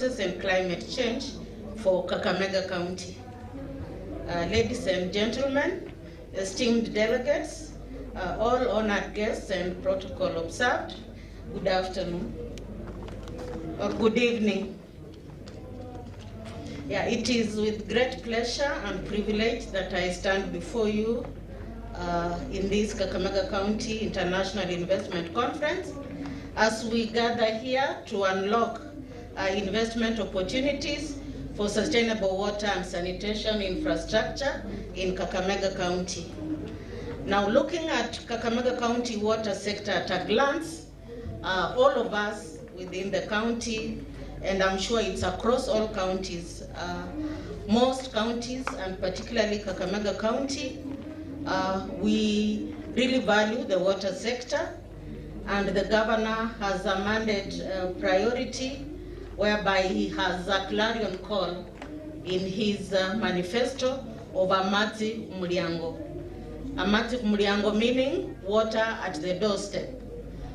and climate change for Kakamega County. Ladies and gentlemen, esteemed delegates, all honored guests and protocol observed, good afternoon or good evening. It is with great pleasure and privilege that I stand before you in this Kakamega County International Investment Conference as we gather here to unlock investment opportunities for sustainable water and sanitation infrastructure in Kakamega County. Now, looking at Kakamega County water sector at a glance, all of us within the county, and I'm sure it's across all counties, most counties, and particularly Kakamega County, we really value the water sector, and the governor has a mandate priority whereby he has a clarion call in his manifesto of Amati Mulyango. Amati Mulyango meaning water at the doorstep.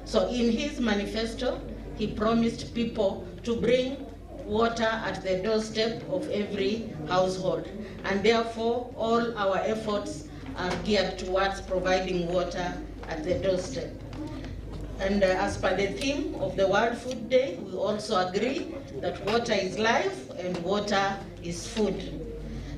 So in his manifesto, he promised people to bring water at the doorstep of every household. And therefore, all our efforts are geared towards providing water at the doorstep. And as per the theme of the World Food Day, we also agree that water is life and water is food.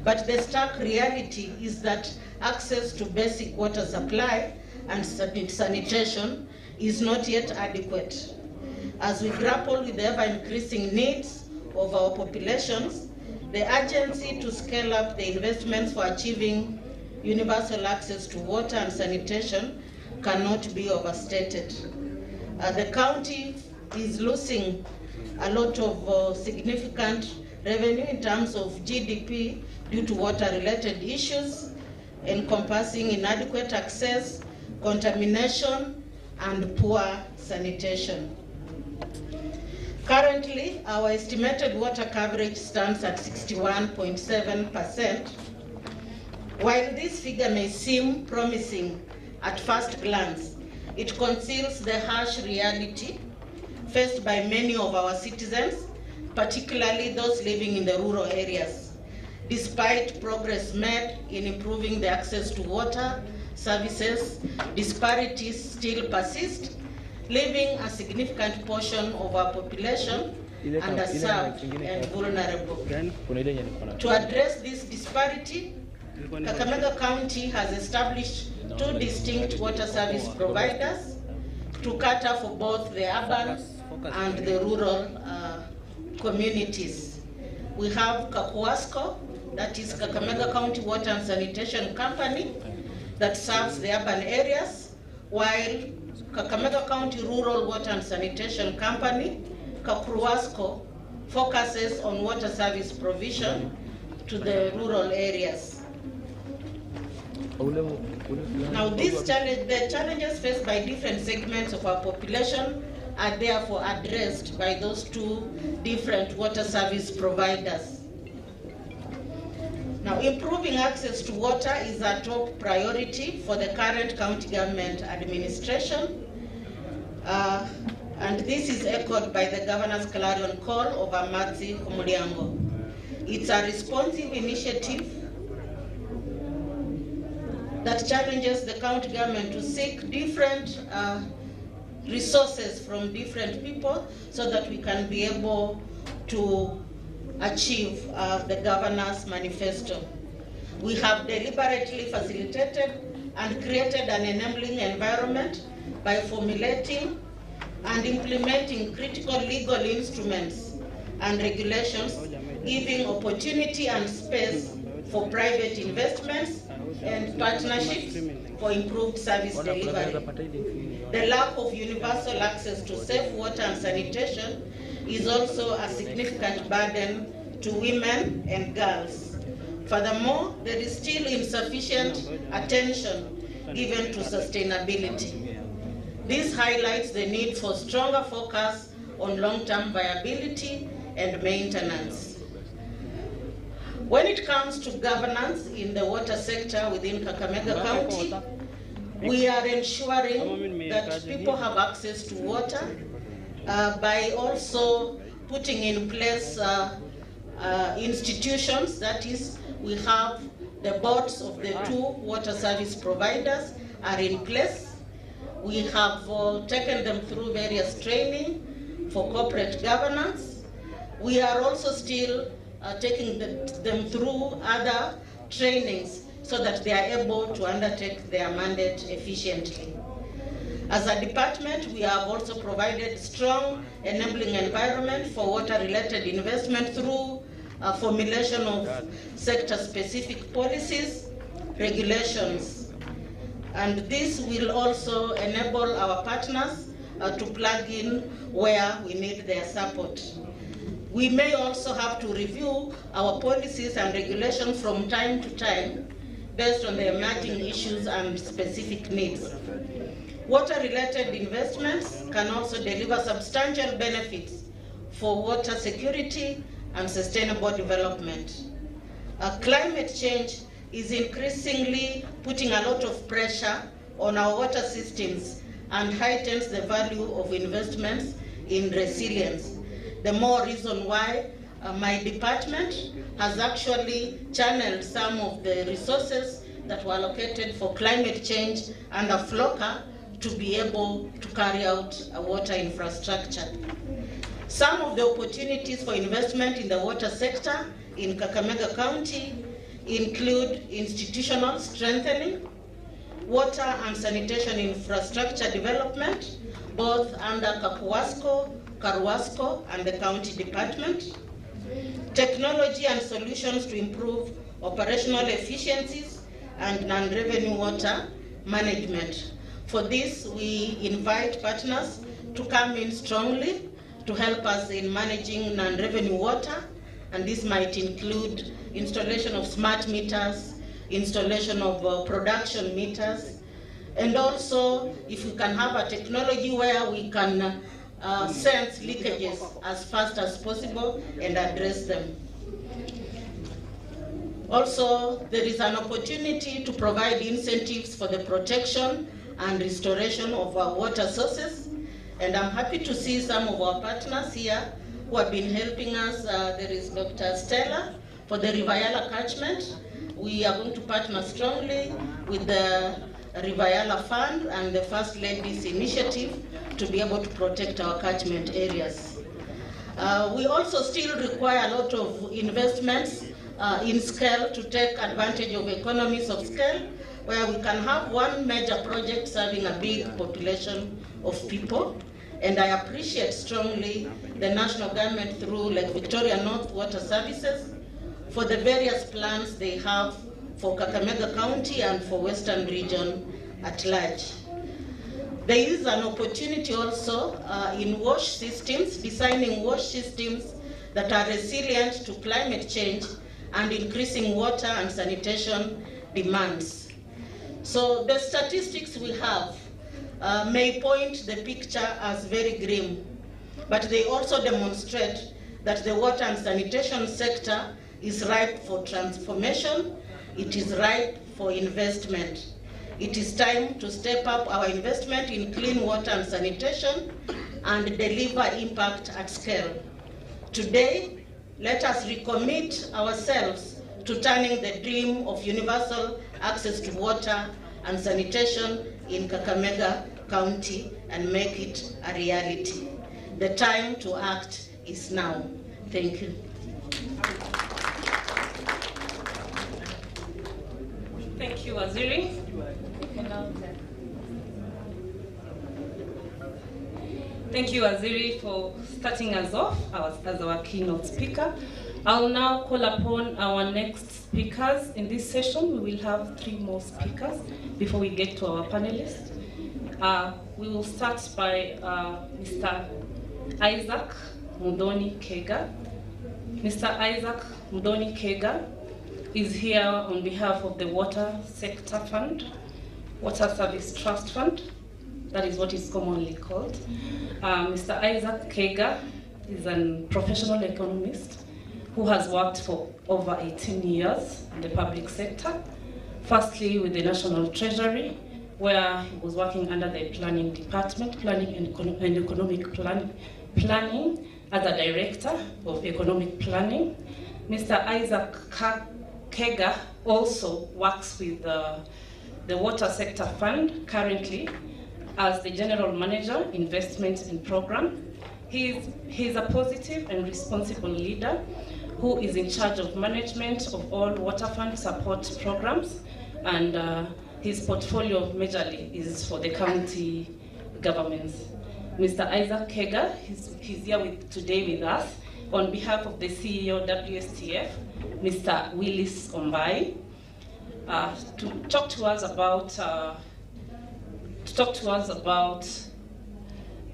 But the stark reality is that access to basic water supply and sanitation is not yet adequate. As we grapple with the ever-increasing needs of our populations, the urgency to scale up the investments for achieving universal access to water and sanitation cannot be overstated. The county is losing a lot of significant revenue in terms of GDP due to water-related issues encompassing inadequate access, contamination, and poor sanitation. Currently, our estimated water coverage stands at 61.7%. While this figure may seem promising at first glance, it conceals the harsh reality faced by many of our citizens, particularly those living in the rural areas. Despite progress made in improving the access to water services, disparities still persist, leaving a significant portion of our population underserved and vulnerable. To address this disparity, Kakamega County has established two distinct water service providers to cater for both the urban and the rural communities. We have Kaiico, that is Kakamega County Water and Sanitation Company, that serves the urban areas, while Kakamega County Rural Water and Sanitation Company, Kaiico, focuses on water service provision to the rural areas. Now, the challenges faced by different segments of our population are therefore addressed by those two different water service providers. Now, improving access to water is a top priority for the current county government administration, and this is echoed by the governor's clarion call of Amati Mulyango. It's a responsive initiative that challenges the county government to seek different resources from different people so that we can be able to achieve the governor's manifesto. We have deliberately facilitated and created an enabling environment by formulating and implementing critical legal instruments and regulations, giving opportunity and space for private investments and partnerships for improved service delivery. The lack of universal access to safe water and sanitation is also a significant burden to women and girls. Furthermore, there is still insufficient attention given to sustainability. This highlights the need for stronger focus on long-term viability and maintenance. When it comes to governance in the water sector within Kakamega County, we are ensuring that people have access to water by also putting in place institutions. That is, we have the boards of the 2 water service providers are in place. We have taken them through various training for corporate governance. We are also still taking them through other trainings so that they are able to undertake their mandate efficiently. As a department, we have also provided strong enabling environment for water-related investment through formulation of sector-specific policies, regulations. And this will also enable our partners to plug in where we need their support. We may also have to review our policies and regulations from time to time based on the emerging issues and specific needs. Water-related investments can also deliver substantial benefits for water security and sustainable development. Climate change is increasingly putting a lot of pressure on our water systems and heightens the value of investments in resilience. The more reason why my department has actually channeled some of the resources that were allocated for climate change under FLOCA to be able to carry out a water infrastructure. Some of the opportunities for investment in the water sector in Kakamega County include institutional strengthening, water and sanitation infrastructure development, both under Kapuasco, Karuasco, and the county department, technology and solutions to improve operational efficiencies and non-revenue water management. For this, we invite partners to come in strongly to help us in managing non-revenue water, and this might include installation of smart meters, installation of production meters, and also if we can have a technology where we can sense leakages as fast as possible and address them. Also, there is an opportunity to provide incentives for the protection and restoration of our water sources, and I'm happy to see some of our partners here who have been helping us. There is Dr. Stella for the Rivayala catchment. We are going to partner strongly with the Rivayala Fund and the First Lady's initiative to be able to protect our catchment areas. We also still require a lot of investments in scale to take advantage of economies of scale, where we can have one major project serving a big population of people. And I appreciate strongly the national government through Lake Victoria North Water Services for the various plans they have for Kakamega County and for Western region at large. There is an opportunity also in wash systems, designing wash systems that are resilient to climate change and increasing water and sanitation demands. So the statistics we have may point the picture as very grim, but they also demonstrate that the water and sanitation sector is ripe for transformation. It is ripe for investment. It is time to step up our investment in clean water and sanitation and deliver impact at scale. Today, let us recommit ourselves to turning the dream of universal access to water and sanitation in Kakamega County and make it a reality. The time to act is now. Thank you. Thank you, Waziri. Thank you, Waziri, for starting us off as our keynote speaker. I'll now call upon our next speakers. In this session, we will have 3 more speakers before we get to our panelists. We will start by Mr. Isaac Mudoni Kega. Mr. Isaac Mudoni Kega is here on behalf of the Water Sector Fund, Water Service Trust Fund. That is what is commonly called. Mr. Isaac Kega is a professional economist who has worked for over 18 years in the public sector, firstly with the National Treasury, where he was working under the Planning Department, Planning and Economic Planning, as a Director of Economic Planning. Mr. Isaac Kakamega also works with the Water Sector Fund currently as the General Manager, Investment and Program. He's a positive and responsible leader who is in charge of management of all water fund support programs, and his portfolio majorly is for the county governments. Mr. Isaac Kega, he's here today with us on behalf of the CEO WSTF, Mr. Willis Ombai, to talk to us about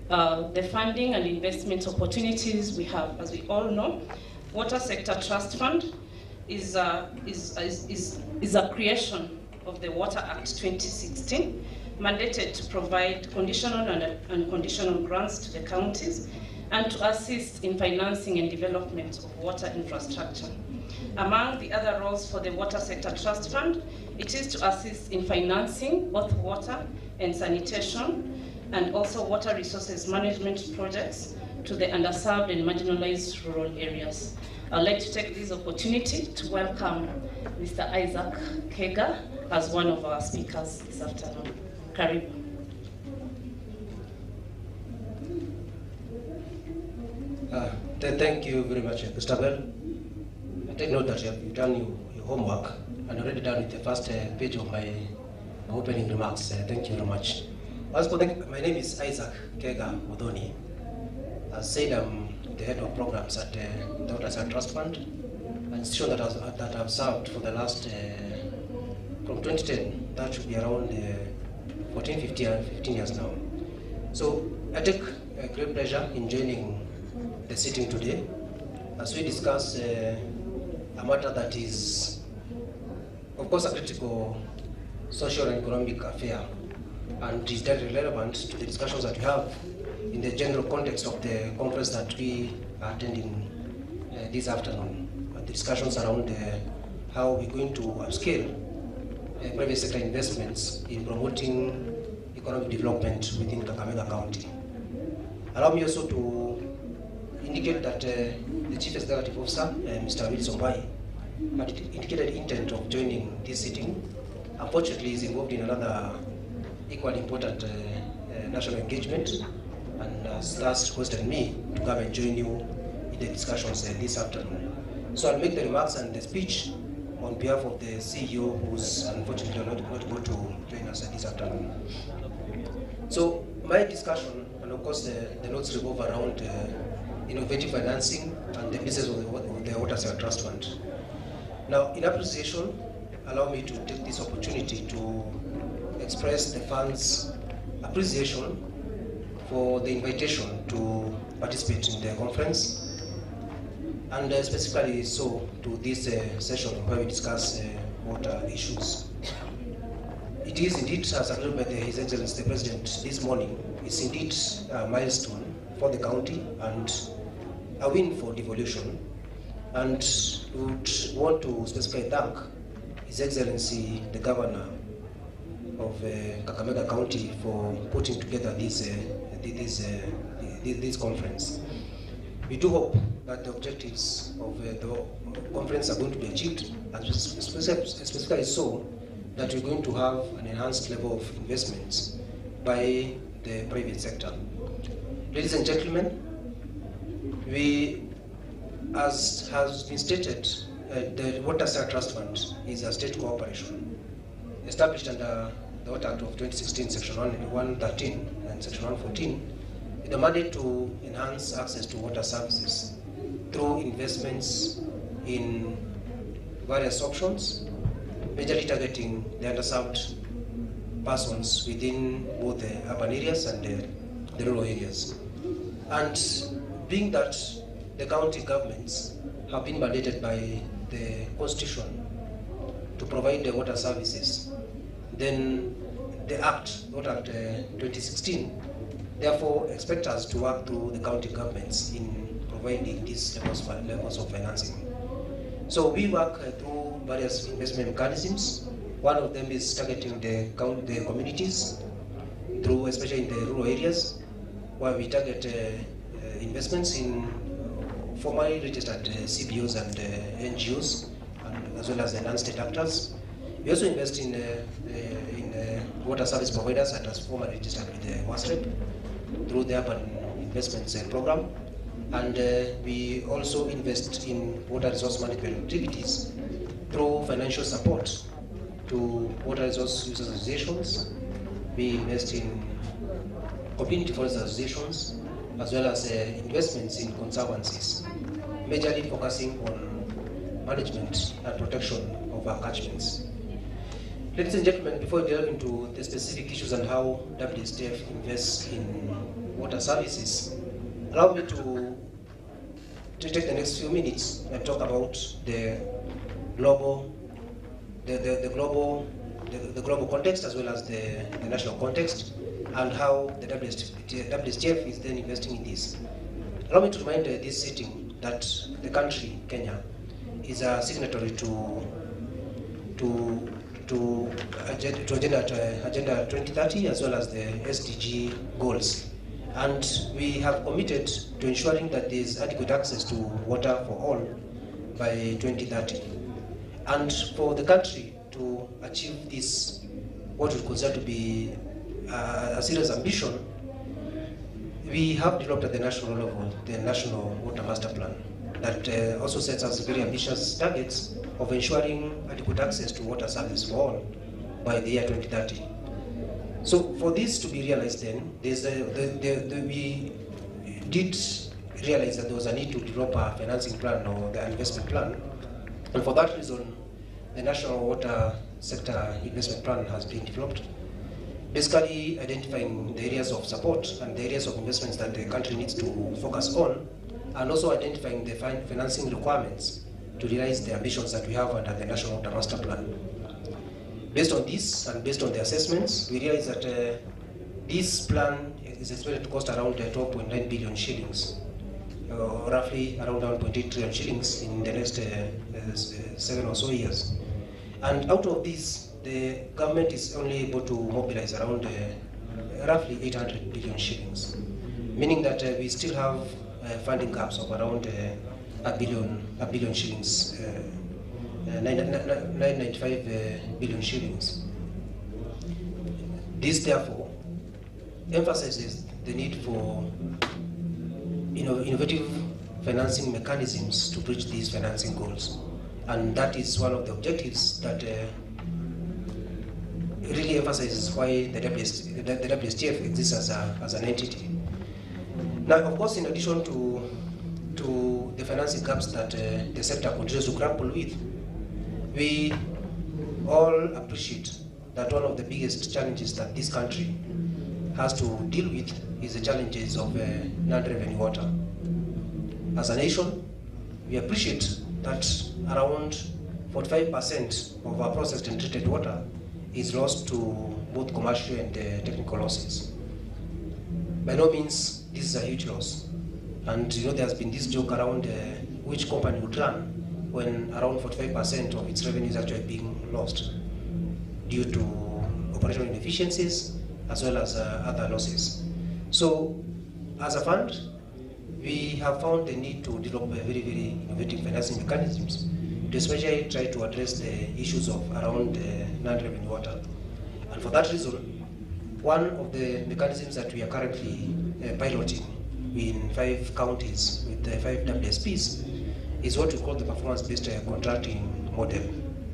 the funding and investment opportunities we have. As we all know, Water Sector Trust Fund is a creation of the Water Act 2016, mandated to provide conditional and unconditional grants to the counties and to assist in financing and development of water infrastructure. Among the other roles for the Water Sector Trust Fund, it is to assist in financing both water and sanitation and also water resources management projects to the underserved and marginalized rural areas. I'd like to take this opportunity to welcome Mr. Isaac Kega as one of our speakers this afternoon. Karibu. Thank you very much, Christabel. I take note that you've done your homework and already done with the first page of my opening remarks. Thank you very much. My name is Isaac Kega Modoni. As said, I'm the head of programs at the Water Sector Trust Fund, an institution that I've served for the last, from 2010, that should be around 15 years now. So I take great pleasure in joining the sitting today as we discuss a matter that is, of course, a critical social and economic affair, and is directly relevant to the discussions that we have in the general context of the conference that we are attending this afternoon. The discussions around how we're going to upscale private sector investments in promoting economic development within Kakamega County. Allow me also to indicate that the Chief Executive Officer, Mr. Willis Ombai, had indicated intent of joining this sitting. Unfortunately, he is involved in another equally important national engagement, and has thus requested me to come and join you in the discussions this afternoon. So I'll make the remarks and the speech on behalf of the CEO, who's unfortunately not able to join us this afternoon. So my discussion, and of course the notes revolve around innovative financing and the business of the Water Sector Trust Fund. Now, in appreciation, allow me to take this opportunity to express the fund's appreciation for the invitation to participate in the conference, and specifically so to this session where we discuss water issues. It is indeed, as agreed by His Excellency the President this morning, it's indeed a milestone for the county and a win for devolution. And we would want to specifically thank His Excellency the Governor of Kakamega County for putting together this conference. We do hope that the objectives of the conference are going to be achieved, and specifically so that we're going to have an enhanced level of investments by the private sector. Ladies and gentlemen, we, as has been stated, the Water Sector Trust Fund is a state corporation established under the Water Act of 2016, Section 113 and Section 114, with a mandate to enhance access to water services through investments in various options, majorly targeting the underserved persons within both the urban areas and the rural areas. And being that the county governments have been mandated by the Constitution to provide the water services, then the Act, Water Act 2016, therefore expect us to work through the county governments in providing these levels of financing. So we work through various investment mechanisms. One of them is targeting the communities through, especially in the rural areas, where we target investments in formally registered CBOs and NGOs, and as well as the non-state actors. We also invest in water service providers that are formally registered with the WASREP through the Urban Investments Program. And we also invest in water resource management activities through financial support to water resource users associations. We invest in community forest associations, as well as investments in conservancies, majorly focusing on management and protection of our catchments. Ladies and gentlemen, before we delve into the specific issues and how WSTF invests in water services, allow me to take the next few minutes and talk about the global context as well as the national context, and how the WSTF is then investing in this. Allow me to remind this sitting that the country, Kenya, is a signatory to Agenda 2030 as well as the SDG goals. And we have committed to ensuring that there is adequate access to water for all by 2030. And for the country to achieve this, what we consider to be a serious ambition, we have developed at the national level the National Water Master Plan that also sets us very ambitious targets of ensuring adequate access to water service for all by the year 2030. So for this to be realized then, we did realize that there was a need to develop a financing plan or the investment plan. And for that reason, the National Water Sector Investment Plan has been developed, basically identifying the areas of support and the areas of investments that the country needs to focus on, and also identifying the financing requirements to realize the ambitions that we have under the National Water Master Plan. Based on this and based on the assessments, we realize that this plan is expected to cost around 12.9 billion shillings, roughly around 1.8 trillion shillings in the next 7 or so years. And out of this, the government is only able to mobilize around roughly 800 billion shillings, meaning that we still have funding gaps of around a billion shillings. 995 billion shillings. This therefore emphasizes the need for innovative financing mechanisms to reach these financing goals, and that is one of the objectives that really emphasizes why the WSTF exists as an entity. Now, of course, in addition to the financing gaps that the sector continues to grapple with, we all appreciate that one of the biggest challenges that this country has to deal with is the challenges of non-revenue water. As a nation, we appreciate that around 45% of our processed and treated water is lost to both commercial and technical losses. By no means, this is a huge loss. And there's been this joke around which company would run when around 45% of its revenue is actually being lost due to operational inefficiencies as well as other losses. So, as a fund, we have found the need to develop very, very innovative financing mechanisms to especially try to address the issues of around non-revenue water. And for that reason, one of the mechanisms that we are currently piloting in 5 counties with 5 WSPs is what we call the performance-based contracting model,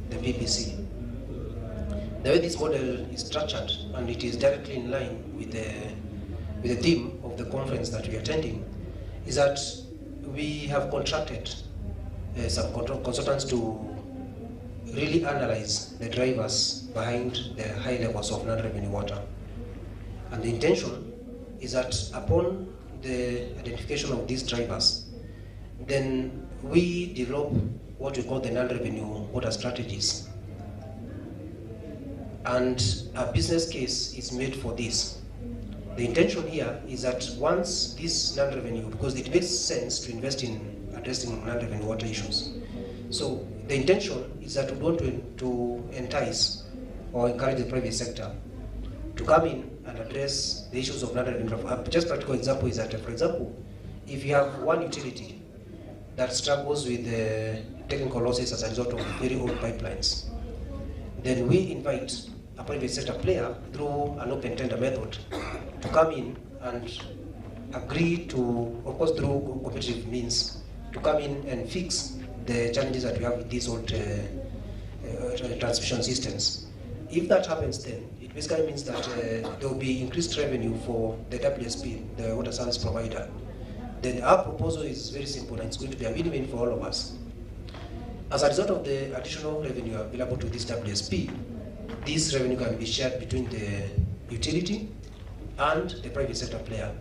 the PBC. The way this model is structured, and it is directly in line with the theme of the conference that we are attending, is that we have contracted some consultants to really analyze the drivers behind the high levels of non-revenue water. And the intention is that upon the identification of these drivers, then we develop what we call the non-revenue water strategies. And a business case is made for this. The intention here is that once this non-revenue, because it makes sense to invest in addressing non-revenue water issues. So the intention is that we want to entice or encourage the private sector to come in and address the issues of non-revenue. Just practical example is that, for example, if you have one utility that struggles with technical losses as a result of very old pipelines, then we invite a private sector player through an open tender method to come in and agree to, of course through competitive means, to come in and fix the challenges that we have with these old transmission systems. If that happens, then it basically means that there will be increased revenue for the WSP, the water service provider. Then our proposal is very simple, and it's going to be a win-win for all of us. As a result of the additional revenue available to this WSP, this revenue can be shared between the utility and the private sector player.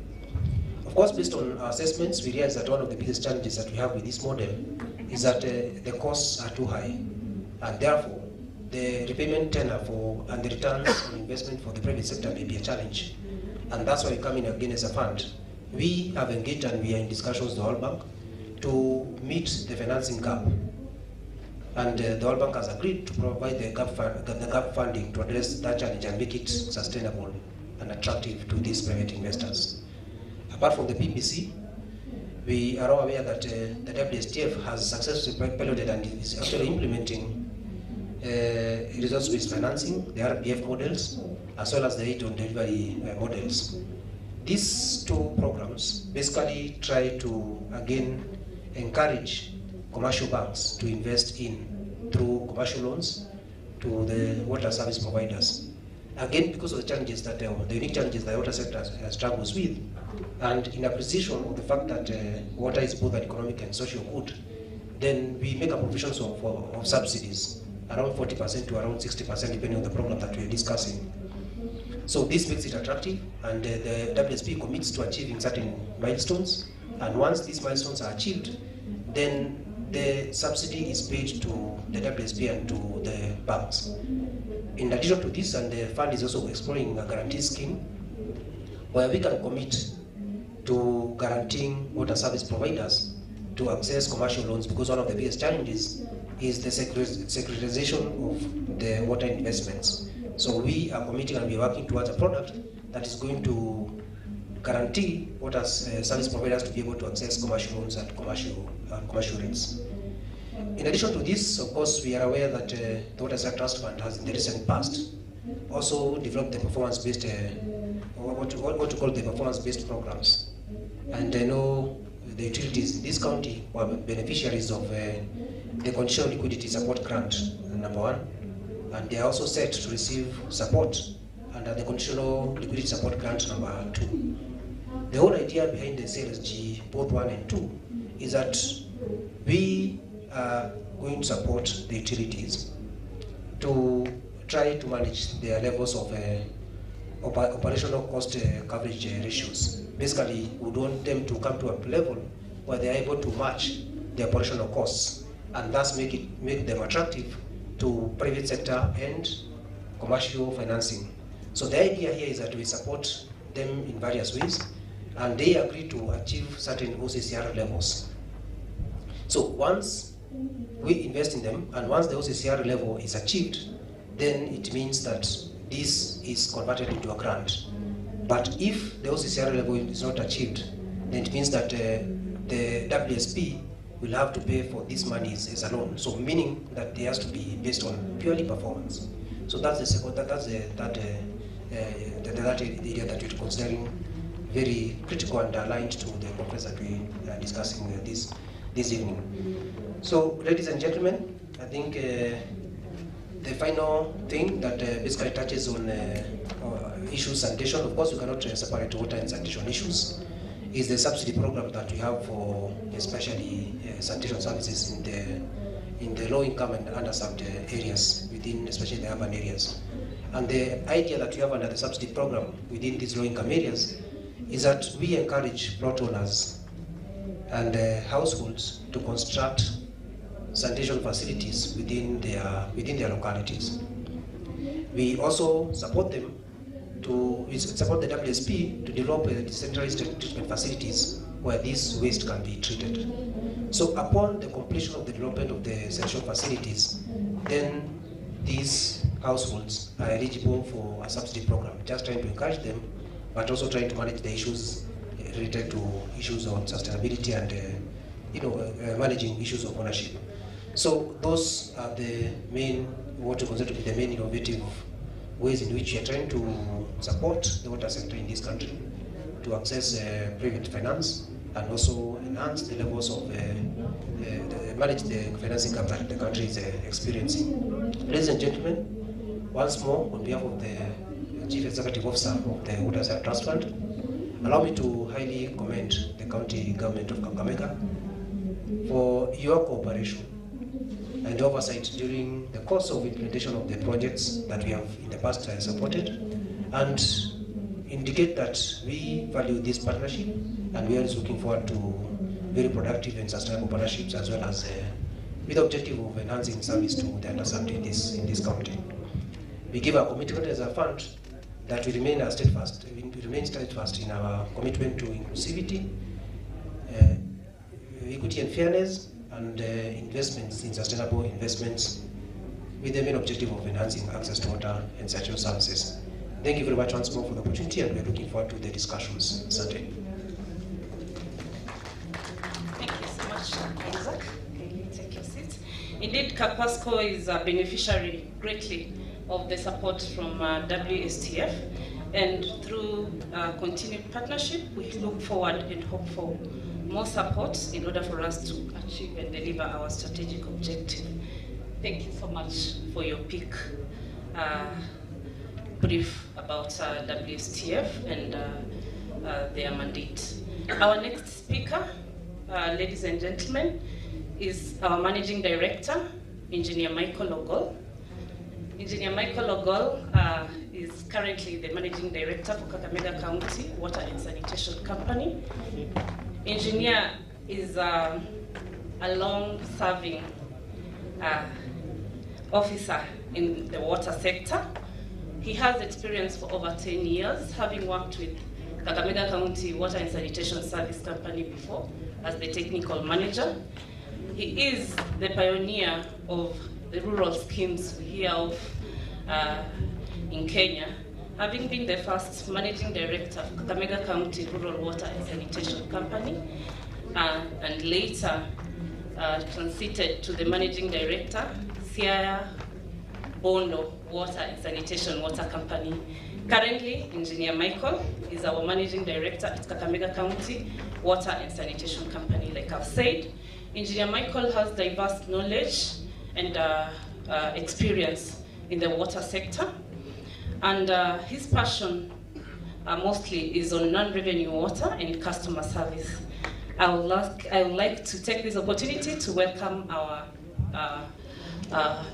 Of course, based on our assessments, we realize that one of the biggest challenges that we have with this model is that the costs are too high, and therefore the repayment tenor and the returns on investment for the private sector may be a challenge. And that's why we come in again as a fund. We have engaged and we are in discussions with the World Bank to meet the financing gap. And the World Bank has agreed to provide the gap funding to address that challenge and make it sustainable and attractive to these private investors. Apart from the PPC, we are all aware that the WSTF has successfully piloted and is actually implementing results-based financing, the RPF models, as well as the aid on delivery models. These two programs basically try to, again, encourage commercial banks to invest through commercial loans to the water service providers. Again, because of the challenges that the unique challenges that the water sector struggles with, and in appreciation of the fact that water is both an economic and social good, then we make a provision of subsidies, around 40% to around 60%, depending on the program that we are discussing. So this makes it attractive, and the WSP commits to achieving certain milestones, and once these milestones are achieved, then the subsidy is paid to the WSP and to the banks. In addition to this, and the fund is also exploring a guarantee scheme where we can commit to guaranteeing water service providers to access commercial loans, because one of the biggest challenges is the securitization of the water investments. So we are committing and we are working towards a product that is going to guarantee water service providers to be able to access commercial loans at commercial rates. In addition to this, of course, we are aware that the Water Sector Trust Fund has in the recent past also developed the performance-based, what you call the performance-based programs. And I know the utilities in this county were beneficiaries of the Conditional Liquidity Support Grant, number one, and they are also set to receive support under the Conditional Liquidity Support Grant, number 2. The whole idea behind the CLSG, both 1 and 2, is that we are going to support the utilities to try to manage their levels of operational cost coverage ratios. Basically, we want them to come to a level where they are able to match the operational costs, and thus make them attractive to private sector and commercial financing. So the idea here is that we support them in various ways, and they agree to achieve certain OCCR levels. So once we invest in them, and once the OCCR level is achieved, then it means that this is converted into a grant. But if the OCCR level is not achieved, then it means that the WSP will have to pay for these monies as a loan. So meaning that they has to be based on purely performance. So that's the second. That's the area that we're considering very critical and aligned to the conference that we are discussing this evening. So, ladies and gentlemen, I think the final thing that basically touches on issues sanitation. Of course, we cannot separate water and sanitation issues. Is the subsidy program that we have for especially sanitation services in the low-income and underserved areas within, especially the urban areas. And the idea that we have under the subsidy program within these low-income areas is that we encourage plot owners and households to construct sanitation facilities within their localities. We also support them we support the WSP to develop decentralized treatment facilities where this waste can be treated. So upon the completion of the development of the sanitation facilities, then these households are eligible for a subsidy program, just trying to encourage them, but also trying to manage the issues related to issues on sustainability and managing issues of ownership. So those are the main, what we consider to be the main innovative ways in which we are trying to support the water sector in this country to access private finance and also enhance the levels of manage the financing gap that the country is experiencing. Ladies and gentlemen, once more, on behalf of the Chief Executive Officer of the Water Sector Trust Fund, allow me to highly commend the county government of Kakamega for your cooperation and oversight during the course of implementation of the projects that we have in the past supported, and indicate that we value this partnership and we are looking forward to very productive and sustainable partnerships, as well as with the objective of enhancing service to the underserved in this county. We give our commitment as a fund that we remain steadfast in our commitment to inclusivity, equity and fairness, and investments in sustainable investments, with the main objective of enhancing access to water and sanitation services. Thank you very much once more for the opportunity, and we are looking forward to the discussions. Asante. Thank you so much, Isaac. Can you take your seat? Indeed, Kapasco is a beneficiary greatly of the support from WSTF, and through continued partnership, we look forward and hope for more support in order for us to achieve and deliver our strategic objective. Thank you so much for your pick. Brief about WSTF and their mandate. Our next speaker, ladies and gentlemen, is our Managing Director, Engineer Michael Ogol. Engineer Michael Ogol is currently the Managing Director for Kakamega County Water and Sanitation Company. Engineer is a long-serving officer in the water sector. He has experience for over 10 years, having worked with Kakamega County Water and Sanitation Service Company before as the technical manager. He is the pioneer of the rural schemes we hear of in Kenya, having been the first managing director of Kakamega County Rural Water and Sanitation Company, and later transited to the managing director, Siaya Bondo Water and Sanitation Water Company. Currently, Engineer Michael is our Managing Director at Kakamega County Water and Sanitation Company. Like I've said, Engineer Michael has diverse knowledge and experience in the water sector, and his passion mostly is on non-revenue water and customer service. I would like to take this opportunity to welcome our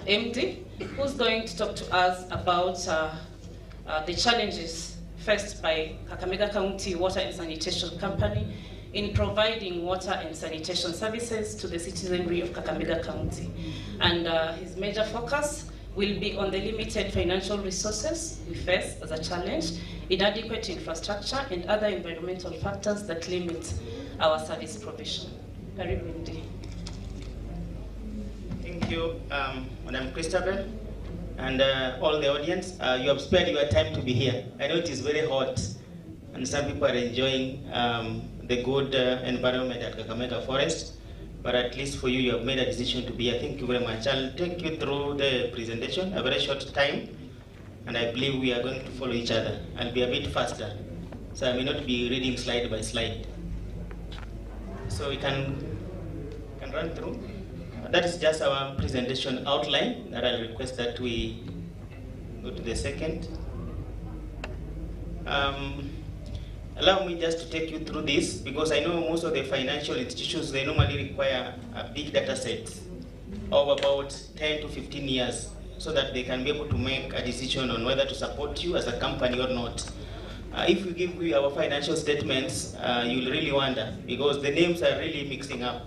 MD, who's going to talk to us about the challenges faced by Kakamega County Water and Sanitation Company in providing water and sanitation services to the citizenry of Kakamega County. And his major focus will be on the limited financial resources we face as a challenge, inadequate infrastructure, and other environmental factors that limit our service provision. Karibu MD. Thank you, Madam Christabel, and all the audience. You have spared your time to be here. I know it is very hot, and some people are enjoying the good environment at Kakamega Forest, but at least for you, you have made a decision to be here. Thank you very much. I'll take you through the presentation, a very short time, and I believe we are going to follow each other. I'll be a bit faster, so I may not be reading slide by slide. So we can run through. That is just our presentation outline that I'll request that we go to the second. Allow me just to take you through this, because I know most of the financial institutions, they normally require a big data set of about 10 to 15 years so that they can be able to make a decision on whether to support you as a company or not. If we give you our financial statements, you'll really wonder, because the names are really mixing up.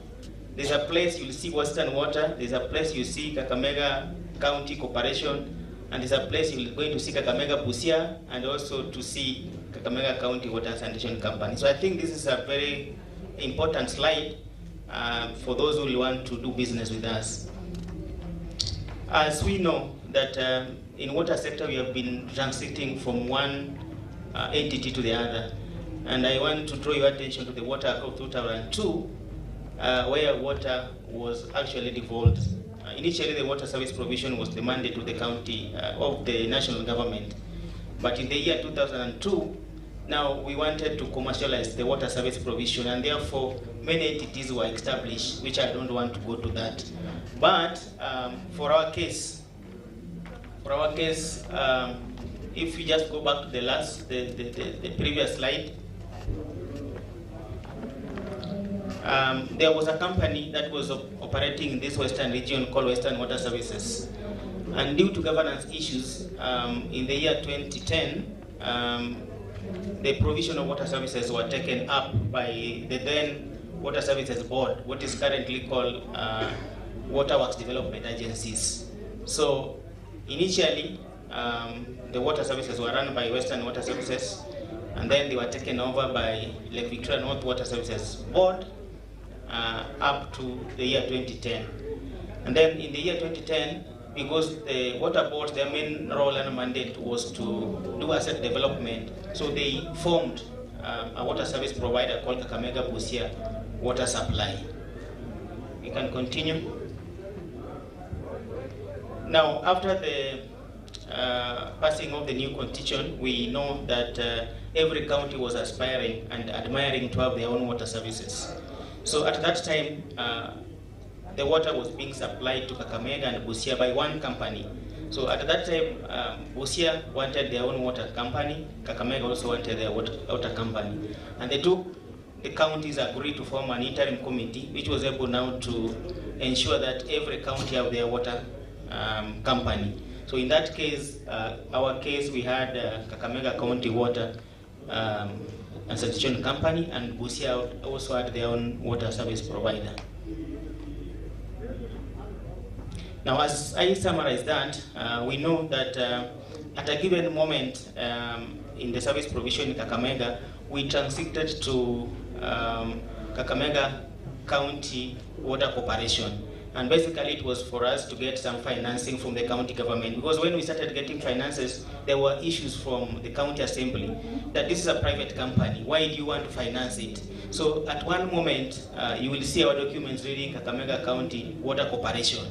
There's a place you'll see Western Water, there's a place you see Kakamega County Corporation, and there's a place you're going to see Kakamega Busia, and also to see Kakamega County Water and Sanitation Company. So I think this is a very important slide for those who want to do business with us. As we know that in water sector we have been transiting from one entity to the other, and I want to draw your attention to the Water Act of 2002, where water was actually devolved. Initially, the water service provision was the mandate to the county of the national government. But in the year 2002, now we wanted to commercialize the water service provision, and therefore many entities were established, which I don't want to go to that. But for our case, if we just go back to the previous slide, there was a company that was operating in this western region called Western Water Services. And due to governance issues, in the year 2010, the provision of water services were taken up by the then Water Services Board, what is currently called Waterworks Development Agencies. So initially, the water services were run by Western Water Services, and then they were taken over by Lake Victoria North Water Services Board up to the year 2010. And then in the year 2010, because the water boards, their main role and mandate was to do asset development, so they formed a water service provider called Kakamega Busia Water Supply. We can continue. Now, after the passing of the new constitution, we know that every county was aspiring and admiring to have their own water services. So at that time, the water was being supplied to Kakamega and Busia by one company. So at that time, Busia wanted their own water company, Kakamega also wanted their water company. And the counties agreed to form an interim committee, which was able now to ensure that every county have their water company. So in that case, our case, we had Kakamega County Water and Sanitation Company, and Busia also had their own water service provider. Now, as I summarize that, we know that at a given moment in the service provision in Kakamega, we transited to Kakamega County Water Corporation. And basically it was for us to get some financing from the county government, because when we started getting finances, there were issues from the county assembly that this is a private company, why do you want to finance it? So at one moment, you will see our documents reading Kakamega County Water Corporation.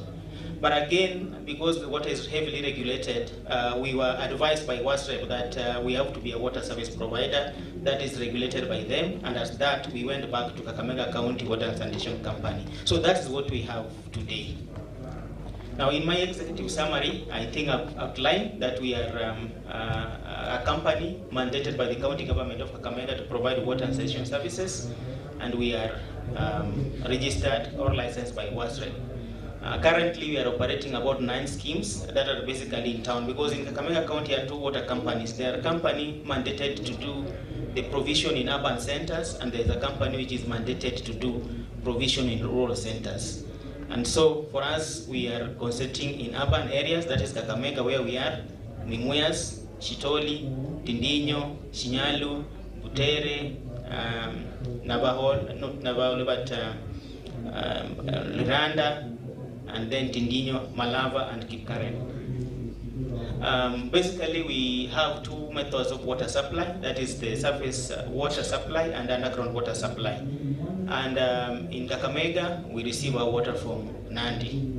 But again, because the water is heavily regulated, we were advised by WASREP that we have to be a water service provider that is regulated by them, and as that, we went back to Kakamega County Water and Sanitation Company. So that's what we have today. Now, in my executive summary, I think I've outlined that we are a company mandated by the county government of Kakamega to provide water and sanitation services, and we are registered or licensed by WASREP. Currently, we are operating about 9 schemes that are basically in town, because in Kakamega County there are 2 water companies. There are a company mandated to do the provision in urban centers, and there's a company which is mandated to do provision in rural centers. And so for us, we are concentrating in urban areas, that is Kakamega where we are, Mimuyas, Shitoli, Tindinyo, Shinyalu, Butere, Navajo, not Navajo, but Liranda, and then Tindinyo, Malava, and Kipkaren. Basically, we have 2 methods of water supply, that is the surface water supply and underground water supply. And in Kakamega, we receive our water from Nandi.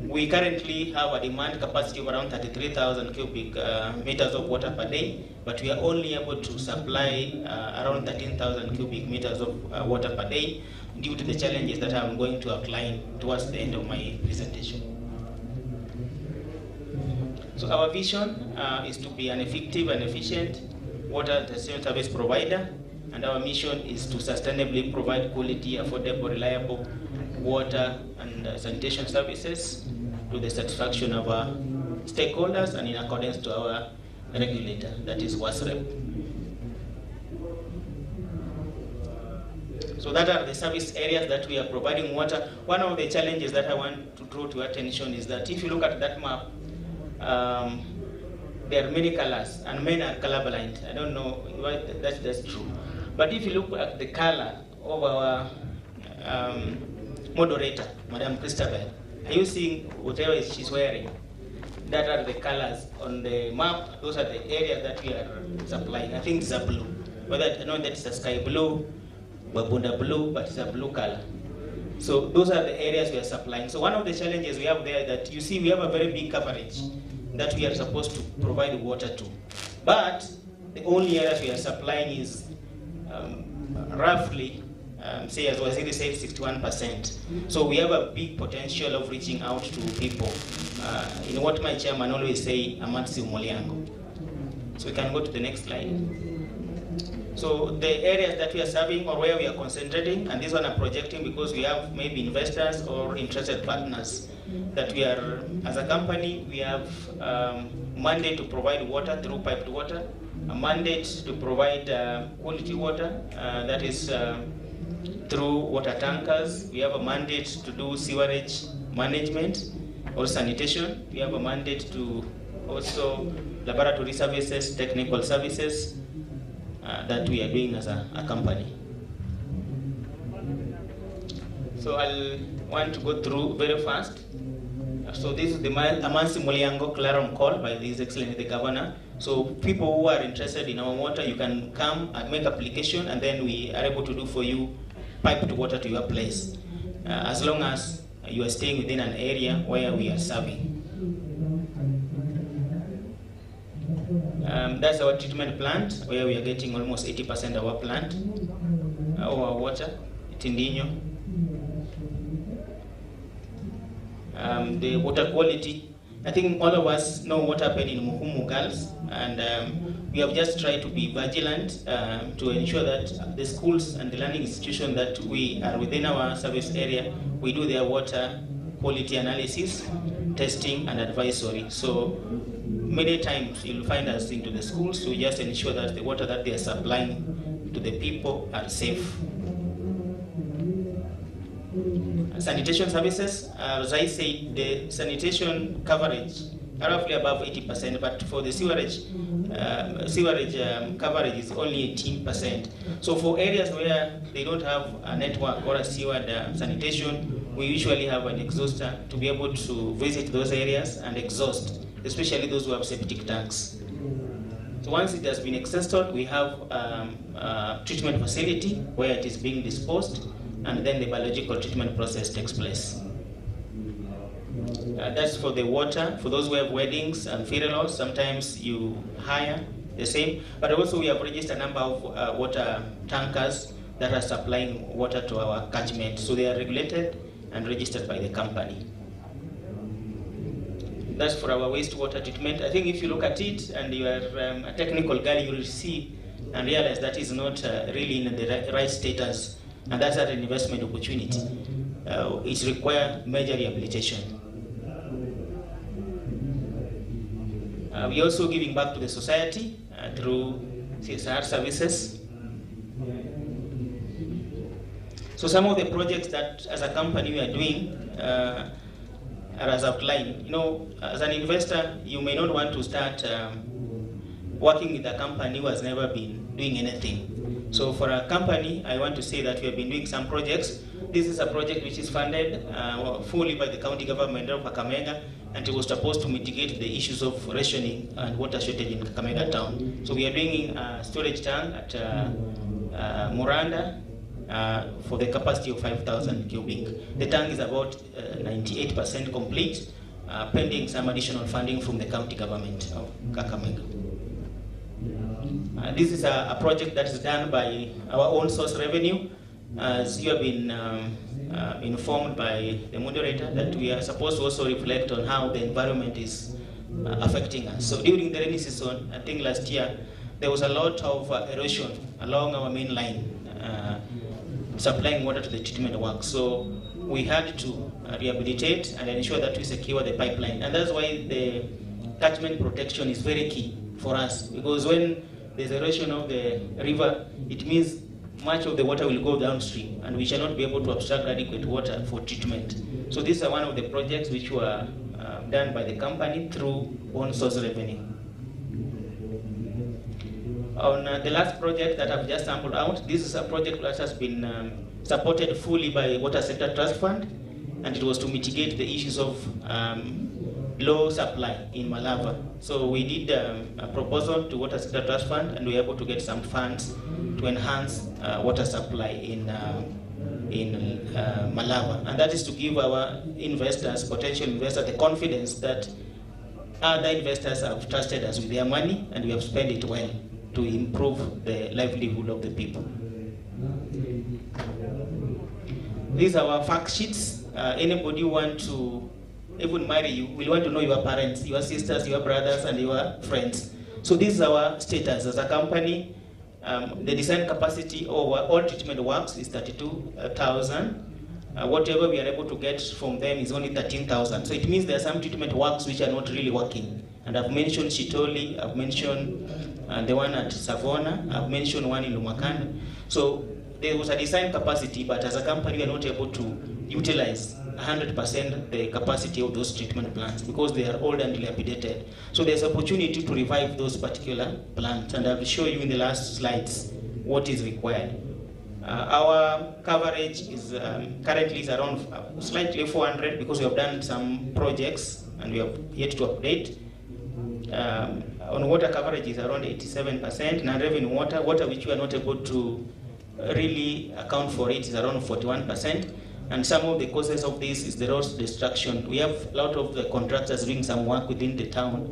We currently have a demand capacity of around 33,000 cubic meters of water per day, but we are only able to supply around 13,000 cubic meters of water per day due to the challenges that I'm going to outline towards the end of my presentation. So our vision is to be an effective and efficient water service provider, and our mission is to sustainably provide quality, affordable, reliable water and sanitation services to the satisfaction of our stakeholders and in accordance to our regulator, that is WASREP. So that are the service areas that we are providing water. One of the challenges that I want to draw to your attention is that if you look at that map, there are many colors, and men are colorblind. I don't know why that's true. But if you look at the color of our moderator, Madam Christabel, are you seeing whatever she's wearing? That are the colors on the map. Those are the areas that we are supplying. I think it's a blue. Whether I know that it's a sky blue, Babunda blue, but it's a blue color. So those are the areas we are supplying. So one of the challenges we have there that you see we have a very big coverage that we are supposed to provide water to. But the only areas we are supplying is roughly, say as Waziri said, 61%. So we have a big potential of reaching out to people. In what my chairman always say, Amansi Umoliango. So we can go to the next slide. So the areas that we are serving or where we are concentrating, and this one I'm projecting because we have maybe investors or interested partners that we are, as a company, we have mandate to provide water through piped water, a mandate to provide quality water, that is through water tankers. We have a mandate to do sewerage management or sanitation. We have a mandate to also laboratory services, technical services, that we are doing as a company. So I'll want to go through very fast. So this is the Amansi Muliango Clarum call by His Excellency the Governor. So people who are interested in our water, you can come and make application, and then we are able to do for you piped water to your place, as long as you are staying within an area where we are serving. That's our treatment plant, where we are getting almost 80% of our plant, our water, Tindinho. The water quality, I think all of us know what happened in Muhumu Girls, and we have just tried to be vigilant to ensure that the schools and the learning institutions that we are within our service area, we do their water quality analysis, testing, and advisory. So many times you'll find us into the schools to just ensure that the water that they are supplying to the people are safe. Sanitation services, as I said, the sanitation coverage are roughly above 80%, but for the sewerage coverage is only 18%. So for areas where they don't have a network or a sewered sanitation, we usually have an exhauster to be able to visit those areas and exhaust, especially those who have septic tanks. So once it has been exhausted, we have a treatment facility where it is being disposed, and then the biological treatment process takes place. That's for the water. For those who have weddings and funerals, sometimes you hire the same. But also we have registered a number of water tankers that are supplying water to our catchment. So they are regulated and registered by the company. That's for our wastewater treatment. I think if you look at it and you are a technical guy, you will see and realize that is not really in the right status, and that's an investment opportunity. It requires major rehabilitation. We're also giving back to the society through CSR services. So some of the projects that as a company we are doing are as outlined. You know, as an investor, you may not want to start working with a company who has never been doing anything. So for a company, I want to say that we have been doing some projects. This is a project which is funded fully by the county government of Kakamega, and it was supposed to mitigate the issues of rationing and water shortage in Kakamega town. So we are doing a storage tank at Muranda for the capacity of 5,000 cubic. The tank is about 98% complete, pending some additional funding from the county government of Kakamega. This is a project that is done by our own source revenue. As you have been informed by the moderator, that we are supposed to also reflect on how the environment is affecting us. So during the rainy season, I think last year, there was a lot of erosion along our main line, supplying water to the treatment work. So we had to rehabilitate and ensure that we secure the pipeline. And that's why the catchment protection is very key for us, because when there's erosion of the river, it means much of the water will go downstream, and we shall not be able to abstract adequate water for treatment. So these are one of the projects which were done by the company through own source revenue. On the last project that I've just sampled out, this is a project that has been supported fully by Water Sector Trust Fund, and it was to mitigate the issues of low supply in Malava. So we did a proposal to Water Sector Trust Fund, and we were able to get some funds to enhance water supply in Malava, and that is to give our investors, potential investors, the confidence that other investors have trusted us with their money and we have spent it well to improve the livelihood of the people. These are our fact sheets. Anybody who want to even marry you will want to know your parents, your sisters, your brothers, and your friends. So this is our status as a company. The design capacity of our all treatment works is 32,000. Whatever we are able to get from them is only 13,000. So it means there are some treatment works which are not really working. And I've mentioned Chitoli, I've mentioned the one at Savona, I've mentioned one in Lumakanda. So there was a design capacity, but as a company we are not able to utilize 100% the capacity of those treatment plants because they are old and dilapidated. So there's opportunity to revive those particular plants, and I will show you in the last slides what is required. Our coverage is currently is around slightly 400 because we have done some projects and we have yet to update. On water coverage is around 87%, non-revenue water which we are not able to really account for it is around 41%. And some of the causes of this is the road destruction. We have a lot of the contractors doing some work within the town,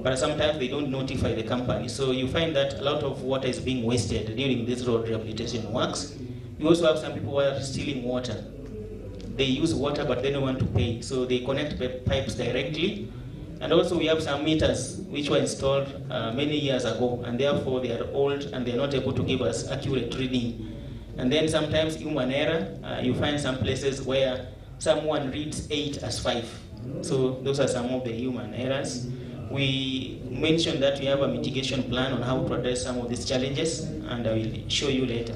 but sometimes they don't notify the company. So you find that a lot of water is being wasted during these road rehabilitation works. We also have some people who are stealing water. They use water, but they don't want to pay. So they connect the pipes directly. And also we have some meters which were installed many years ago, and therefore they are old and they are not able to give us accurate reading. And then sometimes human error, you find some places where someone reads 8 as 5. So those are some of the human errors. We mentioned that we have a mitigation plan on how to address some of these challenges, and I will show you later.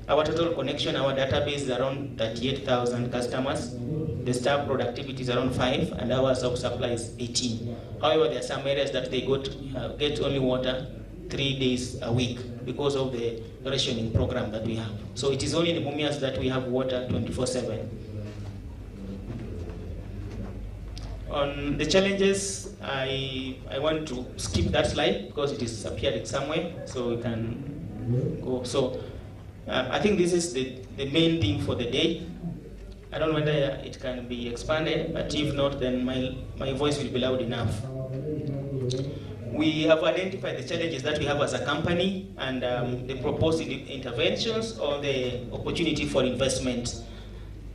Our total connection, our database is around 38,000 customers. The staff productivity is around 5, and our supply is 18. However, there are some areas that they get only water 3 days a week because of the rationing program that we have. So it is only in Mumias that we have water 24/7. On the challenges, I want to skip that slide because it is appeared somewhere, so we can go. So I think this is the main thing for the day. I don't know whether it can be expanded, but if not, then my voice will be loud enough. We have identified the challenges that we have as a company and the proposed interventions or the opportunity for investment.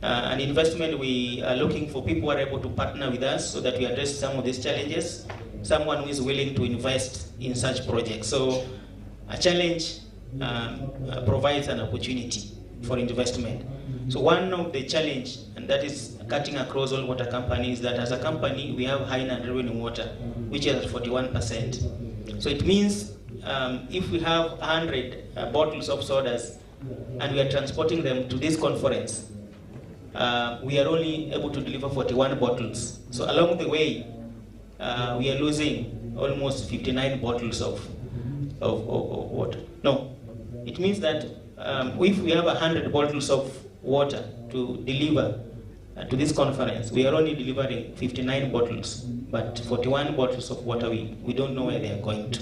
And investment, we are looking for people who are able to partner with us so that we address some of these challenges, someone who is willing to invest in such projects. So a challenge provides an opportunity for investment. So one of the challenge, and that is cutting across all water companies, that as a company we have high non-revenue water, which is at 41%. So it means if we have 100 bottles of sodas and we are transporting them to this conference, we are only able to deliver 41 bottles. So along the way, we are losing almost 59 bottles of water. No, it means that if we have 100 bottles of water to deliver to this conference, we are only delivering 59 bottles, but 41 bottles of water, we don't know where they are going to.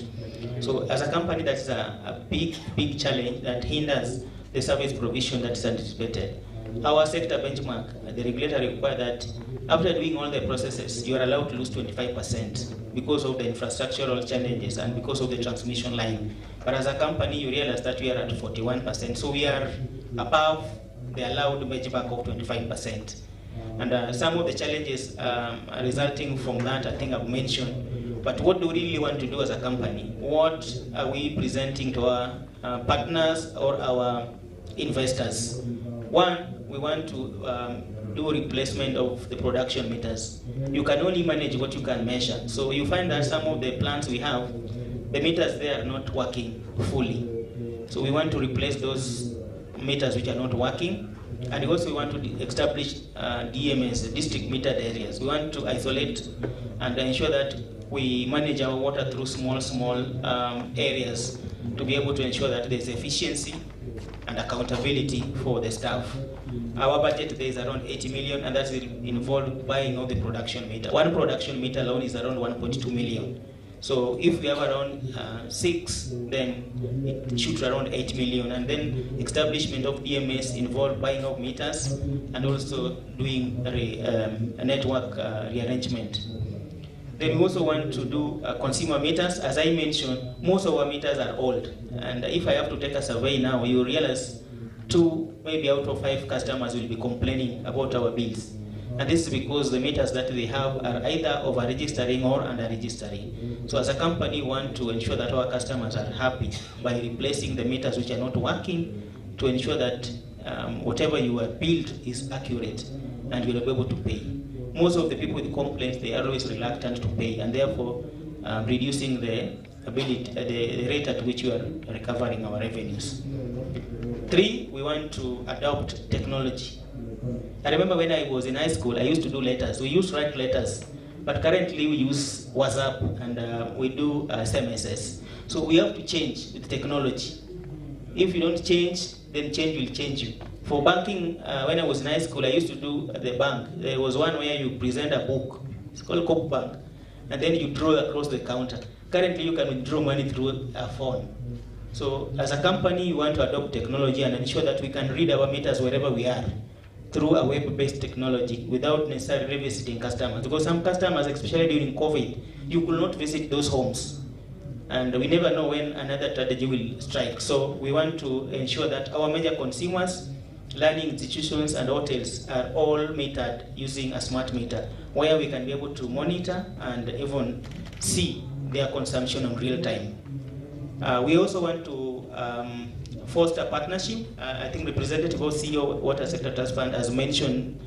So as a company, that's a big challenge that hinders the service provision that is anticipated. Our sector benchmark, the regulator requires that after doing all the processes, you are allowed to lose 25% because of the infrastructural challenges and because of the transmission line. But as a company, you realize that we are at 41%. So we are above the allowed benchmark of 25%. And some of the challenges resulting from that, I think I've mentioned. But what do we really want to do as a company? What are we presenting to our partners or our investors? One, we want to do replacement of the production meters. You can only manage what you can measure. So you find that some of the plants we have, the meters there are not working fully. So we want to replace those meters which are not working. And also we want to establish DMS, district metered areas. We want to isolate and ensure that we manage our water through small areas to be able to ensure that there's efficiency and accountability for the staff. Our budget there is around 80 million, and that will involve buying all the production meter. One production meter alone is around 1.2 million. So if we have around 6, then it should around 8 million. And then establishment of DMS involve buying of meters and also doing a network rearrangement. Then we also want to do consumer meters. As I mentioned, most of our meters are old. And if I have to take a survey now, you realize 2, maybe out of 5 customers will be complaining about our bills. And this is because the meters that they have are either over-registering or under-registering. So as a company, we want to ensure that our customers are happy by replacing the meters which are not working to ensure that whatever you have billed is accurate and you'll be able to pay. Most of the people with complaints, they are always reluctant to pay, and therefore reducing the ability, the rate at which you are recovering our revenues. 3, we want to adopt technology. I remember when I was in high school, I used to do letters. We used to write letters, but currently we use WhatsApp and we do SMSs. So we have to change with technology. If you don't change, then change will change you. For banking, when I was in high school, I used to do at the bank. There was one where you present a book. It's called Coop Bank, and then you draw across the counter. Currently, you can withdraw money through a phone. So as a company, you want to adopt technology and ensure that we can read our meters wherever we are through a web-based technology without necessarily visiting customers. Because some customers, especially during COVID, you could not visit those homes. And we never know when another tragedy will strike. So we want to ensure that our major consumers, learning institutions and hotels are all metered using a smart meter, where we can be able to monitor and even see their consumption in real time. We also want to foster partnership. I think Representative of CEO Water Sector Trust Fund has mentioned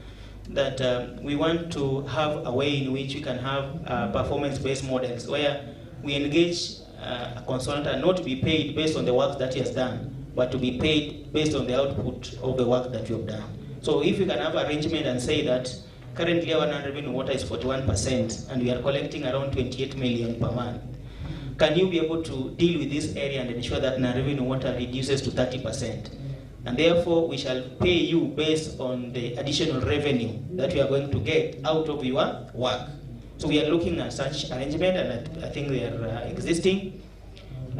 that we want to have a way in which we can have performance-based models where we engage a consultant not to be paid based on the work that he has done, but to be paid based on the output of the work that you have done. So if you can have arrangement and say that currently our non-revenue water is 41% and we are collecting around 28 million per month, can you be able to deal with this area and ensure that non-revenue water reduces to 30%? And therefore, we shall pay you based on the additional revenue that we are going to get out of your work. So we are looking at such arrangement, and I think they are existing.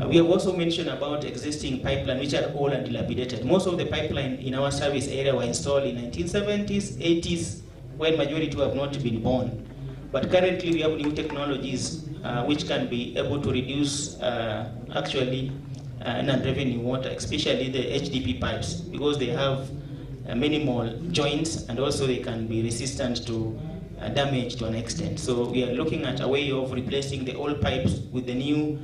We have also mentioned about existing pipeline, which are old and dilapidated. Most of the pipeline in our service area were installed in 1970s, 80s, when majority have not been born. But currently we have new technologies which can be able to reduce actually non-revenue water, especially the HDP pipes, because they have minimal joints and also they can be resistant to damage to an extent. So we are looking at a way of replacing the old pipes with the new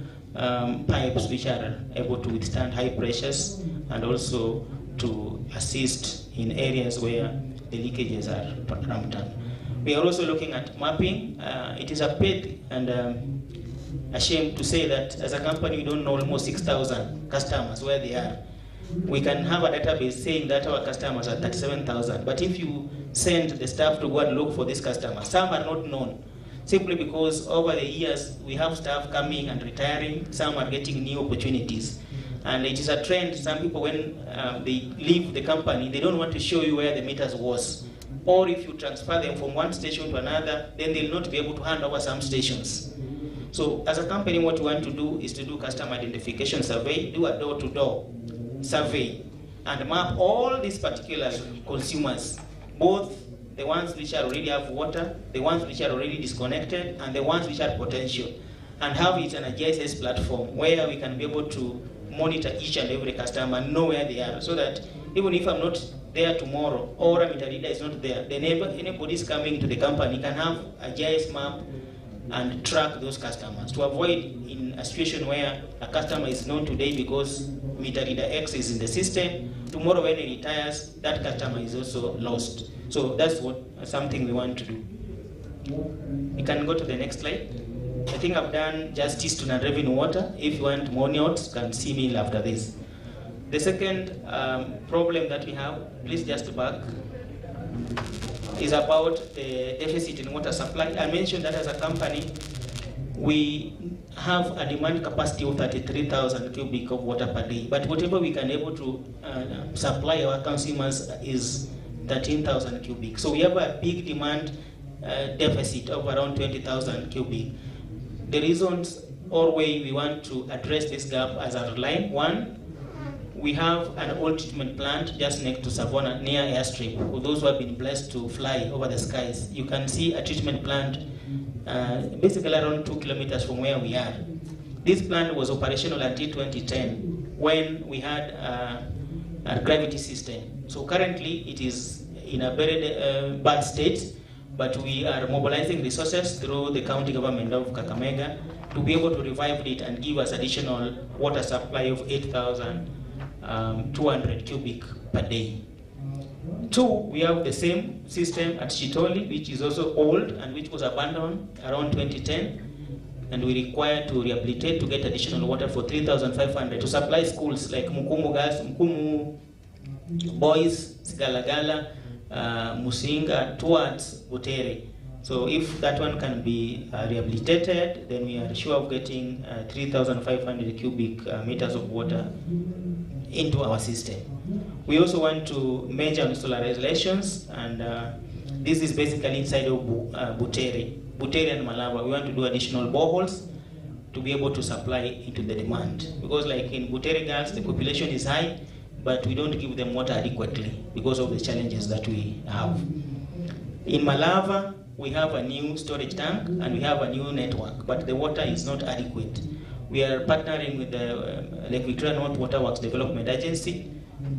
pipes which are able to withstand high pressures and also to assist in areas where the leakages are rampant. We are also looking at mapping. It is a pity and a shame to say that as a company we don't know almost 6,000 customers where they are. We can have a database saying that our customers are 37,000, but if you send the staff to go and look for these customers, some are not known, simply because over the years we have staff coming and retiring, some are getting new opportunities. And it is a trend, some people when they leave the company, they don't want to show you where the meters was. Or if you transfer them from one station to another, then they'll not be able to hand over some stations. So as a company, what we want to do is to do customer identification survey, do a door-to-door survey, and map all these particular consumers, both the ones which are already have water, the ones which are already disconnected, and the ones which are potential, and have it on a GIS platform where we can be able to monitor each and every customer and know where they are, so that even if I'm not there tomorrow or a meter reader is not there, then anybody is coming to the company can have a GIS map and track those customers to avoid in a situation where a customer is known today because meter reader X is in the system. Tomorrow when he retires, that customer is also lost. So that's something we want to do. You can go to the next slide. I think I've done justice to non-revenue water. If you want more notes, you can see me after this. The second problem that we have, please just back, is about the deficit in water supply. I mentioned that as a company, we have a demand capacity of 33,000 cubic of water per day, but whatever we can able to supply our consumers is 13,000 cubic. So we have a big demand deficit of around 20,000 cubic. The reasons or way we want to address this gap as outlined. One, we have an old treatment plant just next to Savona near airstrip. For those who have been blessed to fly over the skies, you can see a treatment plant basically around 2 kilometers from where we are. This plant was operational until 2010 when we had a gravity system. So currently it is in a very bad state, but we are mobilizing resources through the county government of Kakamega to be able to revive it and give us additional water supply of 8,200 cubic per day. Two, we have the same system at Chitoli, which is also old and which was abandoned around 2010, and we require to rehabilitate to get additional water for 3,500 to supply schools like Mukumu Girls, Mukumu Boys, Sigalagala, Musinga towards Butere. So if that one can be rehabilitated, then we are sure of getting 3,500 cubic meters of water into our system. We also want to measure on solar installations, and this is basically inside of Butere and Malava. We want to do additional boreholes to be able to supply into the demand. Because like in Butere Girls, the population is high, but we don't give them water adequately because of the challenges that we have. In Malava, we have a new storage tank and we have a new network, but the water is not adequate. We are partnering with the Lake Victoria North Water Works Development Agency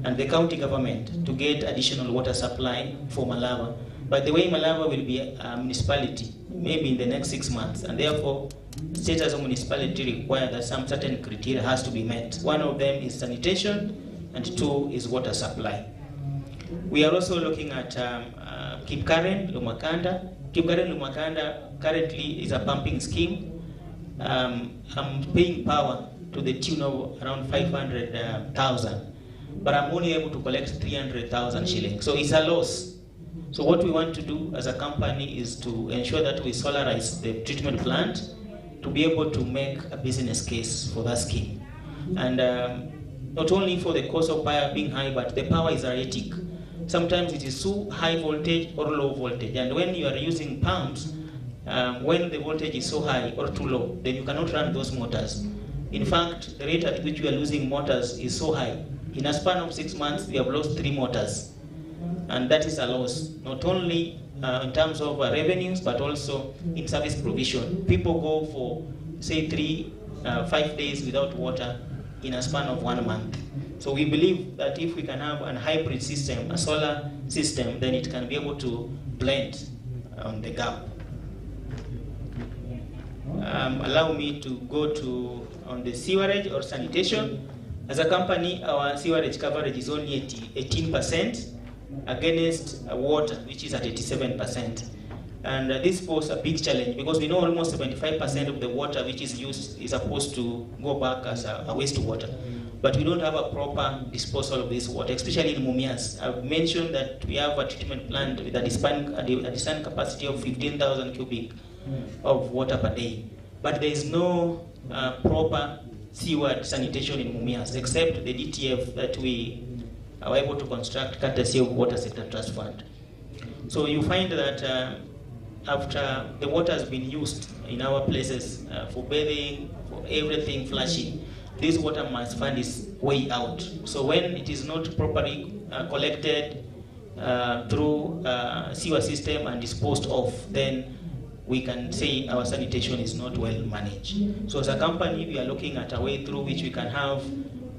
and the county government to get additional water supply for Malava. But the way Malava will be a municipality, maybe in the next 6 months, and therefore, state as a municipality require that some certain criteria has to be met. One of them is sanitation, and two is water supply. We are also looking at Kipkaren, Lumakanda. Kipkaren, Lumakanda currently is a pumping scheme. I'm paying power to the tune of around 500,000, but I'm only able to collect 300,000 shillings. So it's a loss. So what we want to do as a company is to ensure that we solarize the treatment plant to be able to make a business case for that scheme. And not only for the cost of power being high, but the power is erratic. Sometimes it is so high voltage or low voltage. And when you are using pumps, when the voltage is so high or too low, then you cannot run those motors. In fact, the rate at which we are losing motors is so high. In a span of 6 months, we have lost 3 motors. And that is a loss, not only in terms of revenues, but also in service provision. People go for, say, 5 days without water in a span of 1 month. So we believe that if we can have a hybrid system, a solar system, then it can be able to blend on the gap. Allow me to go to on the sewerage or sanitation. As a company, our sewerage coverage is only 18% against water, which is at 87%. And this poses a big challenge because we know almost 75% of the water which is used is supposed to go back as a wastewater. But we don't have a proper disposal of this water, especially in Mumias. I've mentioned that we have a treatment plant with a design capacity of 15,000 cubic of water per day. But there is no proper sewer sanitation in Mumias, except the DTF that we are able to construct courtesy of Water Sector Trust Fund. So you find that after the water has been used in our places for bathing, for everything, flushing, this water mass fund is way out. So when it is not properly collected through sewer system and disposed of, then we can say our sanitation is not well managed. So as a company, we are looking at a way through which we can have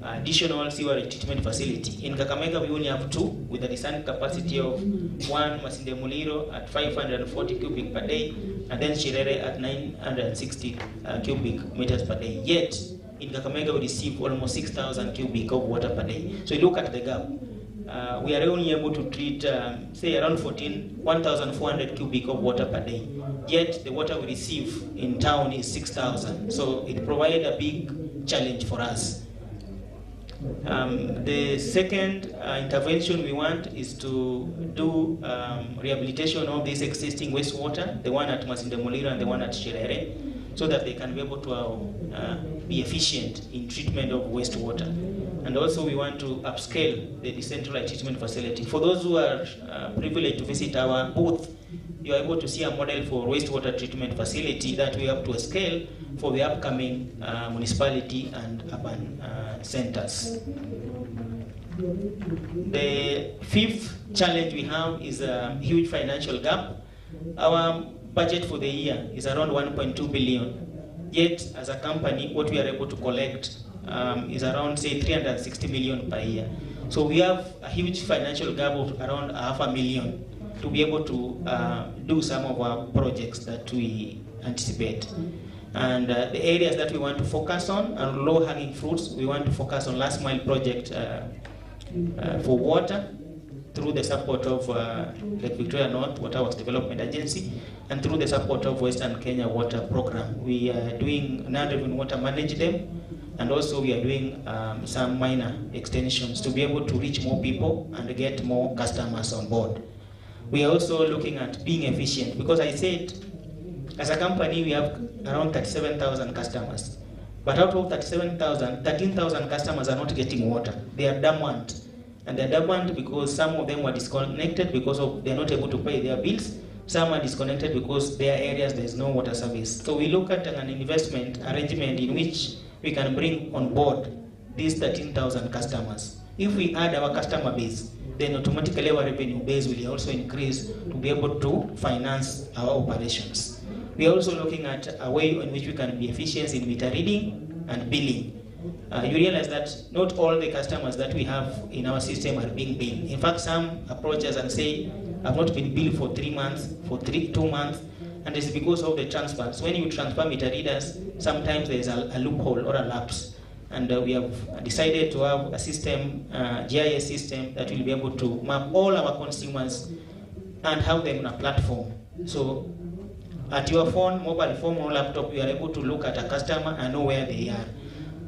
additional sewerage treatment facility. In Kakamega, we only have 2 with a design capacity of 1 Masinde Muliro at 540 cubic per day, and then Shirere at 960 cubic meters per day. Yet, in Kakamega, we receive almost 6,000 cubic of water per day. So you look at the gap. We are only able to treat, say, around 1,400 cubic of water per day. Yet, the water we receive in town is 6,000. So it provides a big challenge for us. The second intervention we want is to do rehabilitation of this existing wastewater, the one at Masinde Muliro and the one at Shirere, so that they can be able to be efficient in treatment of wastewater. And also we want to upscale the decentralized treatment facility. For those who are privileged to visit our booth you are able to see a model for wastewater treatment facility that we have to scale for the upcoming municipality and urban centers. The fifth challenge we have is a huge financial gap. Our budget for the year is around 1.2 billion. Yet, as a company, what we are able to collect is around, say, 360 million per year. So we have a huge financial gap of around 500,000 to be able to do some of our projects that we anticipate. And the areas that we want to focus on are low-hanging fruits. We want to focus on last mile project for water through the support of Lake Victoria North Water Works Development Agency and through the support of Western Kenya Water Program. We are doing non-revenue water manage them, and also we are doing some minor extensions to be able to reach more people and get more customers on board. We are also looking at being efficient, because I said, as a company, we have around 37,000 customers. But out of 37,000, 13,000 customers are not getting water. They are dormant. And they're dormant because some of them were disconnected because they're not able to pay their bills. Some are disconnected because their areas there's no water service. So we look at an investment arrangement in which we can bring on board these 13,000 customers. If we add our customer base, then automatically our revenue base will also increase to be able to finance our operations. We are also looking at a way in which we can be efficient in meter reading and billing. You realize that not all the customers that we have in our system are being billed. In fact, some approach us and say, I've not been billed for 3 months, for 2 months, and it's because of the transfers. When you transfer meter readers, sometimes there's a loophole or a lapse. And we have decided to have a system, GIS system, that will be able to map all our consumers and have them on a platform. So at your phone, mobile phone or laptop, you are able to look at a customer and know where they are.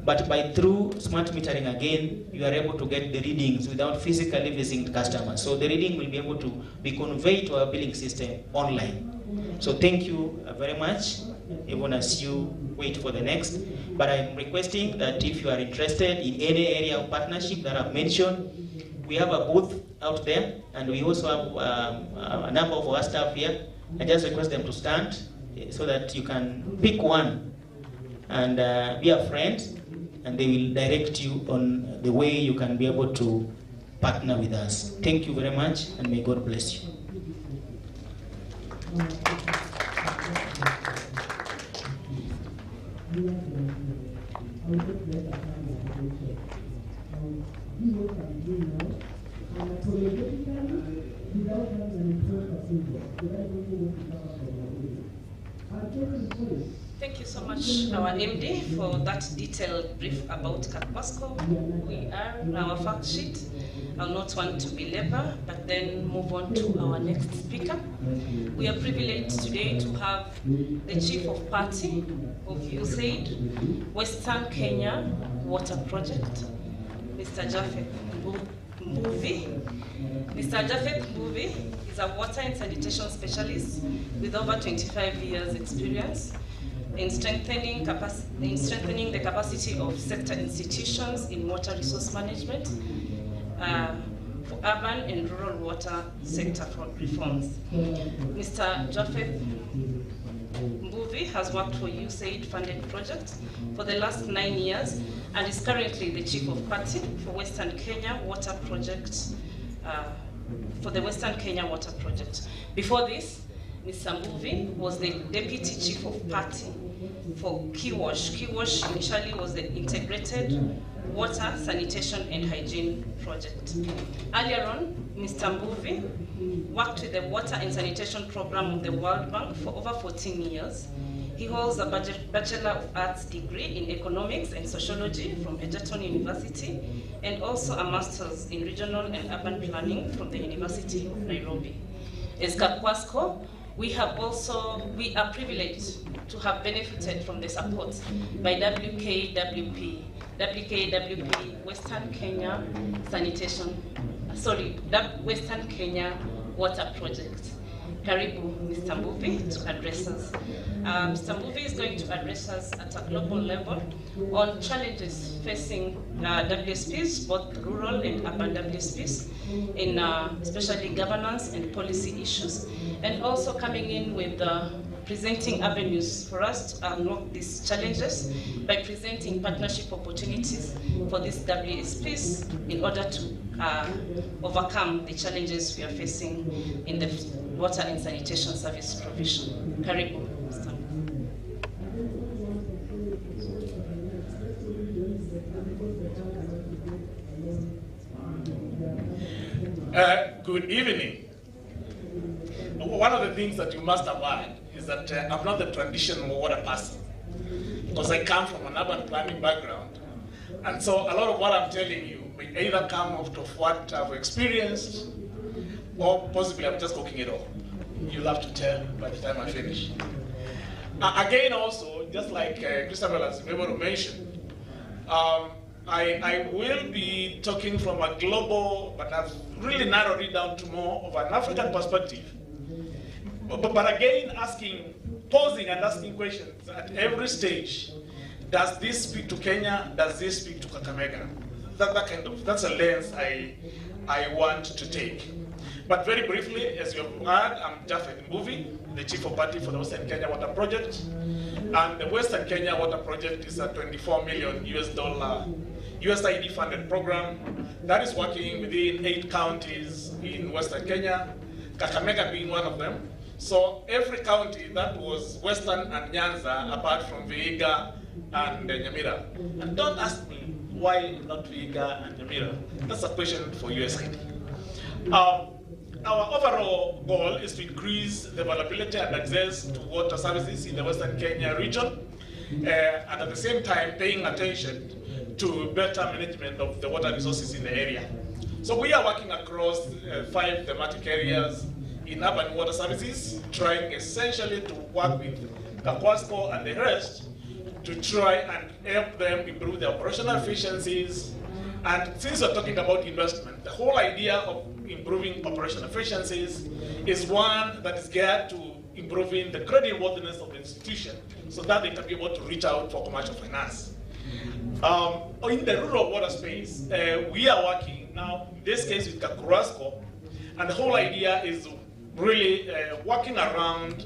But through smart metering again, you are able to get the readings without physically visiting customers. So the reading will be able to be conveyed to our billing system online. So thank you very much, even as you wait for the next. But I'm requesting that if you are interested in any area of partnership that I've mentioned, we have a booth out there, and we also have a number of our staff here. I just request them to stand so that you can pick one and be a friend, and they will direct you on the way you can be able to partner with us. Thank you very much, and may God bless you. Thank you so much, our MD, for that detailed brief about Kaiico, who we are, our fact sheet. I'll not want to belabor, but then move on to our next speaker. We are privileged today to have the Chief of Party of USAID, Western Kenya Water Project, Mr. Japheth Mbuvi. Mr. Japheth Mbuvi is a water and sanitation specialist with over 25 years experience in strengthening the capacity of sector institutions in water resource management for urban and rural water sector reforms. Mr. Japheth Mbuvi has worked for USAID funded projects for the last 9 years and is currently the Chief of Party for Western Kenya Water Project, Before this, Mr. Mbuvi was the Deputy Chief of Party for Kaiico. Kaiico initially was the Integrated Water, Sanitation and Hygiene Project. Earlier on, Mr. Mbuvi worked with the Water and Sanitation Program of the World Bank for over 14 years. He holds a Bachelor of Arts degree in Economics and Sociology from Egerton University, and also a Master's in Regional and Urban Planning from the University of Nairobi. As Kaiico, we are privileged to have benefited from the support by WKWP, Western Kenya Water Project. Karibu Mr. Mbuvi to address us. Mr. Mbuvi is going to address us at a global level on challenges facing WSPs, both rural and urban WSPs, in especially governance and policy issues, and also coming in with presenting avenues for us to unlock these challenges by presenting partnership opportunities for these WSPs in order to overcome the challenges we are facing in the water and sanitation service provision. Karibu. Good evening. One of the things that you must avoid is that I'm not the traditional water person, because I come from an urban planning background. And so a lot of what I'm telling you may either come out of what I've experienced, or possibly I'm just cooking it all. You'll have to tell by the time I finish. Again, also, just like Christabel has been able to mention, I will be talking from a global, but I've really narrowed it down to more of an African perspective. But again, posing and asking questions at every stage. Does this speak to Kenya? Does this speak to Kakamega? That's a lens I want to take. But very briefly, as you have heard, I'm Japhet Mbuvi, the Chief of Party for the Western Kenya Water Project. And the Western Kenya Water Project is a $24 million USAID funded program that is working within 8 counties in Western Kenya, Kakamega being one of them. So every county that was Western and Nyanza, apart from Vihiga and Nyamira. And don't ask me why not Vihiga and Nyamira. That's a question for USAID. Our overall goal is to increase the availability and access to water services in the Western Kenya region, and at the same time paying attention to better management of the water resources in the area. So we are working across 5 thematic areas in urban water services, trying essentially to work with Kaiico and the rest to try and help them improve their operational efficiencies. And since we're talking about investment, the whole idea of improving operational efficiencies is one that is geared to improving the creditworthiness of the institution so that they can be able to reach out for commercial finance. In the rural water space, we are working now, in this case with Kaiico, and the whole idea is really working around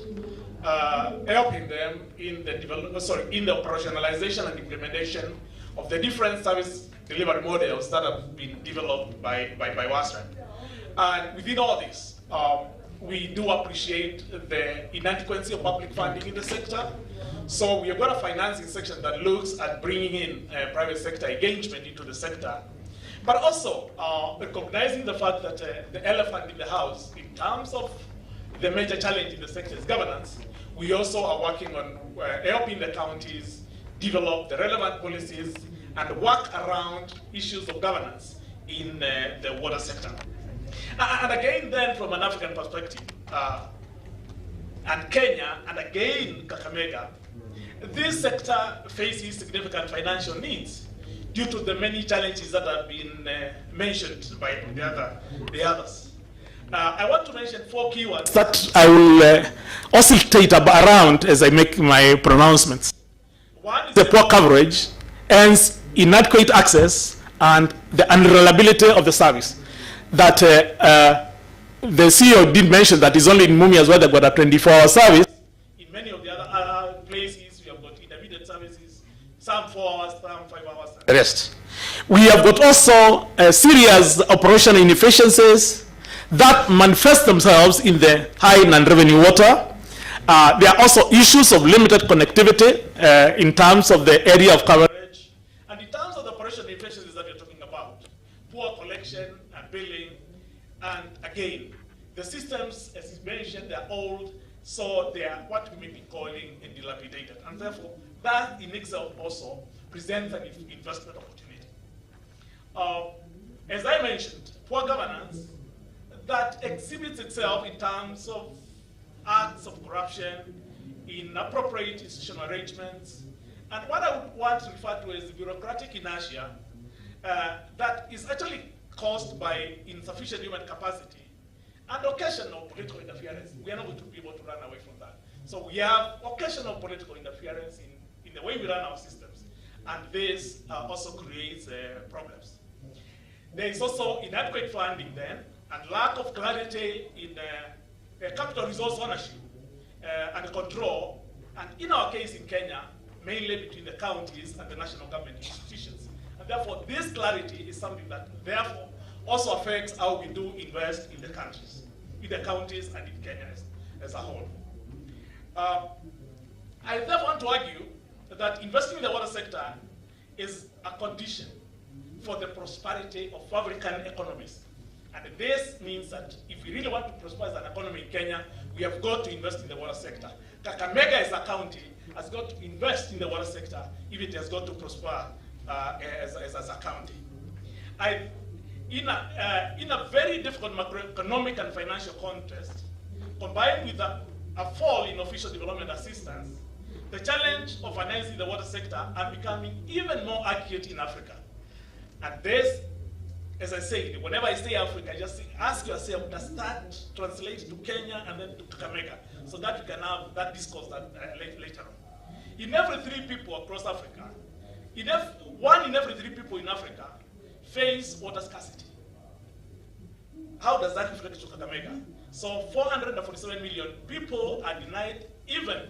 helping them in the operationalization and implementation of the different service delivery models that have been developed by WASRA. And within all this, we do appreciate the inadequacy of public funding in the sector. So we have got a financing section that looks at bringing in private sector engagement into the sector, but also recognizing the fact that the elephant in the house, in terms of the major challenge in the sector is governance. We also are working on helping the counties develop the relevant policies and work around issues of governance in the water sector. And again, then, from an African perspective, and Kenya, and again, Kakamega, this sector faces significant financial needs due to the many challenges that have been mentioned by the others. I want to mention 4 keywords that I will oscillate around as I make my pronouncements. One is the poor coverage, hence inadequate access, and the unreliability of the service. That the CEO did mention that is only in Mumias where they've got a 24-hour service. In many of the other places, we have got intermediate services, some 4 hours, some 5 hours, and the rest. We have got also serious operational inefficiencies that manifest themselves in the high non-revenue water. There are also issues of limited connectivity in terms of the area of coverage. And in terms of the operational inefficiencies that you're talking about, poor collection and billing, and again, the systems, as is mentioned, they're old, so they are what we may be calling dilapidated. And therefore, that in itself also presents an investment opportunity. As I mentioned, poor governance that exhibits itself in terms of acts of corruption, inappropriate institutional arrangements, and what I would want to refer to as bureaucratic inertia that is actually caused by insufficient human capacity and occasional political interference. We are not going to be able to run away from that. So we have occasional political interference in the way we run our systems, and this also creates problems. There is also inadequate funding then, and lack of clarity in capital resource ownership and control, and in our case in Kenya, mainly between the counties and the national government institutions. And therefore, this clarity is something that therefore also affects how we do invest in the countries, in the counties and in Kenya as a whole. I therefore want to argue that investing in the water sector is a condition for the prosperity of African economies. And this means that if we really want to prosper as an economy in Kenya, we have got to invest in the water sector. Kakamega as a county has got to invest in the water sector if it has got to prosper as a county. In a very difficult macroeconomic and financial context, combined with a fall in official development assistance, the challenge of financing the water sector are becoming even more acute in Africa. And this, as I said, whenever I say Africa, just ask yourself, does that translate to Kenya and then to Kakamega, so that you can have that discourse later on. In every 3 people across Africa, 1 in every 3 people in Africa face water scarcity. How does that reflect to Kakamega? So 447 million people are denied even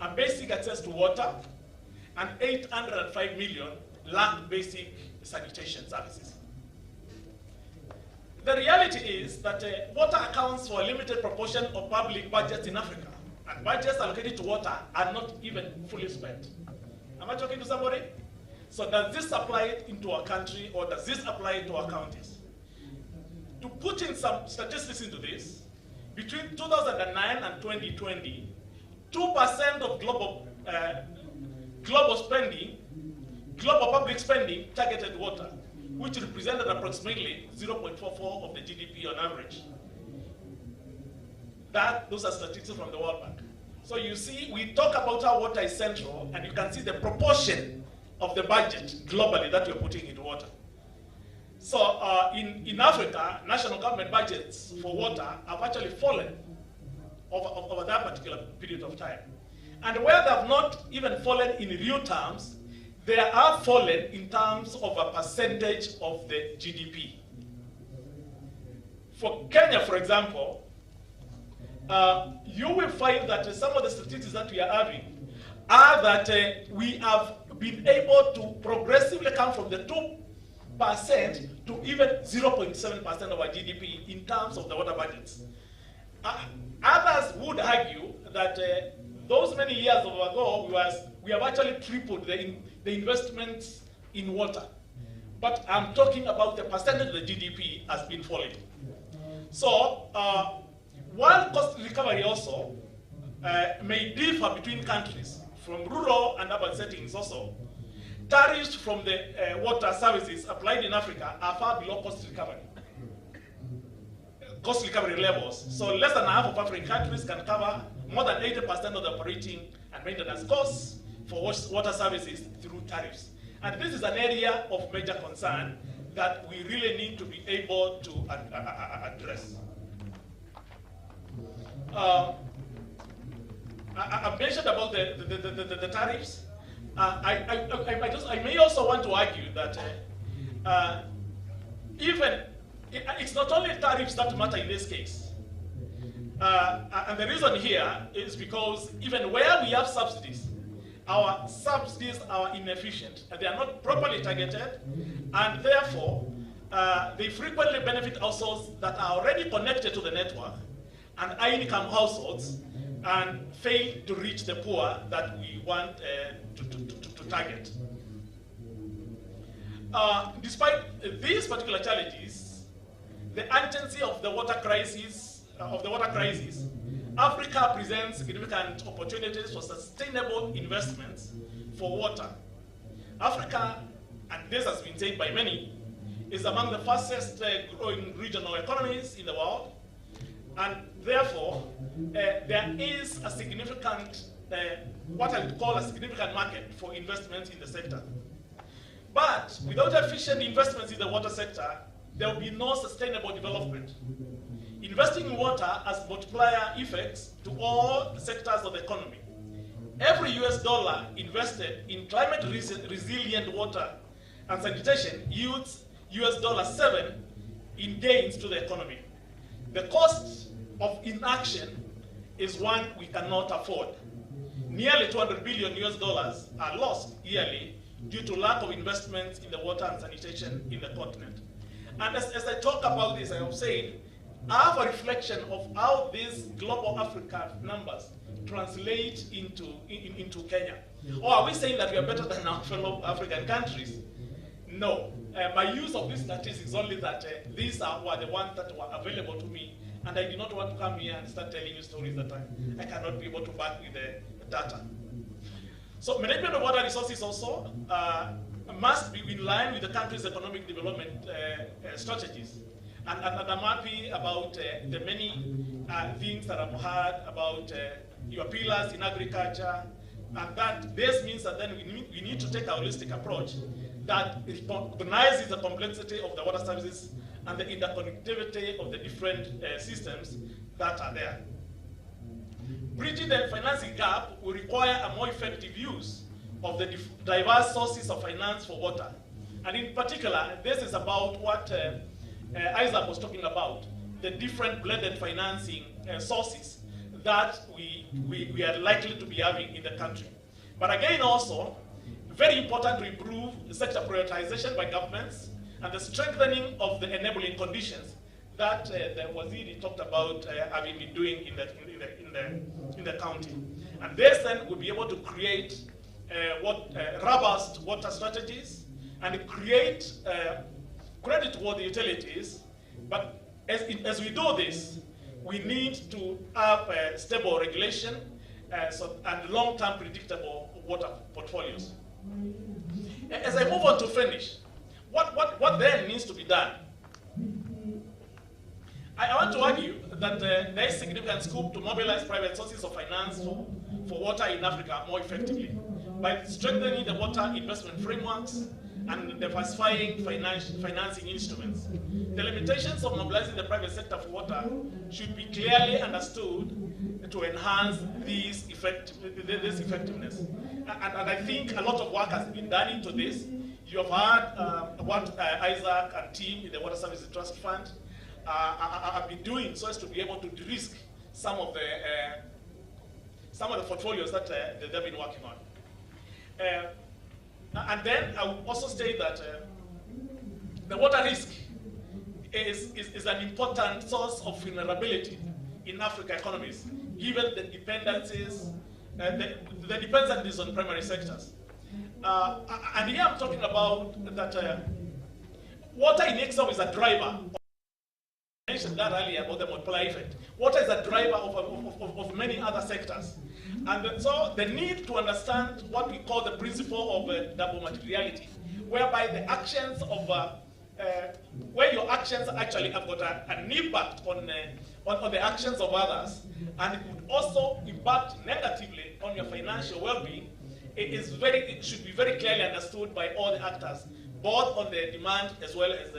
a basic access to water, and 805 million lack basic sanitation services. The reality is that water accounts for a limited proportion of public budgets in Africa, and budgets allocated to water are not even fully spent. Am I talking to somebody? So does this apply into our country, or does this apply to our counties? To put in some statistics into this, between 2009 and 2020, 2% of global public spending targeted water, which represented approximately 0.44 of the GDP on average. Those are statistics from the World Bank. So you see, we talk about how water is central, and you can see the proportion of the budget globally that we're putting into water. So in Africa, national government budgets for water have actually fallen over that particular period of time. And where they have not even fallen in real terms, they have fallen in terms of a percentage of the GDP. For Kenya, for example, you will find that some of the statistics that we are having are that we have been able to progressively come from the 2% to even 0.7% of our GDP in terms of the water budgets. Others would argue that those many years ago, we have actually tripled the investments in water. But I'm talking about the percentage of the GDP has been falling. So, while cost recovery also may differ between countries, from rural and urban settings also, tariffs from the water services applied in Africa are far below cost recovery levels. So less than half of African countries can cover more than 80% of the operating and maintenance costs for water services through tariffs. And this is an area of major concern that we really need to be able to address. I mentioned about the tariffs. I may also want to argue that it's not only tariffs that matter in this case. And the reason here is because even where we have subsidies, our subsidies are inefficient, and they are not properly targeted, and therefore they frequently benefit households that are already connected to the network and high-income households, and fail to reach the poor that we want to target. Despite these particular challenges, the urgency of the water crisis, Africa presents significant opportunities for sustainable investments for water. Africa, and this has been said by many, is among the fastest growing regional economies in the world, and therefore there is a significant, what I would call a significant market for investments in the sector. But without efficient investments in the water sector, there will be no sustainable development. Investing in water has multiplier effects to all sectors of the economy. Every US dollar invested in climate resilient water and sanitation yields $7 in gains to the economy. The cost of inaction is one we cannot afford. Nearly $200 billion are lost yearly due to lack of investments in the water and sanitation in the continent. And as I talk about this, I have said, I have a reflection of how these global Africa numbers translate into Kenya. Or are we saying that we are better than our fellow African countries? No. My use of these statistics is only that these were the ones that were available to me, and I did not want to come here and start telling you stories that I cannot be able to back with the data. So management of water resources also must be in line with the country's economic development strategies. And I'm happy about the many things that I've heard about your pillars in agriculture, and that this means that then we need to take a holistic approach that recognizes the complexity of the water services and the interconnectivity of the different systems that are there. Bridging the financing gap will require a more effective use of the diverse sources of finance for water. And in particular, this is about what Isaac was talking about, the different blended financing sources that we are likely to be having in the country. But again also, very important to improve sector prioritization by governments and the strengthening of the enabling conditions that the Waziri talked about having been doing in the county. And this then will be able to create robust water strategies and create credit-worthy utilities. But as we do this, we need to have stable regulation and long-term predictable water portfolios. As I move on to finish, what then needs to be done? I want to argue that there is significant scope to mobilize private sources of finance for water in Africa more effectively by strengthening the water investment frameworks and diversifying financing instruments. The limitations of mobilizing the private sector for water should be clearly understood to enhance this effectiveness. And I think a lot of work has been done into this. You have heard what Isaac and team in the Water Services Trust Fund have been doing so as to be able to de-risk some of the portfolios that they've been working on. And then I will also state that the water risk is an important source of vulnerability in African economies, given the dependencies, the dependencies on primary sectors. And here I'm talking about that water in itself is a driver. I mentioned that earlier about the multiplier effect. Water is a driver of many other sectors. And so the need to understand what we call the principle of double materiality, whereby the actions of, where your actions actually have got an impact on the actions of others, and it would also impact negatively on your financial well-being, it should be very clearly understood by all the actors, both on the demand as well as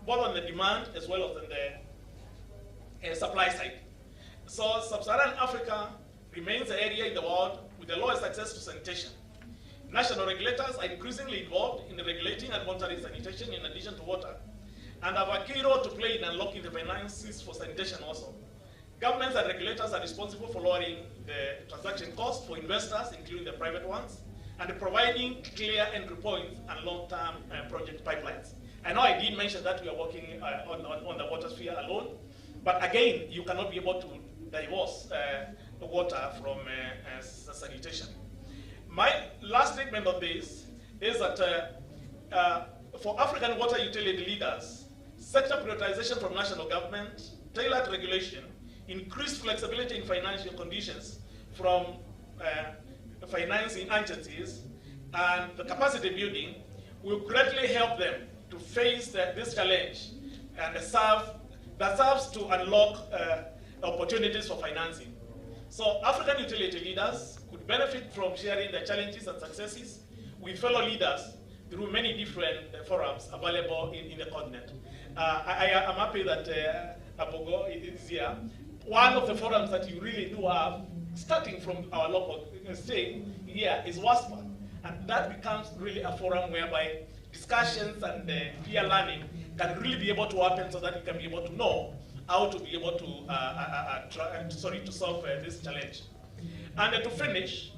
on the demand as well as on the supply side. So sub-Saharan Africa remains the area in the world with the lowest access to sanitation. National regulators are increasingly involved in regulating and monitoring sanitation in addition to water, and have a key role to play in unlocking the finances for sanitation also. Governments and regulators are responsible for lowering the transaction costs for investors, including the private ones, and providing clear entry points and long-term project pipelines. I know I did mention that we are working on the water sphere alone, but again, you cannot be able to divorce the water from sanitation. My last statement on this is that for African water utility leaders, sector prioritization from national government, tailored regulation, increased flexibility in financial conditions from financing agencies, and the capacity building will greatly help them to face this challenge and that serves to unlock opportunities for financing. So African utility leaders could benefit from sharing their challenges and successes with fellow leaders through many different forums available in the continent. I am happy that Abogo is here. One of the forums that you really do have, starting from our local state here, is WASPA. And that becomes really a forum whereby discussions and peer learning can really be able to happen so that you can be able to know how to be able to to solve this challenge. And to finish,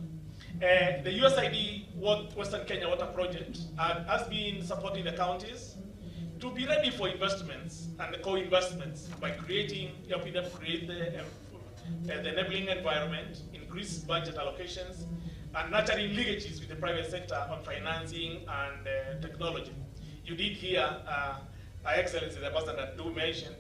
the USAID Western Kenya Water Project has been supporting the counties to be ready for investments and co-investments by helping them create the enabling environment, increase budget allocations, and nurturing linkages with the private sector on financing and technology. You did hear Her Excellency the Ambassador do mention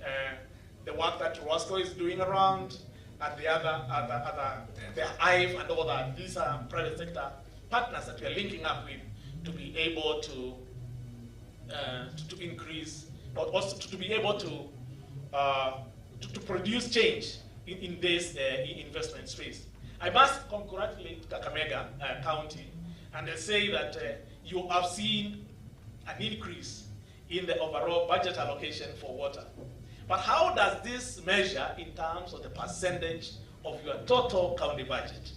the work that Roscoe is doing around, and the IVE and all that. These are private sector partners that we are linking up with to be able to increase, or also to be able to produce change in this investment space. I must congratulate Kakamega County and say that you have seen an increase in the overall budget allocation for water. But how does this measure in terms of the percentage of your total county budget?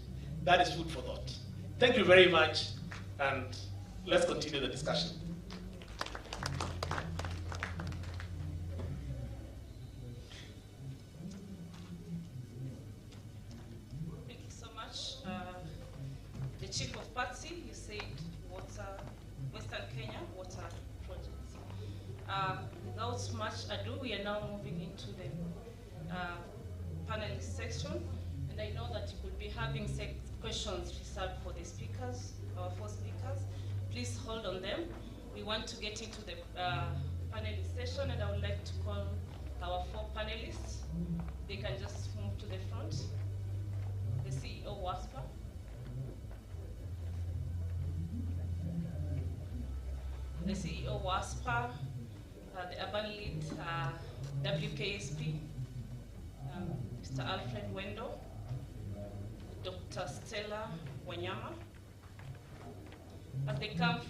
That is food for thought. Thank you very much, and let's continue the discussion. Thank you so much. The Chief of Party, you said Western Kenya water projects. Without much ado, we are now moving into the panelist section, and I know that you could be having questions reserved for the speakers, our four speakers. Please hold on them. We want to get into the panelist session, and I would like to call our four panelists. They can just move to the front. The CEO WASPA. The CEO WASPA. The urban lead, WKSP, Mr. Alfred Wendo, Dr. Stella Wanyama. As they come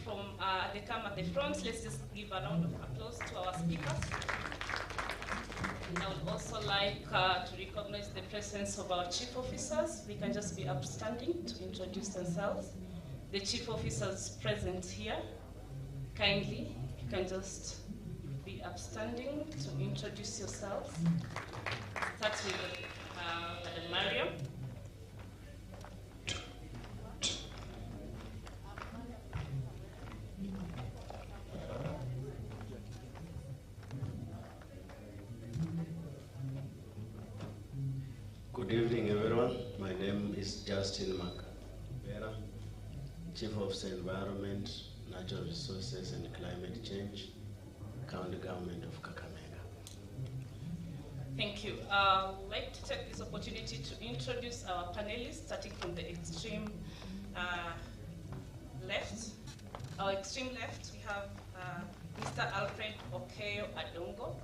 at the front, let's just give a round of applause to our speakers. And I would also like to recognize the presence of our chief officers. They can just be upstanding to introduce themselves. The chief officers present here, kindly, you can just be upstanding to introduce yourselves. Start with Madam Mariam. Good evening, everyone. My name is Justin Makabera, Chief Officer Environment, Natural Resources and Climate Change, County Government of Kakamega. Thank you. I would like to take this opportunity to introduce our panelists, starting from the extreme left. Our extreme left, we have Mr. Alfred Okeyo Adongo.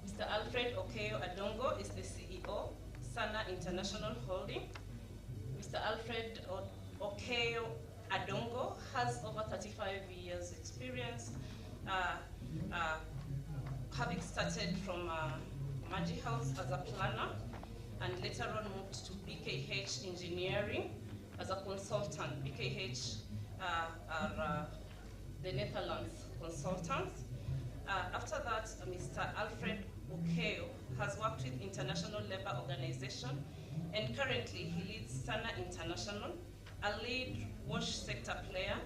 Mr. Alfred Okeyo Adongo is the CEO, Sana International Holding. Mr. Alfred Okeyo Adongo has over 35 years experience, having started from Maji House as a planner and later on moved to BKH Engineering as a consultant. BKH are the Netherlands consultants. After that, Mr. Alfred Okeyo has worked with International Labour Organization, and currently he leads Sana International, a lead wash sector player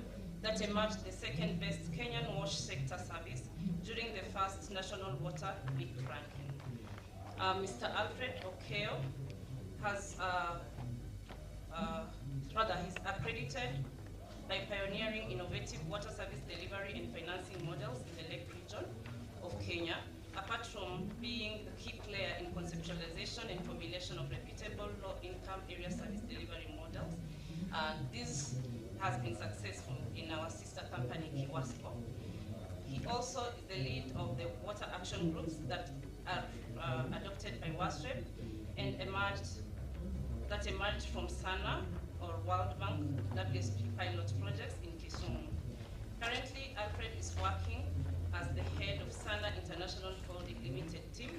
that emerged the second best Kenyan wash sector service during the first National Water Week ranking. Mr. Alfred Okeyo has, he's accredited by pioneering innovative water service delivery and financing models in the Lake region of Kenya, apart from being the key player in conceptualization and formulation of reputable low-income area service delivery models. This has been successful in our sister company, Kiwasco. He also is the lead of the water action groups that are adopted by WASREP and emerged from SANA, or World Bank WSP pilot projects in Kisumu. Currently, Alfred is working as the head of Sana International Holding Limited team,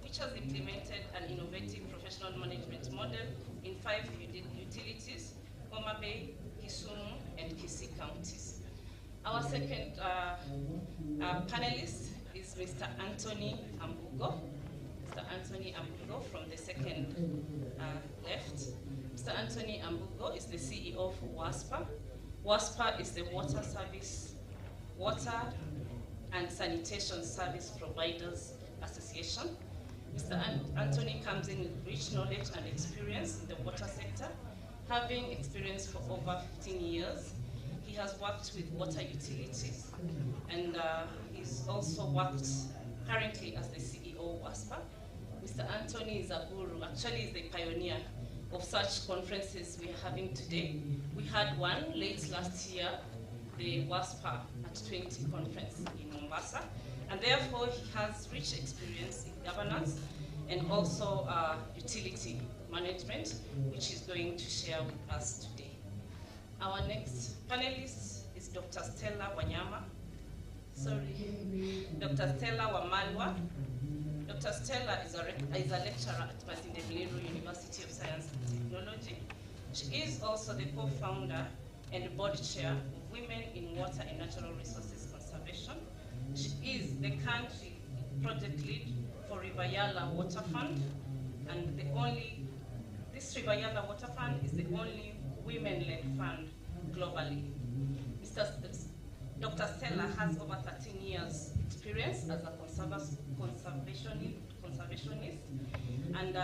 which has implemented an innovative professional management model in 5 utilities, Homa Bay, Kisumu, and Kisii counties. Our second panelist is Mr. Anthony Ambugo. Mr. Anthony Ambugo from the second left. Mr. Anthony Ambugo is the CEO of WASPA. WASPA is the Water and Sanitation Service Providers Association. Mr. Anthony comes in with rich knowledge and experience in the water sector, having experience for over 15 years. He has worked with water utilities, and he's also worked currently as the CEO of WASPA. Mr. Anthony is a guru, actually is the pioneer of such conferences we are having today. We had one late last year, the WASPA at 20 conference in Mombasa, and therefore he has rich experience in governance and also utility management, which he's going to share with us today. Our next panelist is Dr. Stella Wanyama. Dr. Stella Wamalwa. Dr. Stella is a lecturer at Masinde Muliro University of Science and Technology. She is also the co-founder and board chair of Women in Water and Natural Resources Conservation. She is the country project lead for Rivayala Water Fund, and this Rivayala Water Fund is the only women-led fund globally. Dr. Stella has over 13 years experience as a conservationist, and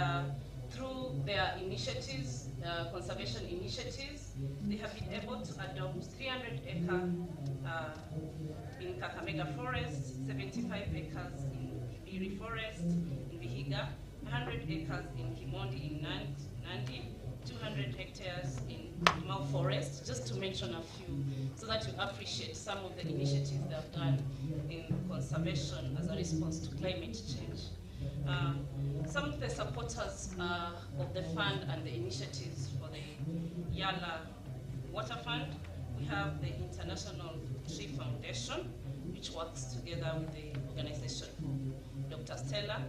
through their initiatives, conservation initiatives, they have been able to adopt 300 acres in Kakamega Forest, 75 acres in Kibiri Forest in Vihiga, 100 acres in Kimondi in Nandi, 200 hectares in Mau Forest, just to mention a few, so that you appreciate some of the initiatives they have done in conservation as a response to climate change. Some of the supporters of the fund and the initiatives for the Yala Water Fund, we have the International Tree Foundation, which works together with the organization Dr. Stella.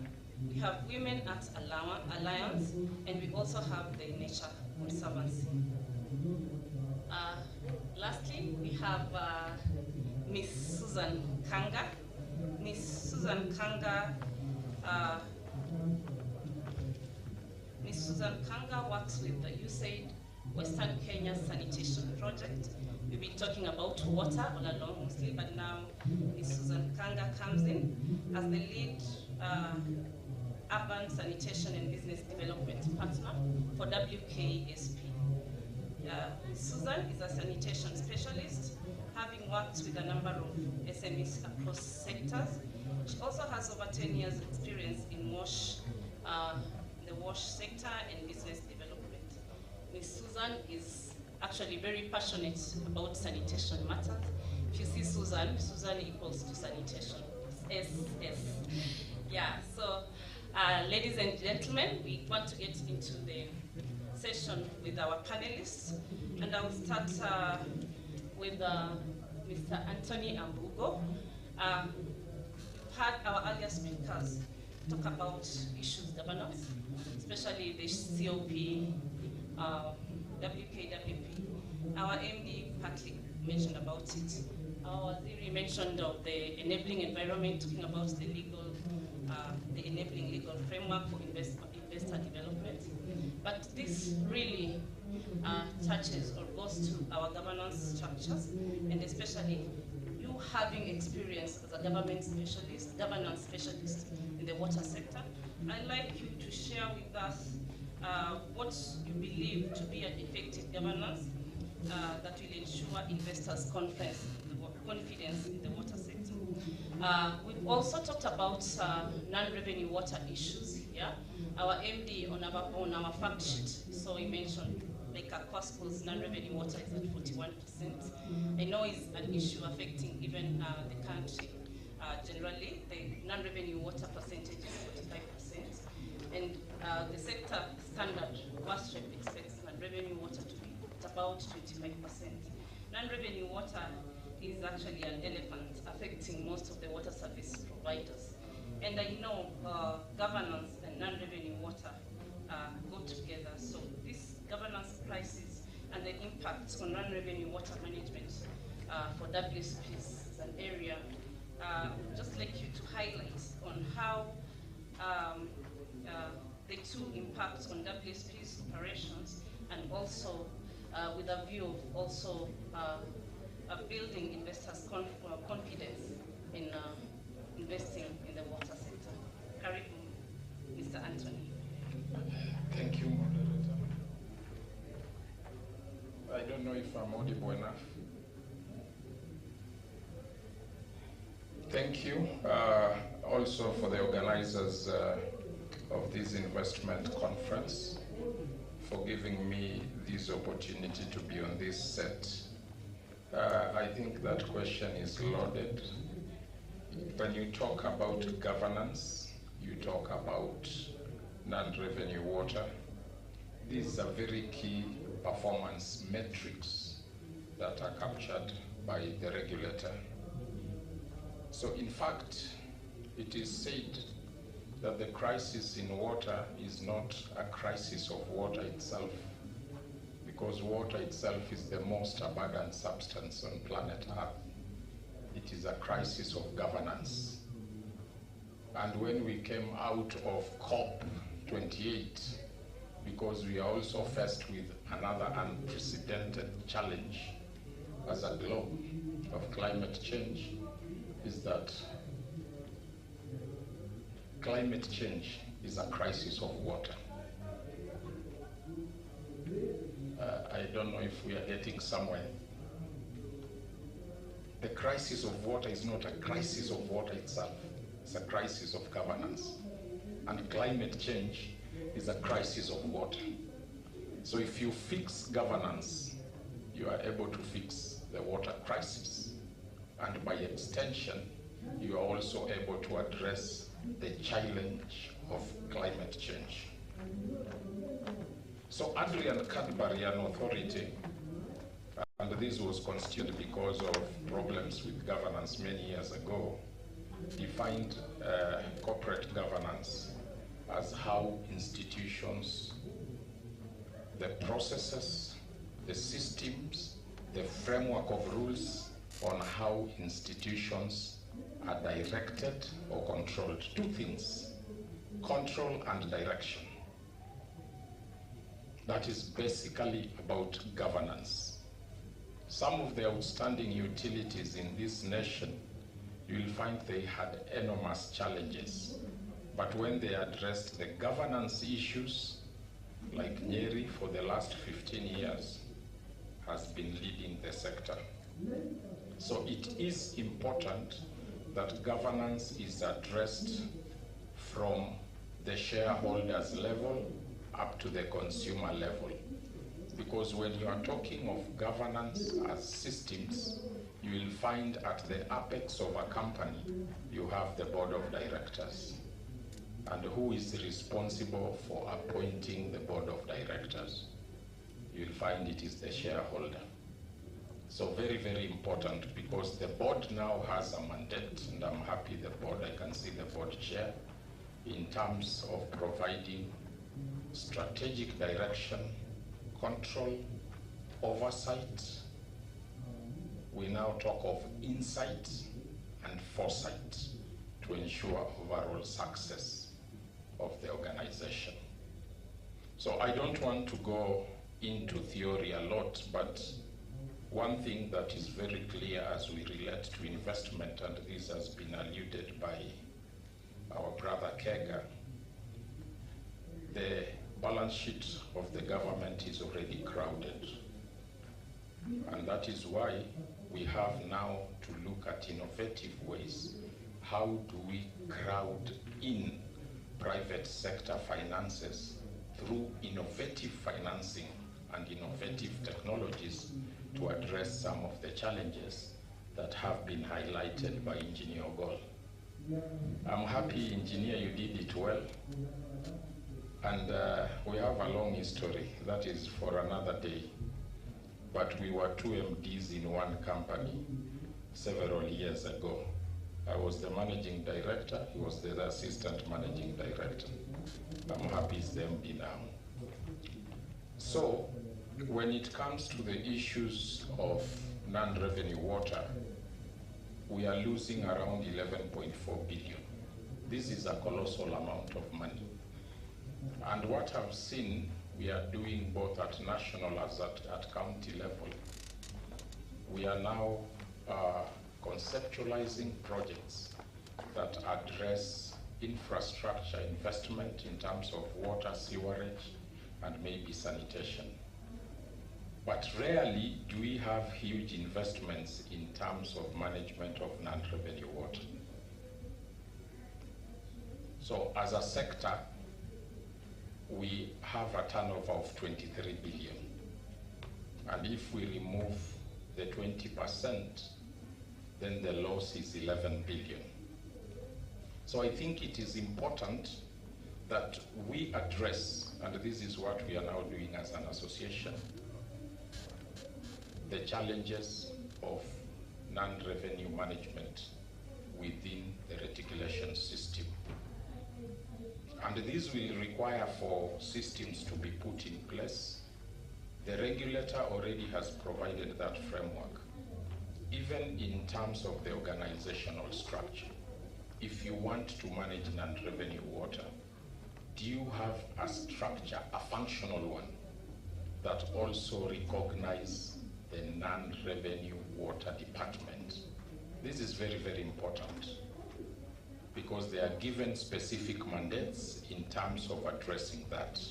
We have Women at Alliance, and we also have the Nature Conservancy. Lastly, we have Miss Susan Kanga. Miss Susan Kanga works with the USAID Western Kenya Sanitation Project. We've been talking about water all along mostly, but now Ms. Susan Kanga comes in as the lead urban sanitation and business development partner for WKSP. Ms. Susan is a sanitation specialist, having worked with a number of SMEs across sectors. She also has over 10 years experience in the wash sector and business development. Ms. Susan is actually very passionate about sanitation matters. If you see Susan, Susan equals to sanitation. SS. Yeah, so ladies and gentlemen, we want to get into the session with our panelists, and I will start with Mr. Anthony Ambugo. We've had our earlier speakers talk about issues governance, especially the COP, WKWP. Our MD partly mentioned about it. Our Waziri mentioned of the enabling environment, talking about the enabling legal framework for investor development. But this really touches or goes to our governance structures, and especially you having experience as a governance specialist in the water sector. I'd like you to share with us what you believe to be an effective governance that will ensure investors' confidence in the water sector. We've also talked about non-revenue water issues here. Our MD on our fact sheet, so he mentioned like Kwasco's non-revenue water is at 41%. I know it's an issue affecting even the country. Generally, the non-revenue water percentage is 45%, and the sector standard WASREP expects non-revenue water to be at about 25%. Non-revenue water is actually an elephant affecting most of the water service providers. And I know governance and non-revenue water go together. So this governance crisis and the impacts on non-revenue water management for WSPs is an area we'd just like you to highlight on how the two impacts on WSP's operations, and also with a view of also building investors' confidence in investing in the water sector. Kaiico, Mr. Anthony. Thank you, moderator. I don't know if I'm audible enough. Thank you also for the organizers of this investment conference for giving me this opportunity to be on this set. I think that question is loaded. When you talk about governance, you talk about non-revenue water. These are very key performance metrics that are captured by the regulator. So in fact, it is said that the crisis in water is not a crisis of water itself, because water itself is the most abundant substance on planet Earth. It is a crisis of governance. And when we came out of COP28, because we are also faced with another unprecedented challenge as a globe of climate change, is that climate change is a crisis of water. I don't know if we are getting somewhere. The crisis of water is not a crisis of water itself. It's a crisis of governance. And climate change is a crisis of water. So if you fix governance, you are able to fix the water crisis. And by extension, you are also able to address the challenge of climate change. So Adrian Cadbury, an authority, and this was constituted because of problems with governance many years ago, defined corporate governance as how institutions, the processes, the systems, the framework of rules on how institutions are directed or controlled. Two things: control and direction. That is basically about governance. Some of the outstanding utilities in this nation, you will find they had enormous challenges. But when they addressed the governance issues, like Nyeri for the last 15 years, has been leading the sector. So it is important that governance is addressed from the shareholders level up to the consumer level. Because when you are talking of governance as systems, you will find at the apex of a company, you have the board of directors. And who is responsible for appointing the board of directors? You will find it is the shareholder. So very, very important, because the board now has a mandate, and I'm happy the board, I can see the board chair, in terms of providing strategic direction, control, oversight. We now talk of insight and foresight to ensure overall success of the organization. So I don't want to go into theory a lot, but one thing that is very clear as we relate to investment, and this has been alluded by our brother Kega, the balance sheet of the government is already crowded. And that is why we have now to look at innovative ways. How do we crowd in private sector finances through innovative financing and innovative technologies to address some of the challenges that have been highlighted by Engineer Ogol. I'm happy, Engineer, you did it well. And we have a long history, that is for another day. But we were two MDs in one company, several years ago. I was the managing director, he was the assistant managing director. I'm happy it's the MD now. So, when it comes to the issues of non-revenue water, we are losing around 11.4 billion. This is a colossal amount of money. And what I've seen, we are doing both at national as at county level. We are now conceptualizing projects that address infrastructure investment in terms of water, sewerage, and maybe sanitation. But rarely do we have huge investments in terms of management of non-revenue water. So as a sector, we have a turnover of 23 billion. And if we remove the 20%, then the loss is 11 billion. So I think it is important that we address, and this is what we are now doing as an association, the challenges of non-revenue management within the reticulation system. And this will require for systems to be put in place. The regulator already has provided that framework. Even in terms of the organizational structure, if you want to manage non-revenue water, do you have a structure, a functional one, that also recognizes the non-revenue water department? This is very, very important because they are given specific mandates in terms of addressing that.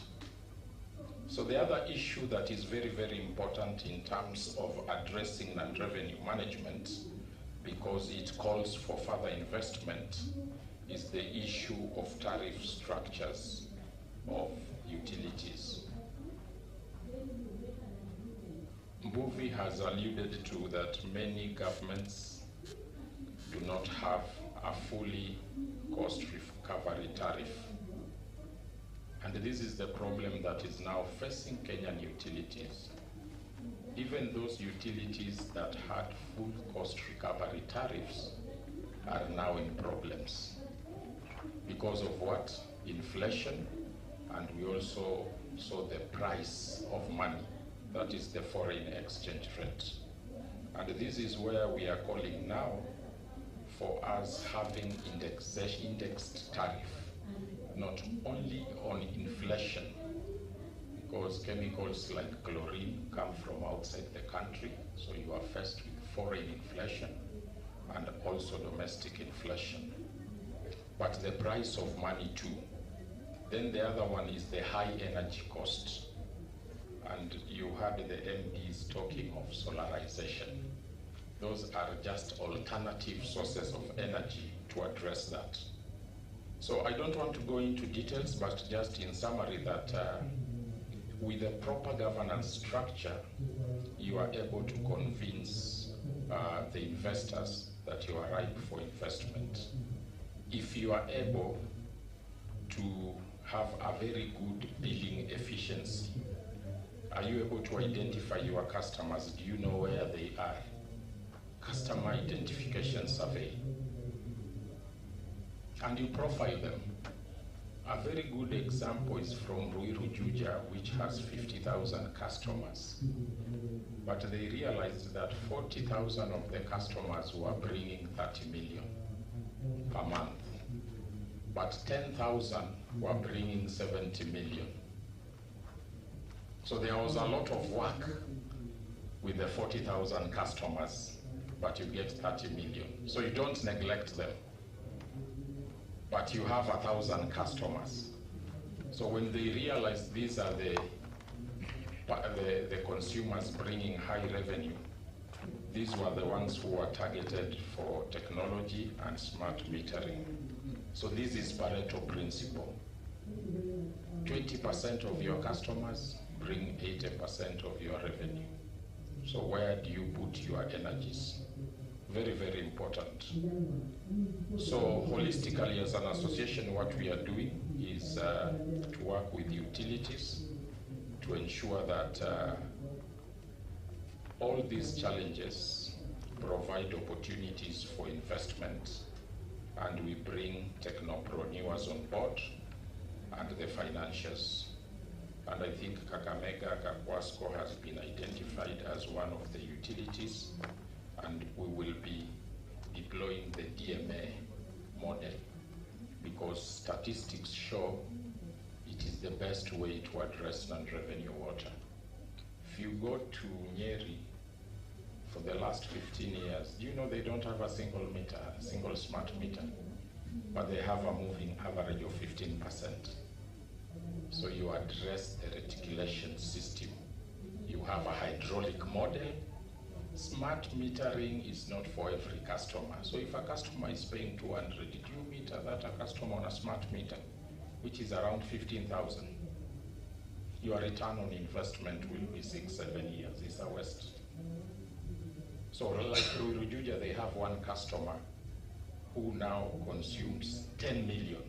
So the other issue that is very, very important in terms of addressing non-revenue management, because it calls for further investment, is the issue of tariff structures of utilities. Mbuvi has alluded to that many governments do not have a fully cost recovery tariff. And this is the problem that is now facing Kenyan utilities. Even those utilities that had full cost recovery tariffs are now in problems. Because of what? Inflation, and we also saw the price of money, that is the foreign exchange rate. And this is where we are calling now for us having indexed tariff, not only on inflation, because chemicals like chlorine come from outside the country, so you are faced with foreign inflation and also domestic inflation, but the price of money too. Then the other one is the high energy cost, and you heard the MDs talking of solarization. Those are just alternative sources of energy to address that. So I don't want to go into details, but just in summary that with a proper governance structure, you are able to convince the investors that you are ripe for investment. If you are able to have a very good billing efficiency, are you able to identify your customers? Do you know where they are? Customer identification survey. And you profile them. A very good example is from Ruiru Juja, which has 50,000 customers. But they realized that 40,000 of the customers were bringing 30 million per month. But 10,000 were bringing 70 million. So there was a lot of work with the 40,000 customers, but you get 30 million. So you don't neglect them, but you have 1,000 customers. So when they realize these are the consumers bringing high revenue, these were the ones who were targeted for technology and smart metering. So this is Pareto principle. 20% of your customers bring 80% of your revenue. So where do you put your energies? Very, very important. So holistically as an association, what we are doing is to work with utilities to ensure that all these challenges provide opportunities for investment, and we bring technopreneurs on board and the financiers. And I think Kakamega, Kakwasco has been identified as one of the utilities, and we will be deploying the DMA model because statistics show it is the best way to address non-revenue water. If you go to Nyeri, for the last 15 years, do you know they don't have a single meter, a single smart meter, but they have a moving average of 15%. So you address the reticulation system. You have a hydraulic model. Smart metering is not for every customer. So if a customer is paying 200, did you meter that a customer on a smart meter, which is around 15,000? Your return on investment will be 6-7 years. It's a waste. So like Rujuja, they have one customer who now consumes 10 million.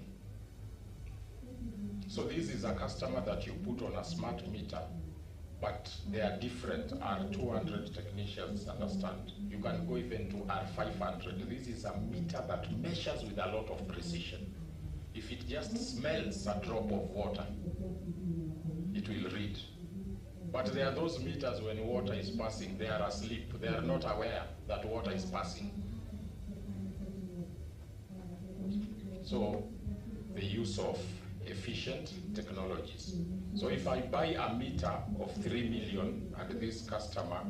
So this is a customer that you put on a smart meter, but they are different. R200 technicians understand. You can go even to R500. This is a meter that measures with a lot of precision. If it just smells a drop of water, it will read. But there are those meters when water is passing, they are asleep. They are not aware that water is passing. So the use of efficient technologies. So if I buy a meter of 3 million and this customer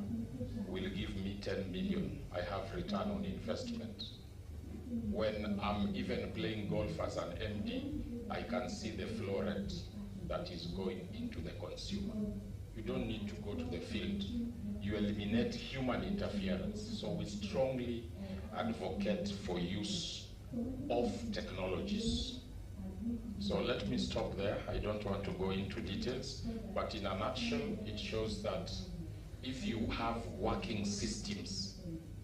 will give me 10 million, I have return on investment. When I'm even playing golf as an MD, I can see the flow rate that is going into the consumer. You don't need to go to the field. You eliminate human interference. So we strongly advocate for use of technologies. So let me stop there. I don't want to go into details, but in a nutshell, it shows that if you have working systems,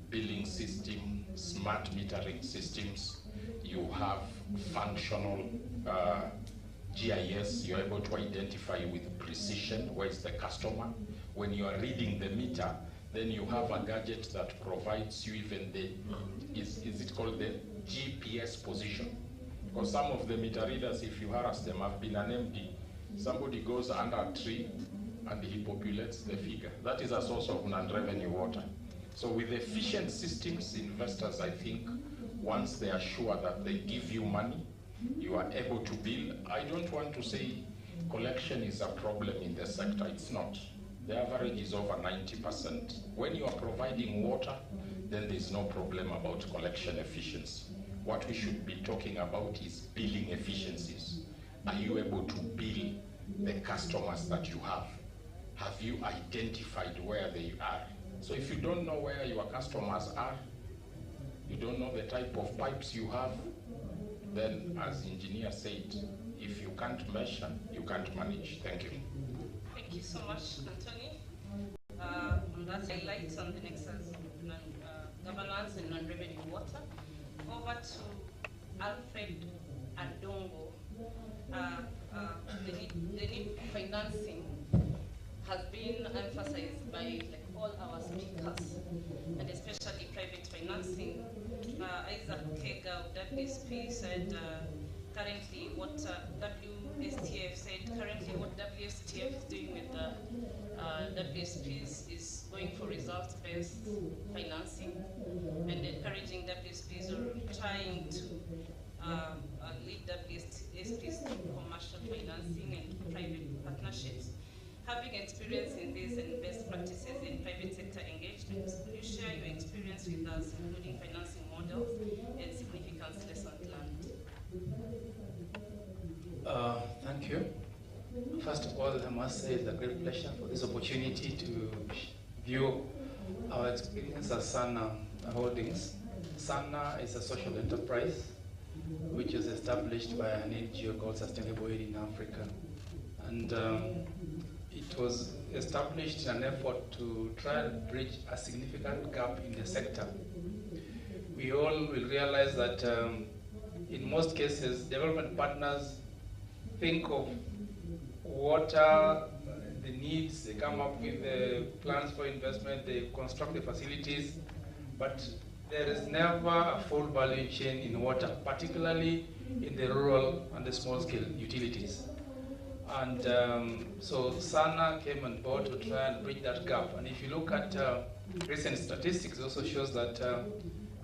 billing system, smart metering systems, you have functional GIS, you're able to identify with precision where is the customer. When you are reading the meter, then you have a gadget that provides you even the, is it called the GPS position? Because some of the meter readers, if you harass them, have been an MD. Somebody goes under a tree and he populates the figure. That is a source of non-revenue water. So with efficient systems, investors, I think, once they are sure that they give you money, you are able to bill. I don't want to say collection is a problem in the sector. It's not. The average is over 90%. When you are providing water, then there's no problem about collection efficiency. What we should be talking about is billing efficiencies. Are you able to bill the customers that you have? Have you identified where they are? So if you don't know where your customers are, you don't know the type of pipes you have, then as engineer said, if you can't measure, you can't manage. Thank you. Thank you so much, Anthony. On that highlight on the nexus of governance and non-revenue water. Over to Alfred Adongo. The need for financing has been emphasized by all our speakers, and especially private financing. Isaac Kega of WSP said currently what WSTF said, currently what WSTF is doing with the WSPs is going for results-based financing and encouraging WSPs or trying to lead WSPs to commercial financing and private partnerships. Having experience in this and best practices in private sector engagements, could you share your experience with us, including financing models and significant lessons learned? Thank you. First of all, I must say it's a great pleasure for this opportunity to view our experience as Sana Holdings. Sana is a social enterprise which is established by an NGO called Sustainable Aid in Africa. And it was established in an effort to try and bridge a significant gap in the sector. We all will realize that in most cases, development partners think of water, the needs, they come up with the plans for investment, they construct the facilities, but there is never a full value chain in water, particularly in the rural and the small-scale utilities. And so SANA came on board to try and bridge that gap. And if you look at recent statistics, it also shows that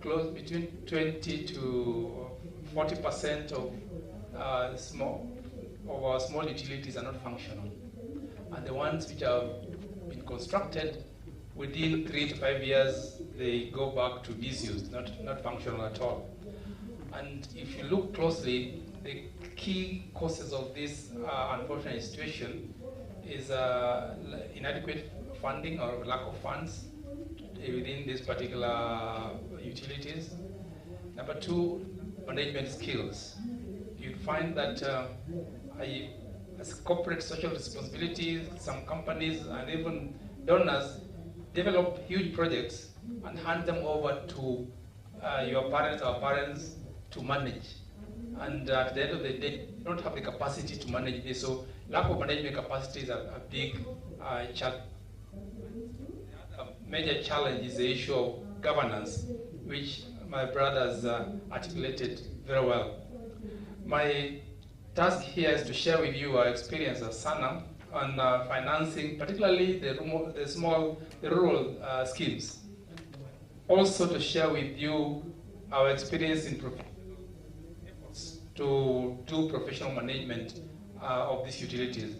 close between 20 to 40% of our small utilities are not functional. And the ones which have been constructed, within 3 to 5 years, they go back to disuse, not functional at all. And if you look closely, the key causes of this unfortunate situation is inadequate funding or lack of funds within these particular utilities. Number 2, management skills. You find that as corporate social responsibilities, some companies and even donors develop huge projects and hand them over to your parents, our parents, to manage. And at the end of the day, you don't have the capacity to manage this. So lack of management capacity is a big challenge. A major challenge is the issue of governance, which my brothers articulated very well. My task here is to share with you our experience as SANA on financing, particularly the rural schemes. Also to share with you our experience in to do professional management of these utilities.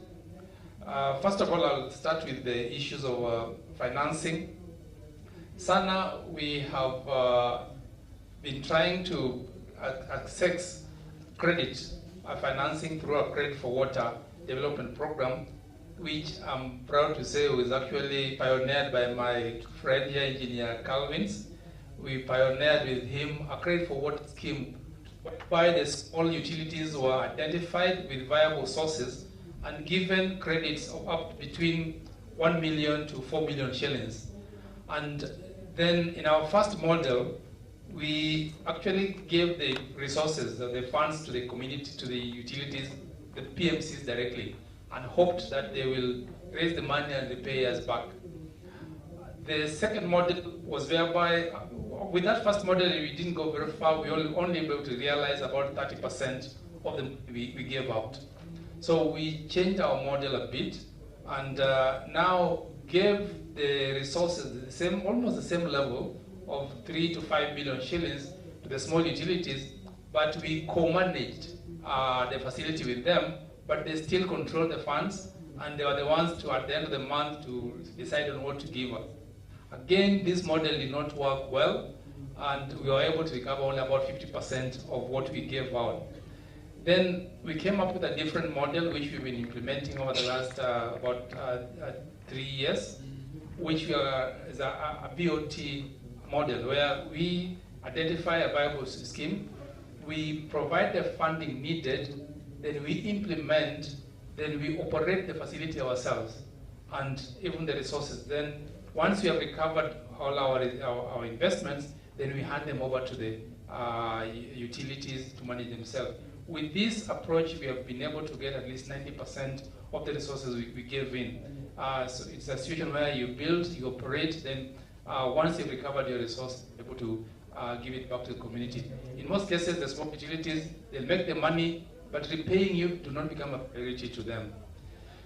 First of all, I'll start with the issues of financing. SANA, we have been trying to access credit financing through our Credit for Water development program, which I'm proud to say was actually pioneered by my friend here, Engineer Calvins. We pioneered with him a Credit for Water scheme whereby the small utilities were identified with viable sources and given credits of up between 1 million to 4 million shillings. And then in our first model, we actually gave the resources, the funds to the community, to the utilities, the PMCs directly, and hoped that they will raise the money and repay us back. The second model was whereby, with that first model, we didn't go very far. We were only able to realize about 30% of the we gave out. So we changed our model a bit, and now gave the resources the same, almost the same level of 3 to 5 million shillings to the small utilities, but we co-managed the facility with them, but they still control the funds, and they were the ones to, at the end of the month, to decide on what to give us. Again, this model did not work well, and we were able to recover only about 50% of what we gave out. Then we came up with a different model, which we've been implementing over the last about 3 years, which is a BOT model, where we identify a viable scheme, we provide the funding needed, then we implement, then we operate the facility ourselves, and even the resources. Then once we have recovered all our investments, then we hand them over to the utilities to manage themselves. With this approach, we have been able to get at least 90% of the resources we gave in. So it's a situation where you build, you operate, then once you've recovered your resource, you're able to give it back to the community. In most cases, the small utilities, they'll make the money, but repaying you do not become a priority to them.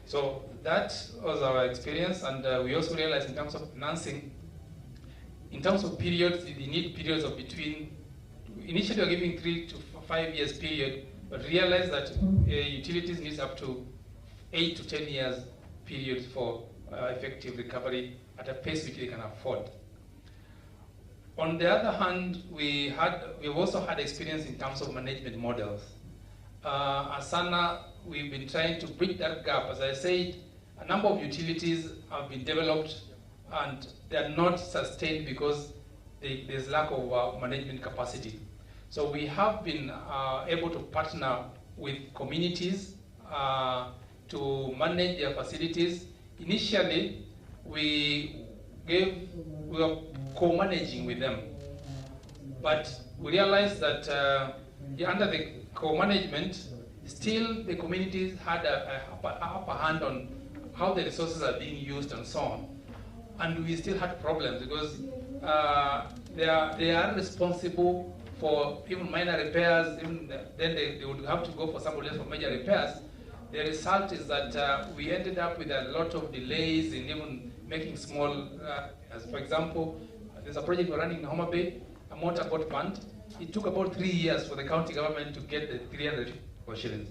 So that was our experience, and we also realized in terms of financing, in terms of periods, they need periods of between, initially we were giving 3 to 5 years period, but realized that utilities need up to 8 to 10 years period for effective recovery at a pace which they can afford. On the other hand, we've also had experience in terms of management models. As SANA, we've been trying to bridge that gap. As I said, a number of utilities have been developed and they're not sustained because there's lack of management capacity. So we have been able to partner with communities to manage their facilities. Initially, we were co-managing with them, but we realized that under the co-management, still the communities had a upper hand on how the resources are being used and so on. And we still had problems because they are responsible for even minor repairs, then they would have to go for somebody else for major repairs. The result is that we ended up with a lot of delays in even making small, as for example, there's a project we're running in Homa Bay, a motorboat plant. It took about 3 years for the county government to get the 300 shillings.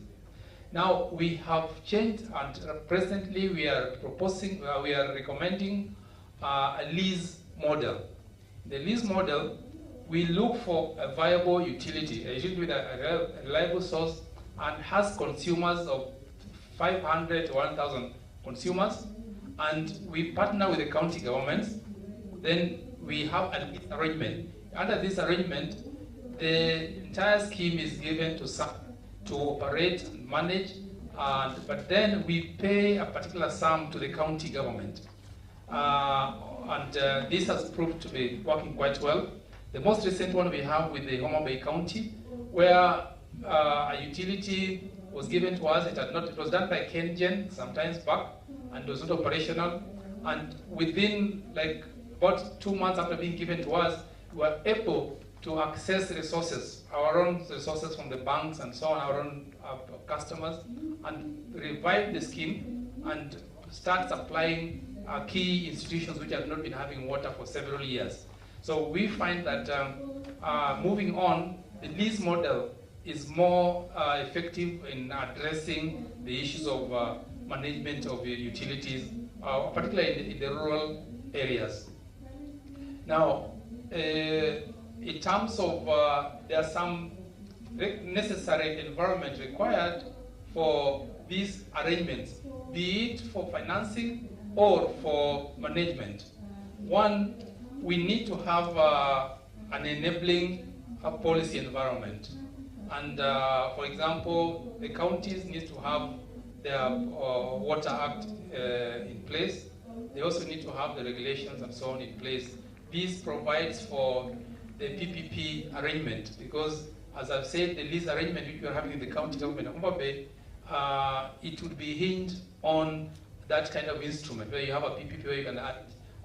Now we have changed, and presently we are proposing, we are recommending a lease model. The lease model, we look for a viable utility, a utility with a reliable source and has consumers of 500 to 1,000 consumers, and we partner with the county governments. Then we have a lease arrangement. Under this arrangement, the entire scheme is given to some to operate and manage, but then we pay a particular sum to the county government. This has proved to be working quite well. The most recent one we have with the Homa Bay County, where a utility was given to us. It was done by KenGen some times back, and it was not operational. And within like about 2 months after being given to us, we were able to access resources, our own resources from the banks and so on, our own customers, and revive the scheme and start supplying key institutions which have not been having water for several years. So we find that moving on, the lease model is more effective in addressing the issues of management of utilities, particularly in the rural areas. Now, in terms of, there are some necessary environment required for these arrangements, be it for financing or for management. One, we need to have an enabling policy environment. And for example, the counties need to have their Water Act in place. They also need to have the regulations and so on in place. This provides for the PPP arrangement, because as I've said, the lease arrangement which we are having in the county government of Homa Bay, it would be hinged on that kind of instrument where you have a PPP where you can have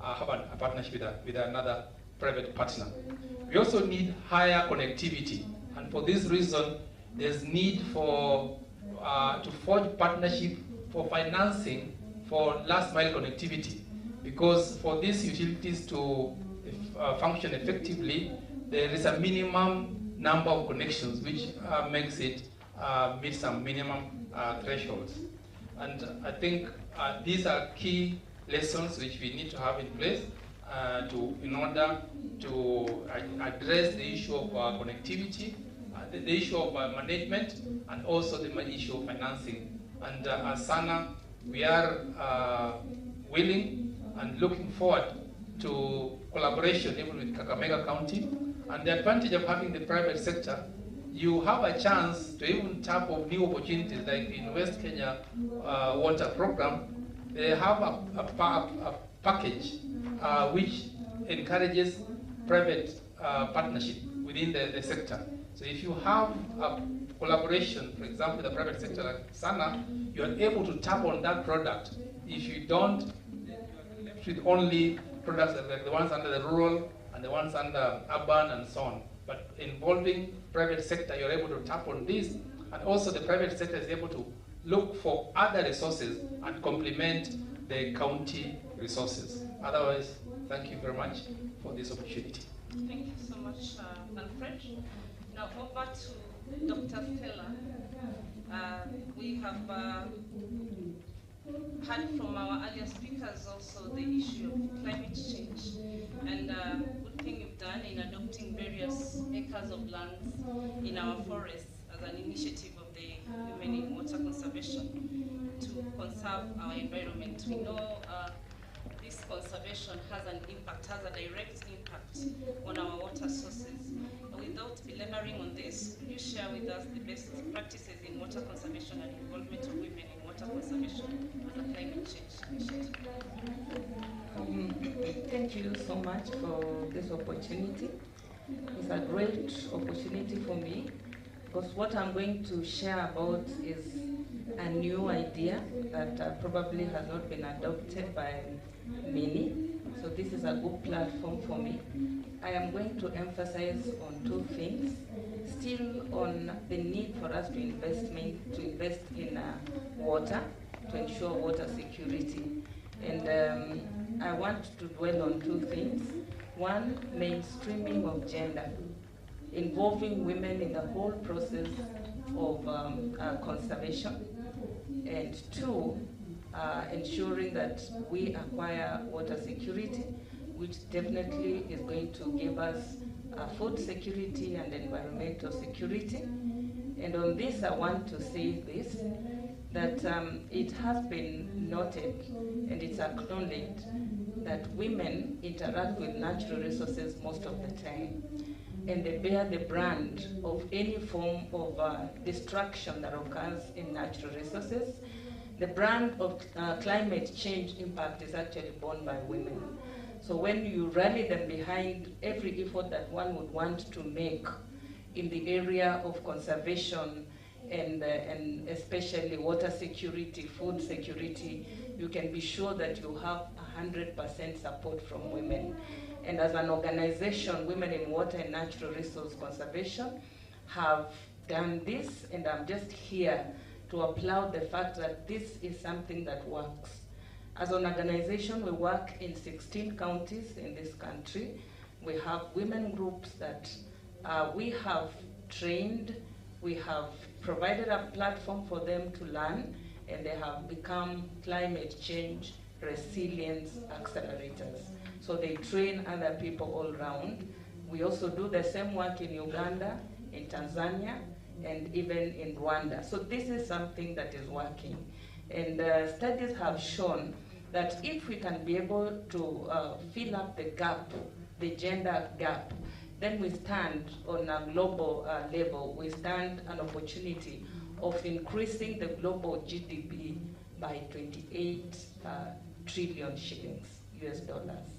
a partnership with another private partner. We also need higher connectivity, and for this reason, there's need for to forge partnership for financing for last mile connectivity, because for these utilities to function effectively, there is a minimum number of connections which makes it meet some minimum thresholds. And I think these are key lessons which we need to have in place in order to address the issue of connectivity, the issue of management, and also the issue of financing. And as SANA, we are willing and looking forward to collaboration even with Kakamega County. And the advantage of having the private sector, you have a chance to even tap on new opportunities, like in West Kenya water program. They have a package which encourages private partnership within the sector. So if you have a collaboration, for example, with the private sector like SANA, you are able to tap on that product. If you don't, you're left with only products like the ones under the rural and the ones under urban and so on. But involving private sector, you're able to tap on this, and also the private sector is able to look for other resources and complement the county resources. Otherwise, thank you very much for this opportunity. Thank you so much, Alfred. Now over to Dr. Stella. We have heard from our earlier speakers also the issue of climate change, and good thing you've done in adopting various acres of lands in our forests as an initiative of the Women in Water Conservation to conserve our environment. We know this conservation has an impact, has a direct impact on our water sources. Without belaboring on this, could you share with us the best practices in water conservation and involvement of women in water conservation as a climate change initiative? Thank you so much for this opportunity. It's a great opportunity for me, because what I'm going to share about is a new idea that probably has not been adopted by many. So this is is a good platform for me. I am going to emphasize on two things. Still on the need for us to invest in water, to ensure water security. And I want to dwell on two things. One, mainstreaming of gender, involving women in the whole process of conservation. And two, ensuring that we acquire water security, which definitely is going to give us food security and environmental security. And on this, I want to say this, that it has been noted and it's acknowledged that women interact with natural resources most of the time, and they bear the brunt of any form of destruction that occurs in natural resources. The brunt of climate change impact is actually borne by women. So when you rally them behind every effort that one would want to make in the area of conservation and especially water security, food security, you can be sure that you have 100% support from women. And as an organization, Women in Water and Natural Resource Conservation have done this, and I'm just here to applaud the fact that this is something that works. As an organization, we work in 16 counties in this country. We have women groups that we have trained, we have provided a platform for them to learn, and they have become climate change resilience accelerators. So they train other people all around. We also do the same work in Uganda, in Tanzania, and even in Rwanda. So this is something that is working. And studies have shown that if we can be able to fill up the gap, the gender gap, then we stand on a global level, we stand an opportunity of increasing the global GDP by 28 trillion shillings, US dollars.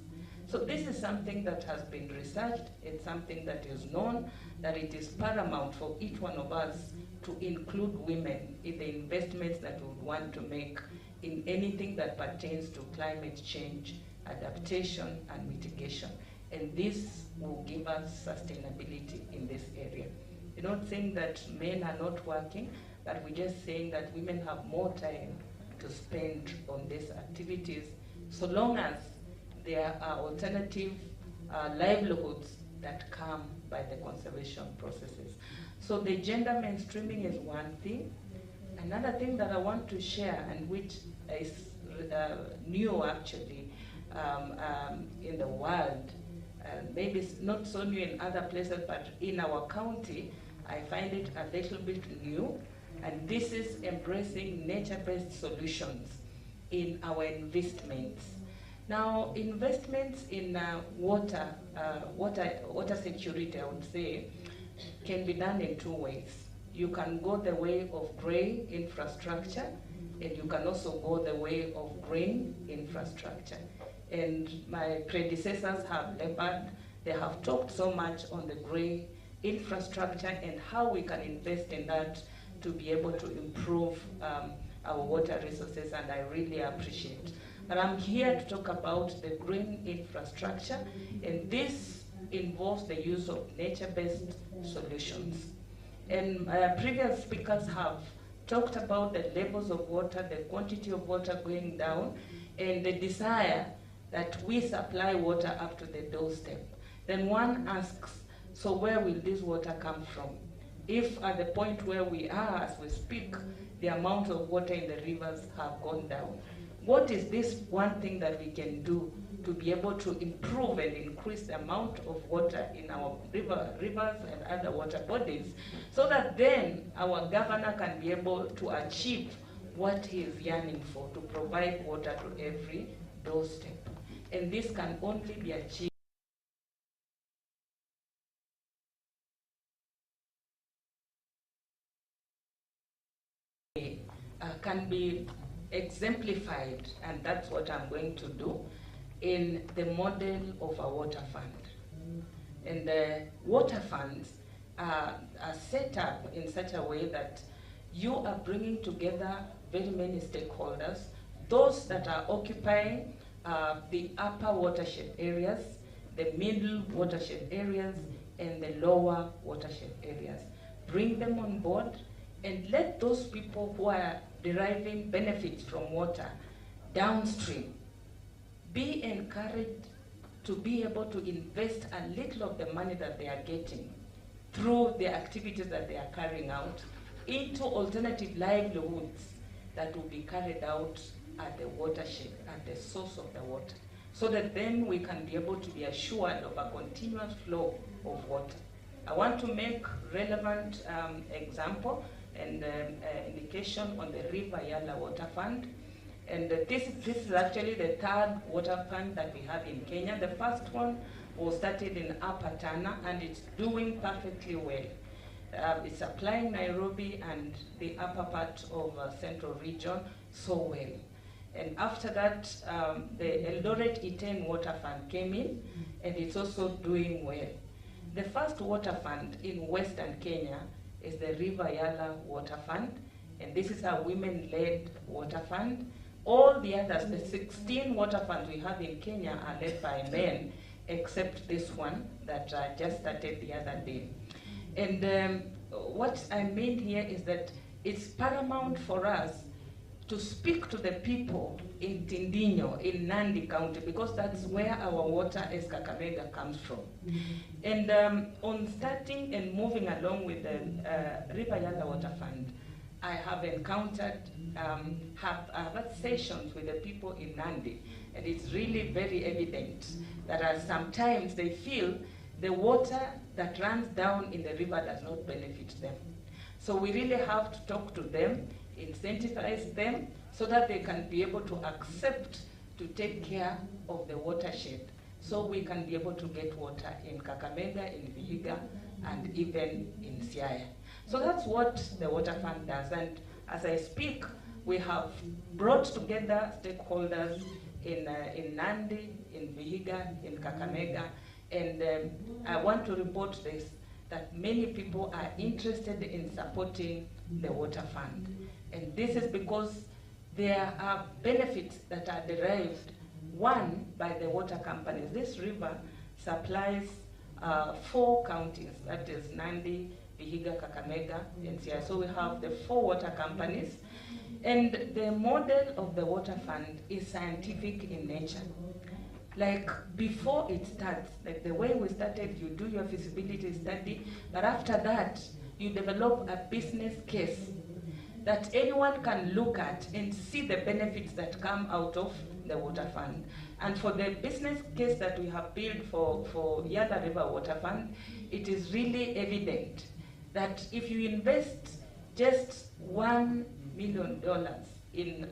So this is something that has been researched, it's something that is known, that it is paramount for each one of us to include women in the investments that we would want to make in anything that pertains to climate change, adaptation, and mitigation. And this will give us sustainability in this area. We're not saying that men are not working, but we're just saying that women have more time to spend on these activities, so long as there are alternative livelihoods that come by the conservation processes. So the gender mainstreaming is one thing. Another thing that I want to share, and which is new actually in the world, maybe it's not so new in other places, but in our county, I find it a little bit new, and this is embracing nature-based solutions in our investments. Now, investments in water security, I would say, can be done in two ways. You can go the way of gray infrastructure, and you can also go the way of green infrastructure. And my predecessors have labored, they have talked so much on the gray infrastructure and how we can invest in that to be able to improve our water resources, and I really appreciate. But I'm here to talk about the green infrastructure, and this involves the use of nature-based solutions. And previous speakers have talked about the levels of water, the quantity of water going down, and the desire that we supply water up to the doorstep. Then one asks, so where will this water come from? If at the point where we are as we speak, the amount of water in the rivers have gone down, what is this one thing that we can do to be able to improve and increase the amount of water in our rivers and other water bodies, so that then our governor can be able to achieve what he is yearning for, to provide water to every doorstep. And this can only be achieved can be exemplified, and that's what I'm going to do, in the model of a water fund. And the water funds are set up in such a way that you are bringing together very many stakeholders, those that are occupying the upper watershed areas, the middle watershed areas, and the lower watershed areas. Bring them on board and let those people who are deriving benefits from water downstream be encouraged to be able to invest a little of the money that they are getting through the activities that they are carrying out into alternative livelihoods that will be carried out at the watershed, at the source of the water, so that then we can be able to be assured of a continuous flow of water. I want to make relevant example and indication on the River Yala Water Fund. And this is actually the third water fund that we have in Kenya. The first one was started in Upper Tana, and it's doing perfectly well. It's supplying Nairobi and the upper part of Central Region so well. And after that, the Eldoret Iten Water Fund came in, and it's also doing well. The first water fund in Western Kenya is the River Yala Water Fund, and this is a women-led water fund. All the others, the 16 water funds we have in Kenya, are led by men, except this one that just started the other day. And what I mean here is that it's paramount for us to speak to the people in Tindinyo, in Nandi County, because that's where our water as Kakamega comes from. And on starting and moving along with the River Yala Water Fund, I have encountered, have had sessions with the people in Nandi, and it's really very evident that sometimes they feel the water that runs down in the river does not benefit them. So we really have to talk to them, incentivize them, so that they can be able to accept to take care of the watershed, so we can be able to get water in Kakamega, in Vihiga, and even in Siaya. So that's what the Water Fund does. And as I speak, we have brought together stakeholders in Nandi, in Vihiga, in Kakamega, and I want to report this, that many people are interested in supporting the Water Fund. And this is because there are benefits that are derived, one, by the water companies. This river supplies 4 counties, that is Nandi, Vihiga, Kakamega, and Siaya. So we have the 4 water companies. And the model of the Water Fund is scientific in nature. Like before it starts, like the way we started, you do your feasibility study, but after that, you develop a business case that anyone can look at and see the benefits that come out of the Water Fund. And for the business case that we have built for Yala River Water Fund, it is really evident that if you invest just $1 million in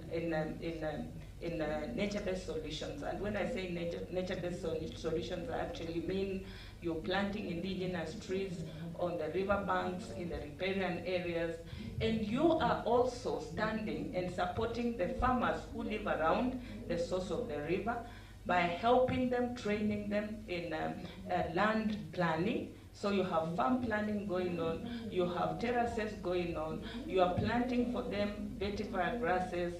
nature-based solutions, and when I say nature-based solutions, I actually mean you're planting indigenous trees on the river banks, in the riparian areas, and you are also standing and supporting the farmers who live around the source of the river by helping them, training them in land planning. So you have farm planning going on, you have terraces going on, you are planting for them vetiver grasses,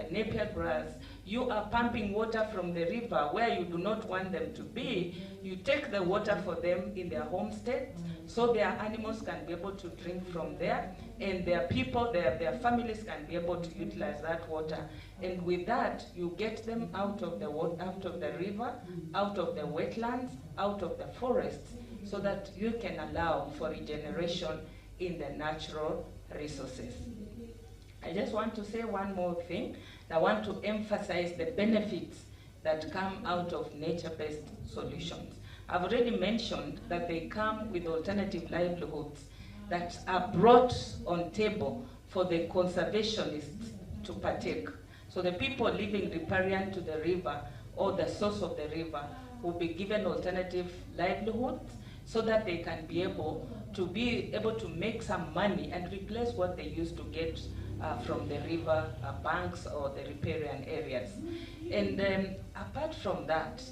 napier grass, you are pumping water from the river where you do not want them to be, you take the water for them in their homestead, so their animals can be able to drink from there, and their people, their families can be able to utilize that water. And with that, you get them out of the river, out of the wetlands, out of the forests, so that you can allow for regeneration in the natural resources. I just want to say one more thing. I want to emphasize the benefits that come out of nature-based solutions. I've already mentioned that they come with alternative livelihoods that are brought on table for the conservationists to partake. So the people living riparian to the river or the source of the river will be given alternative livelihoods, so that they can be able to make some money and replace what they used to get from the river banks or the riparian areas. And apart from that,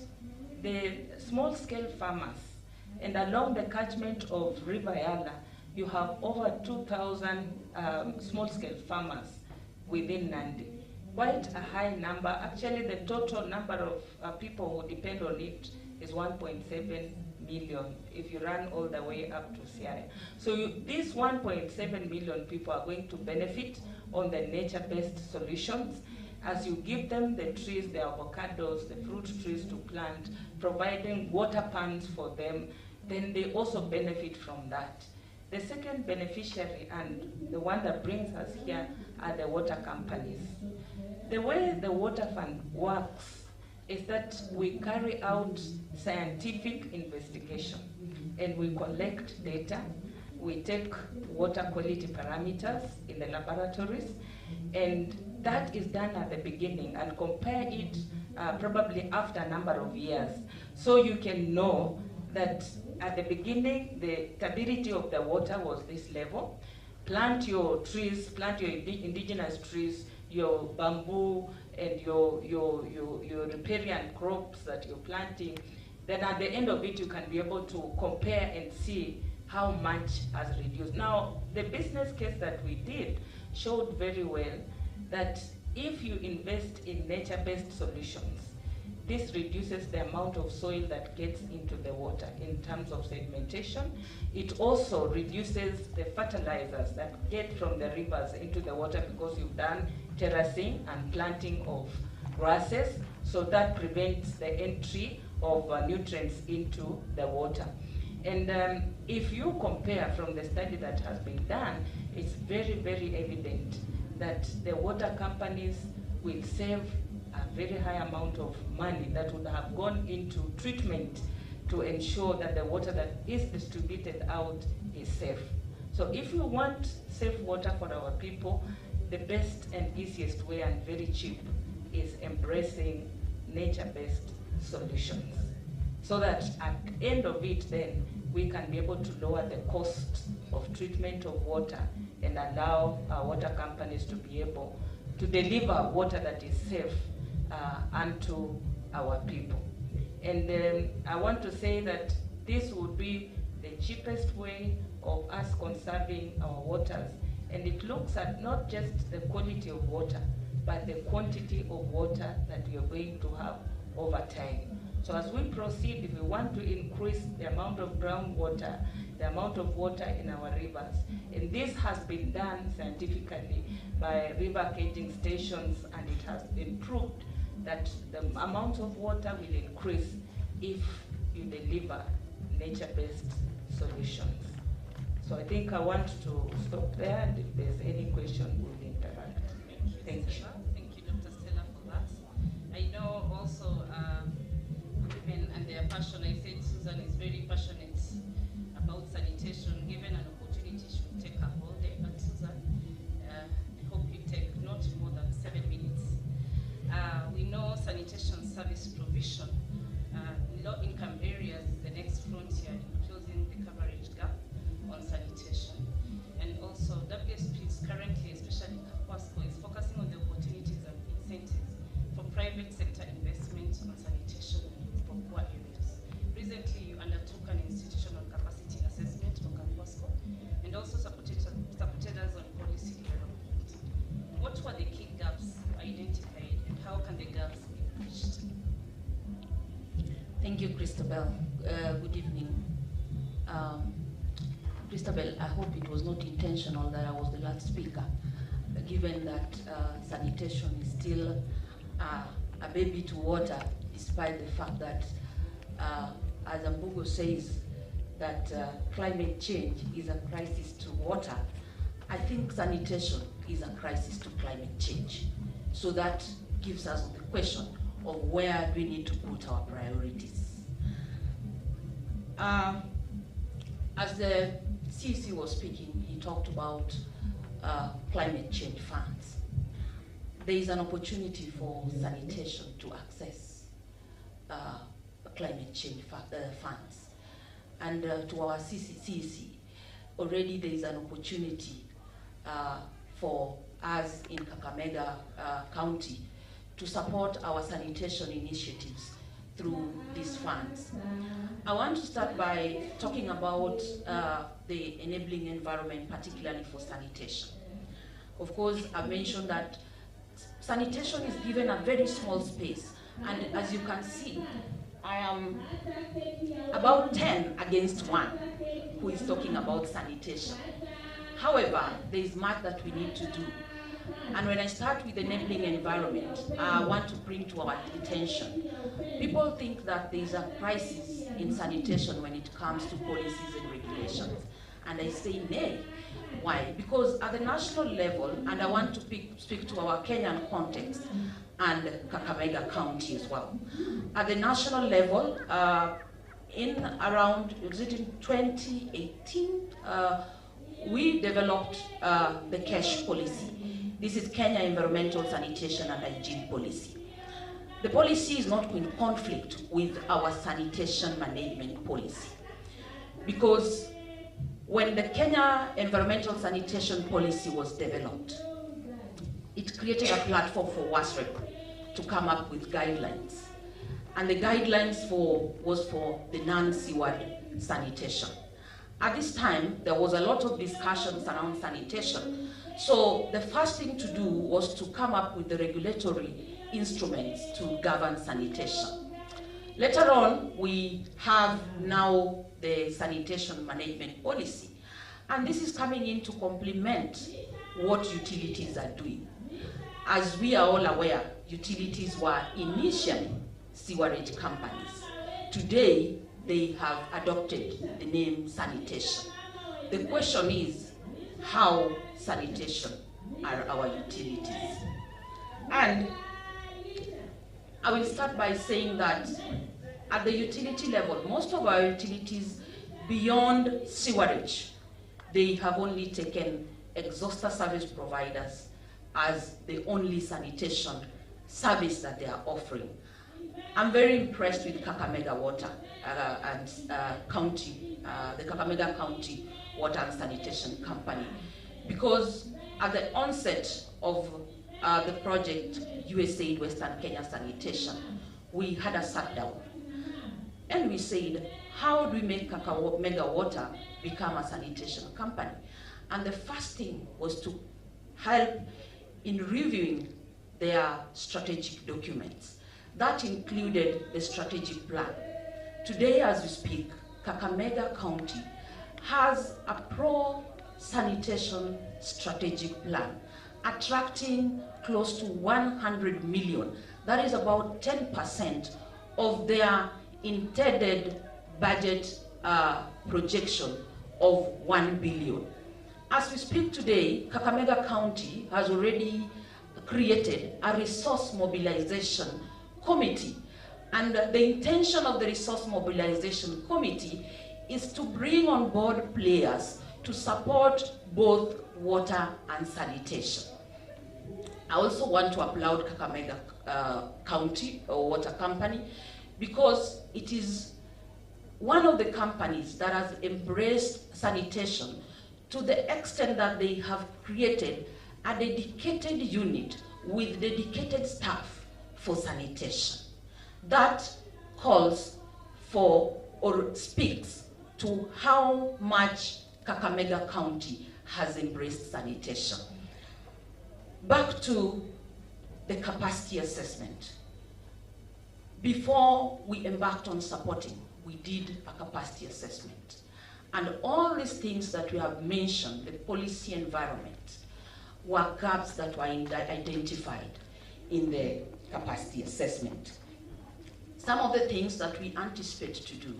the small-scale farmers, and along the catchment of River Yala, you have over 2,000 small-scale farmers within Nandi. quite a high number. Actually, the total number of people who depend on it is 1.7 million if you run all the way up to CI. So these 1.7 million people are going to benefit on the nature-based solutions as you give them the trees, the avocados, the fruit trees to plant, providing water pans for them, then they also benefit from that. The second beneficiary, and the one that brings us here, are the water companies. The way the water fund works is that we carry out scientific investigation and we collect data. We take water quality parameters in the laboratories, and that is done at the beginning, and compare it probably after a number of years. So you can know that at the beginning, the stability of the water was this level. Plant your trees, plant your indigenous trees, your bamboo, and your riparian crops that you're planting. Then at the end of it, you can be able to compare and see how much has reduced. Now, the business case that we did showed very well that if you invest in nature-based solutions, this reduces the amount of soil that gets into the water in terms of sedimentation. It also reduces the fertilizers that get from the rivers into the water because you've done terracing and planting of grasses, so that prevents the entry of nutrients into the water. And if you compare from the study that has been done, it's very, very evident that the water companies will save a very high amount of money that would have gone into treatment to ensure that the water that is distributed out is safe. So if you want safe water for our people, the best and easiest way and very cheap is embracing nature-based solutions. So that at the end of it then, we can be able to lower the cost of treatment of water and allow our water companies to be able to deliver water that is safe unto our people. And I want to say that this would be the cheapest way of us conserving our waters. And it looks at not just the quality of water, but the quantity of water that we are going to have over time. So as we proceed, if we want to increase the amount of groundwater, the amount of water in our rivers, and this has been done scientifically by river caging stations, and it has been proved that the amount of water will increase if you deliver nature-based solutions. So I think I want to stop there, and if there's any question, we'll interact. Thank you. Thank you, Dr. Stella, for that. I know also women and their passion. I said Susan is very passionate about sanitation. Given an opportunity, she will take a whole day. But Susan, I hope you take not more than 7 minutes. We know sanitation service provision. Low-income areas is the next frontier in closing the coverage gap on sanitation. And also, WSP is currently, especially Kaiico, is focusing on the opportunities and incentives for private sector investment on sanitation for poor areas. Recently, you undertook an institutional capacity assessment for Kaiico and also supported us on policy development. What were the key gaps identified, and how can the gaps be bridged? Thank you, Christabel. Good evening. Christabel, I hope it was not intentional that I was the last speaker, given that sanitation is still a baby to water, despite the fact that, as Ambugo says, that climate change is a crisis to water. I think sanitation is a crisis to climate change. So that gives us the question of where we need to put our priorities. As the CEC was speaking, he talked about climate change funds. There is an opportunity for sanitation to access climate change funds. And to our CEC, already there is an opportunity for us in Kakamega County to support our sanitation initiatives through these funds. I want to start by talking about the enabling environment, particularly for sanitation. Of course, I've mentioned that sanitation is given a very small space. And as you can see, I am about 10 against 1 who is talking about sanitation. However, there is much that we need to do. And when I start with enabling environment, I want to bring to our attention. People think that there is a crisis in sanitation when it comes to policies and regulations. And I say nay. Why? Because at the national level, and I want to speak to our Kenyan context and Kakamega County as well. At the national level, in around, was it in 2018, we developed the cash policy. This is Kenya Environmental Sanitation and Hygiene Policy. The policy is not in conflict with our sanitation management policy, because when the Kenya Environmental Sanitation Policy was developed, it created a platform for WASREP to come up with guidelines. And the guidelines was for the non-seaward sanitation. At this time, there was a lot of discussions around sanitation. So the first thing to do was to come up with the regulatory instruments to govern sanitation. Later on, we have now the sanitation management policy. And this is coming in to complement what utilities are doing. As we are all aware, utilities were initially sewerage companies. Today, they have adopted the name sanitation. The question is, how sanitation are our utilities? And I will start by saying that at the utility level, most of our utilities beyond sewerage, they have only taken exhauster service providers as the only sanitation service that they are offering. I'm very impressed with Kakamega Water and County, the Kakamega County Water and Sanitation Company, because at the onset of the project USAID Western Kenya Sanitation, we had a sat down and we said, how do we make Kakamega Water become a sanitation company? And the first thing was to help in reviewing their strategic documents. That included the strategic plan. Today, as we speak, Kakamega County has a pro-sanitation strategic plan, attracting close to 100 million. That is about 10% of their intended budget projection of 1 billion. As we speak today, Kakamega County has already created a resource mobilization committee. And the intention of the resource mobilization committee is to bring on board players to support both water and sanitation. I also want to applaud Kakamega County Water Company, because it is one of the companies that has embraced sanitation to the extent that they have created a dedicated unit with dedicated staff for sanitation. That calls for or speaks to how much Kakamega County has embraced sanitation. Back to the capacity assessment. Before we embarked on supporting, we did a capacity assessment. And all these things that we have mentioned, the policy environment, were gaps that were identified in the capacity assessment. Some of the things that we anticipate to do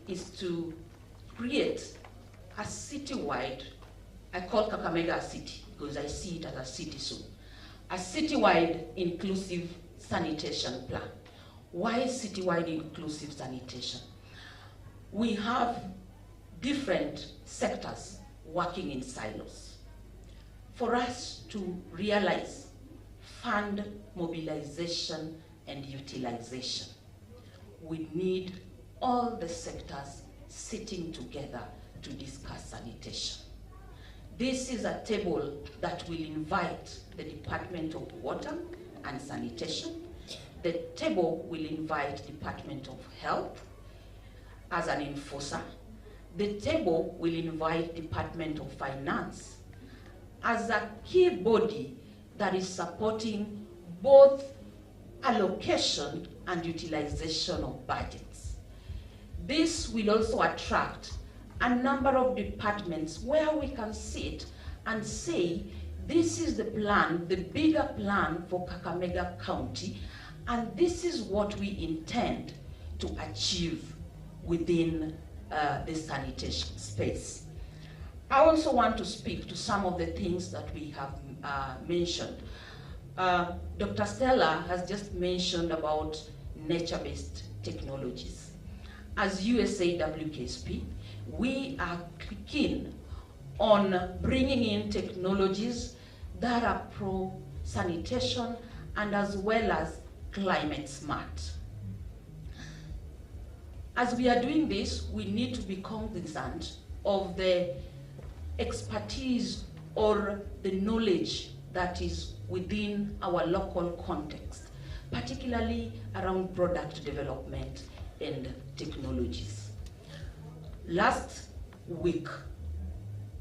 is to create a citywide, I call Kakamega a city because I see it as a city soon, a citywide inclusive sanitation plan. Why citywide inclusive sanitation? We have different sectors working in silos. For us to realize fund mobilization and utilization, we need all the sectors sitting together to discuss sanitation. This is a table that will invite the Department of Water and Sanitation. The table will invite Department of Health as an enforcer. The table will invite Department of Finance as a key body that is supporting both allocation and utilization of budgets. This will also attract a number of departments where we can sit and say, this is the plan, the bigger plan for Kakamega County, and this is what we intend to achieve within the sanitation space. I also want to speak to some of the things that we have mentioned. Dr. Stella has just mentioned about nature-based technologies. As USA WKSP, we are keen on bringing in technologies that are pro-sanitation and as well as climate smart. As we are doing this, we need to be cognizant of the expertise or the knowledge that is within our local context, particularly around product development and technologies. Last week,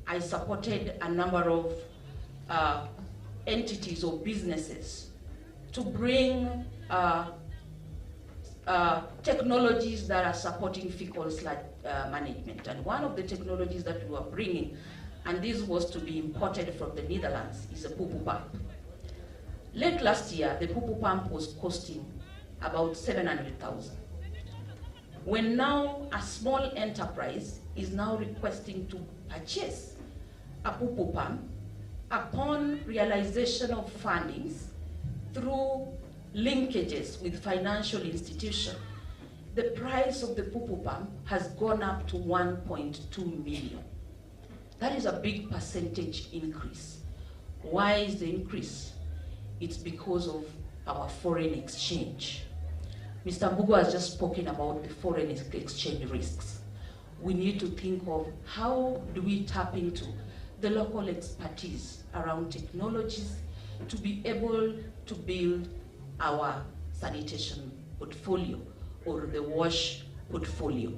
I supported a number of entities or businesses to bring technologies that are supporting fecal sludge management. And one of the technologies that we were bringing, and this was to be imported from the Netherlands, is a poo-poo pump. Late last year, the poo-poo pump was costing about 700,000. When now a small enterprise is now requesting to purchase a poo-poo pump upon realization of fundings through linkages with financial institutions, the price of the poo-poo pump has gone up to 1.2 million. That is a big percentage increase. Why is the increase? It's because of our foreign exchange. Mr. Mbugo has just spoken about the foreign exchange risks. We need to think of how do we tap into the local expertise around technologies to be able to build our sanitation portfolio or the wash portfolio.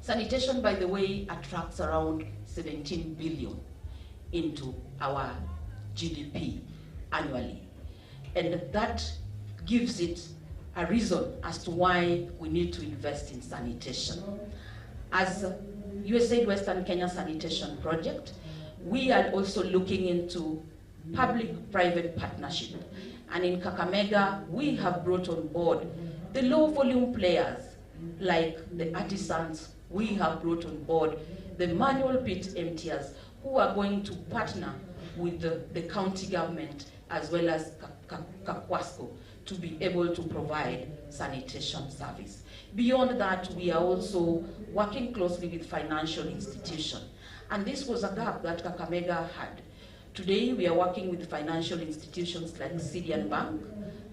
Sanitation, by the way, attracts around 17 billion into our GDP annually. And that gives it a reason as to why we need to invest in sanitation. As USAID Western Kenya Sanitation Project, we are also looking into public-private partnership. And in Kakamega, we have brought on board the low-volume players, like the artisans. We have brought on board the manual pit emptiers, who are going to partner with the county government as well as Kaiico to be able to provide sanitation service. Beyond that, we are also working closely with financial institutions. And this was a gap that Kakamega had. Today, we are working with financial institutions like Syrian Bank,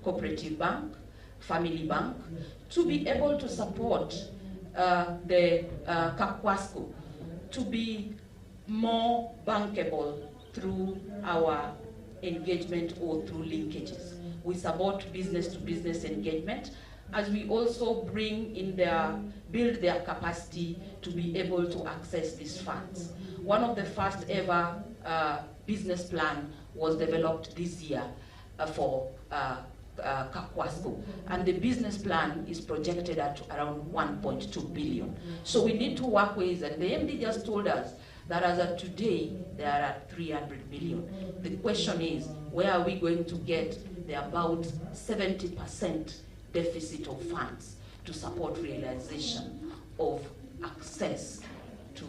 Cooperative Bank, Family Bank, to be able to support the Kaiico to be more bankable through our engagement or through linkages. We support business-to-business engagement, as we also bring in build their capacity to be able to access these funds. One of the first ever business plan was developed this year for Kaiico, and the business plan is projected at around 1.2 billion. So we need to work with, and the MD just told us that as of today, they are at 300 million. The question is, where are we going to get the about 70% deficit of funds to support realization of access to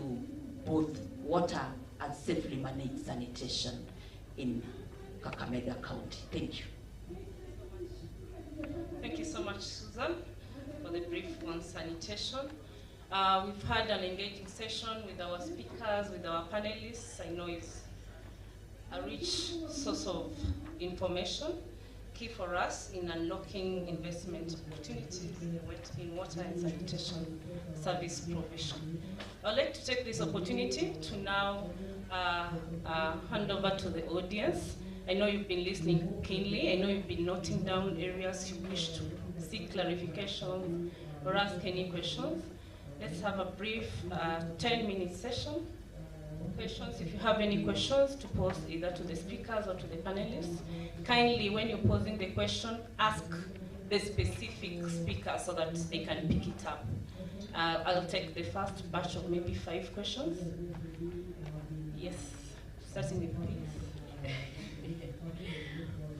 both water and safely managed sanitation in Kakamega County? Thank you. Thank you so much, Susan, for the brief on sanitation. We've had an engaging session with our speakers, with our panelists. I know it's a rich source of information, key for us in unlocking investment opportunities in water and sanitation service provision. I'd like to take this opportunity to now hand over to the audience. I know you've been listening keenly. I know you've been noting down areas you wish to seek clarification or ask any questions. Let's have a brief 10-minute session questions. If you have any questions to pose either to the speakers or to the panelists, kindly, when you're posing the question, ask the specific speaker so that they can pick it up. I'll take the first batch of maybe 5 questions. Yes, starting with please.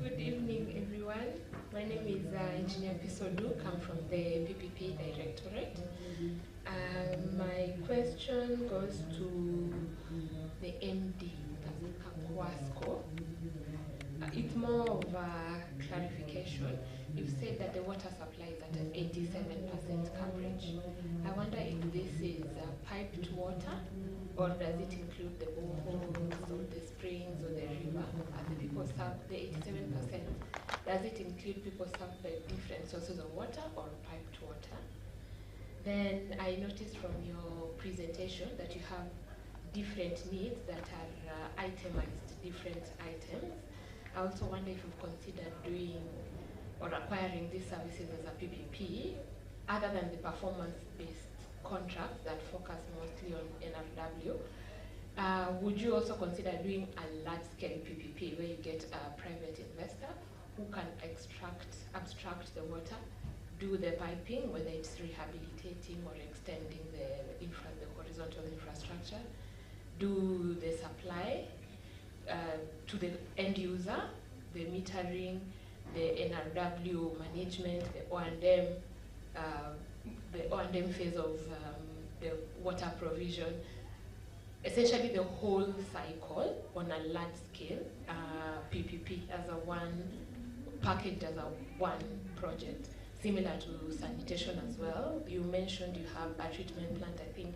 Good evening, everyone. My name is Engineer Pisodu. I'm from the PPP Directorate. My question goes to the MD, Kaiico. It's more of a clarification. You've said that the water supply is at 87% coverage. I wonder if this is piped water, or does it include the boreholes or the springs or the river? As the people serve the 87%, does it include people served by different sources of water or piped water? Then I noticed from your presentation that you have different needs that are itemized, different items. I also wonder if you've considered doing or acquiring these services as a PPP, other than the performance-based contracts that focus mostly on NRW. Would you also consider doing a large-scale PPP where you get a private investor who can abstract the water, do the piping, whether it's rehabilitating or extending the horizontal infrastructure, do the supply to the end user, the metering, the NRW management, the O&M phase of the water provision, essentially the whole cycle on a large scale PPP as a one package, as a one project, similar to sanitation as well. You mentioned you have a treatment plant, I think,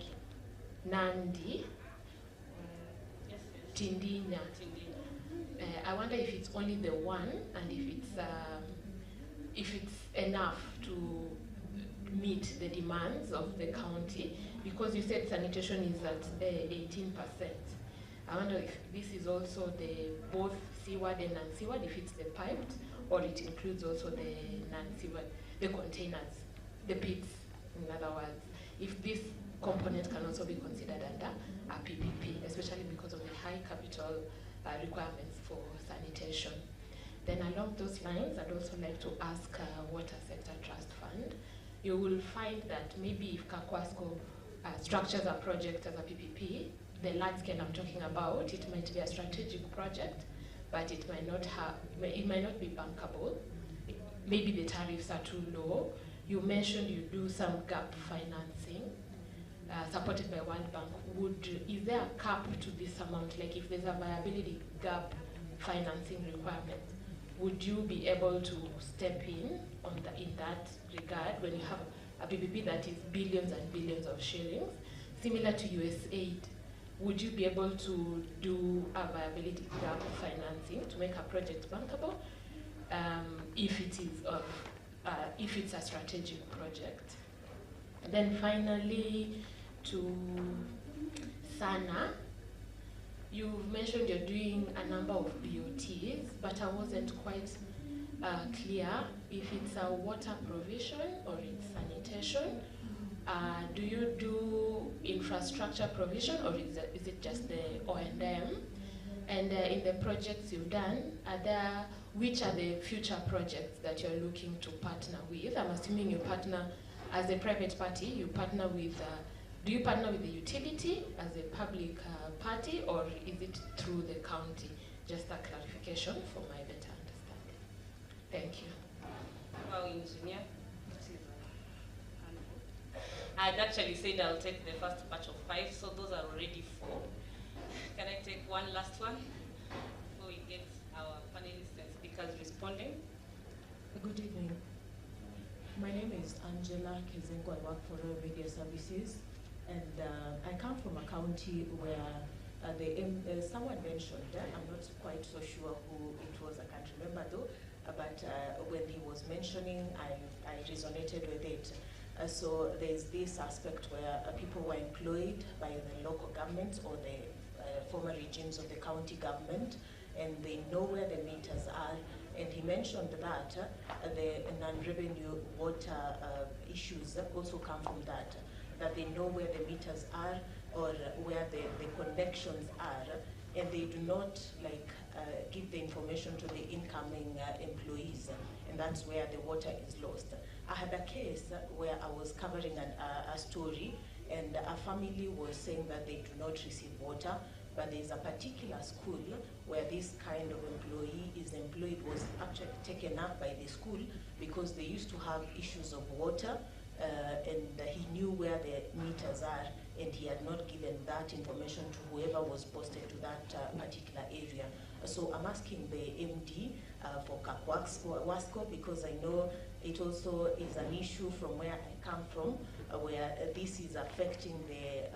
Nandi, Tindinya. I wonder if it's only the one, and if it's enough to meet the demands of the county, because you said sanitation is at 18%. I wonder if this is also the both seaward and non-seaward, if it's the piped, or it includes also the non-seaward, the containers, the pits, in other words. If this component can also be considered under a PPP, especially because of the high capital requirements for sanitation. Then along those lines, I'd also like to ask Water Sector Trust Fund. You will find that maybe if Kaiico structures a project as a PPP, the large scale I'm talking about, it might be a strategic project, but it might not be bankable. Maybe the tariffs are too low. You mentioned you do some gap financing supported by World Bank. Is there a cap to this amount? Like if there's a viability gap financing requirement, would you be able to step in that regard when you have a PPP that is billions and billions of shillings, similar to USAID? Would you be able to do a viability gap financing to make a project bankable if it's a strategic project? And then finally, to Sana, you've mentioned you're doing a number of BOTs, but I wasn't quite clear if it's a water provision or it's sanitation. Do you do infrastructure provision, or is it just the O&M? And in the projects you've done, which are the future projects that you're looking to partner with? I'm assuming you partner as a private party. You partner with. Do you partner with the utility as a public party, or is it through the county? Just a clarification for my better understanding. Thank you. Wow, engineer. I'd actually said I'll take the first batch of 5, so those are already 4. Can I take one last one before we get our panelists and speakers responding? Good evening. My name is Angela Kezengo. I work for Royal Media Services, and I come from a county where someone mentioned, I'm not quite so sure who it was, I can't remember though, but when he was mentioning, I resonated with it. So there's this aspect where people were employed by the local government or the former regimes of the county government, and they know where the meters are. And he mentioned that the non-revenue water issues also come from that they know where the meters are, or where the connections are, and they do not give the information to the incoming employees, and that's where the water is lost. I had a case where I was covering a story, and a family was saying that they do not receive water, but there's a particular school where this kind of employee is employed, was actually taken up by the school because they used to have issues of water, and he knew where the meters are, and he had not given that information to whoever was posted to that particular area. So I'm asking the MD for Kaiico, because I know it also is an issue from where I come from, where this is affecting the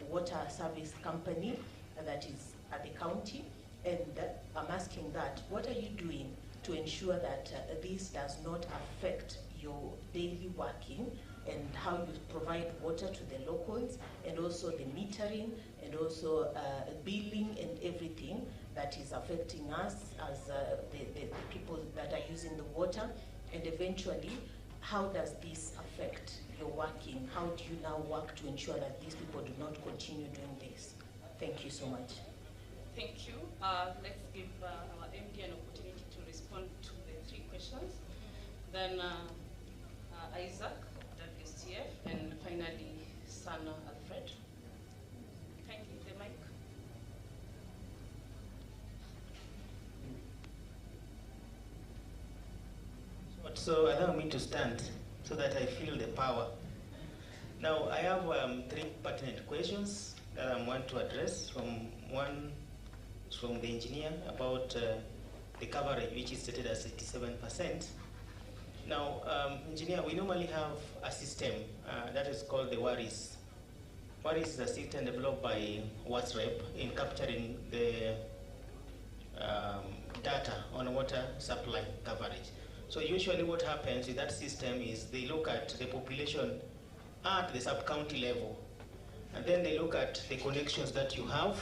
water service company that is at the county. And I'm asking that, what are you doing to ensure that this does not affect your daily working and how you provide water to the locals, and also the metering, and also billing and everything that is affecting us as the people that are using the water? And eventually, how does this affect your working? How do you now work to ensure that these people do not continue doing this? Thank you so much. Thank you. Let's give our MD an opportunity to respond to the 3 questions. Then Isaac, WSTF, and finally Sana Alfred. Kindly the mic. So allow me to stand so that I feel the power. Now I have 3 pertinent questions that I want to address. One is from the engineer about the coverage, which is stated as 87%. Now, engineer, we normally have a system that is called the WARIS. WARIS is a system developed by WASREP in capturing the data on water supply coverage. So usually what happens with that system is they look at the population at the sub-county level, and then they look at the connections that you have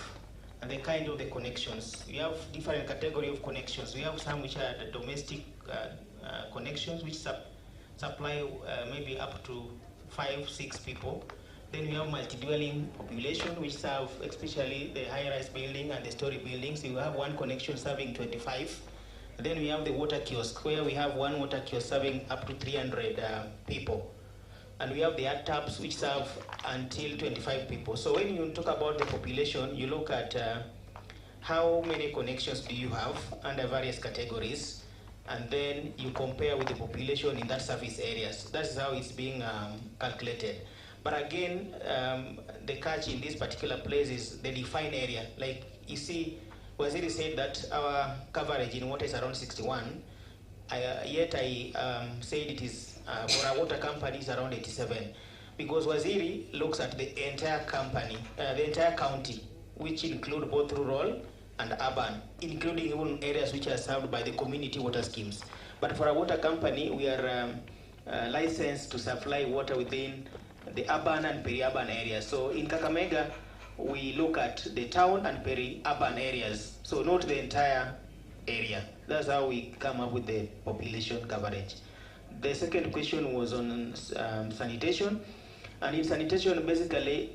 and the kind of the connections. We have different category of connections. We have some which are the domestic connections, which supply maybe up to 5-6 people. Then we have multi-dwelling population, which serve especially the high-rise building and the story buildings. We have one connection serving 25. Then we have the water kiosk, where we have one water kiosk serving up to 300 people. And we have the hot taps, which serve until 25 people. So when you talk about the population, you look at how many connections do you have under various categories, and then you compare with the population in that service areas. That's how it's being calculated. But again, the catch in this particular place is the defined area. Like you see, Waziri said that our coverage in water is around 61, yet I said it is for our water company is around 87, because Waziri looks at the entire company, the entire county, which include both rural and urban, including even areas which are served by the community water schemes. But for a water company, we are licensed to supply water within the urban and peri-urban areas. So in Kakamega, we look at the town and peri-urban areas, so not the entire area. That's how we come up with the population coverage. The second question was on sanitation. And in sanitation, basically,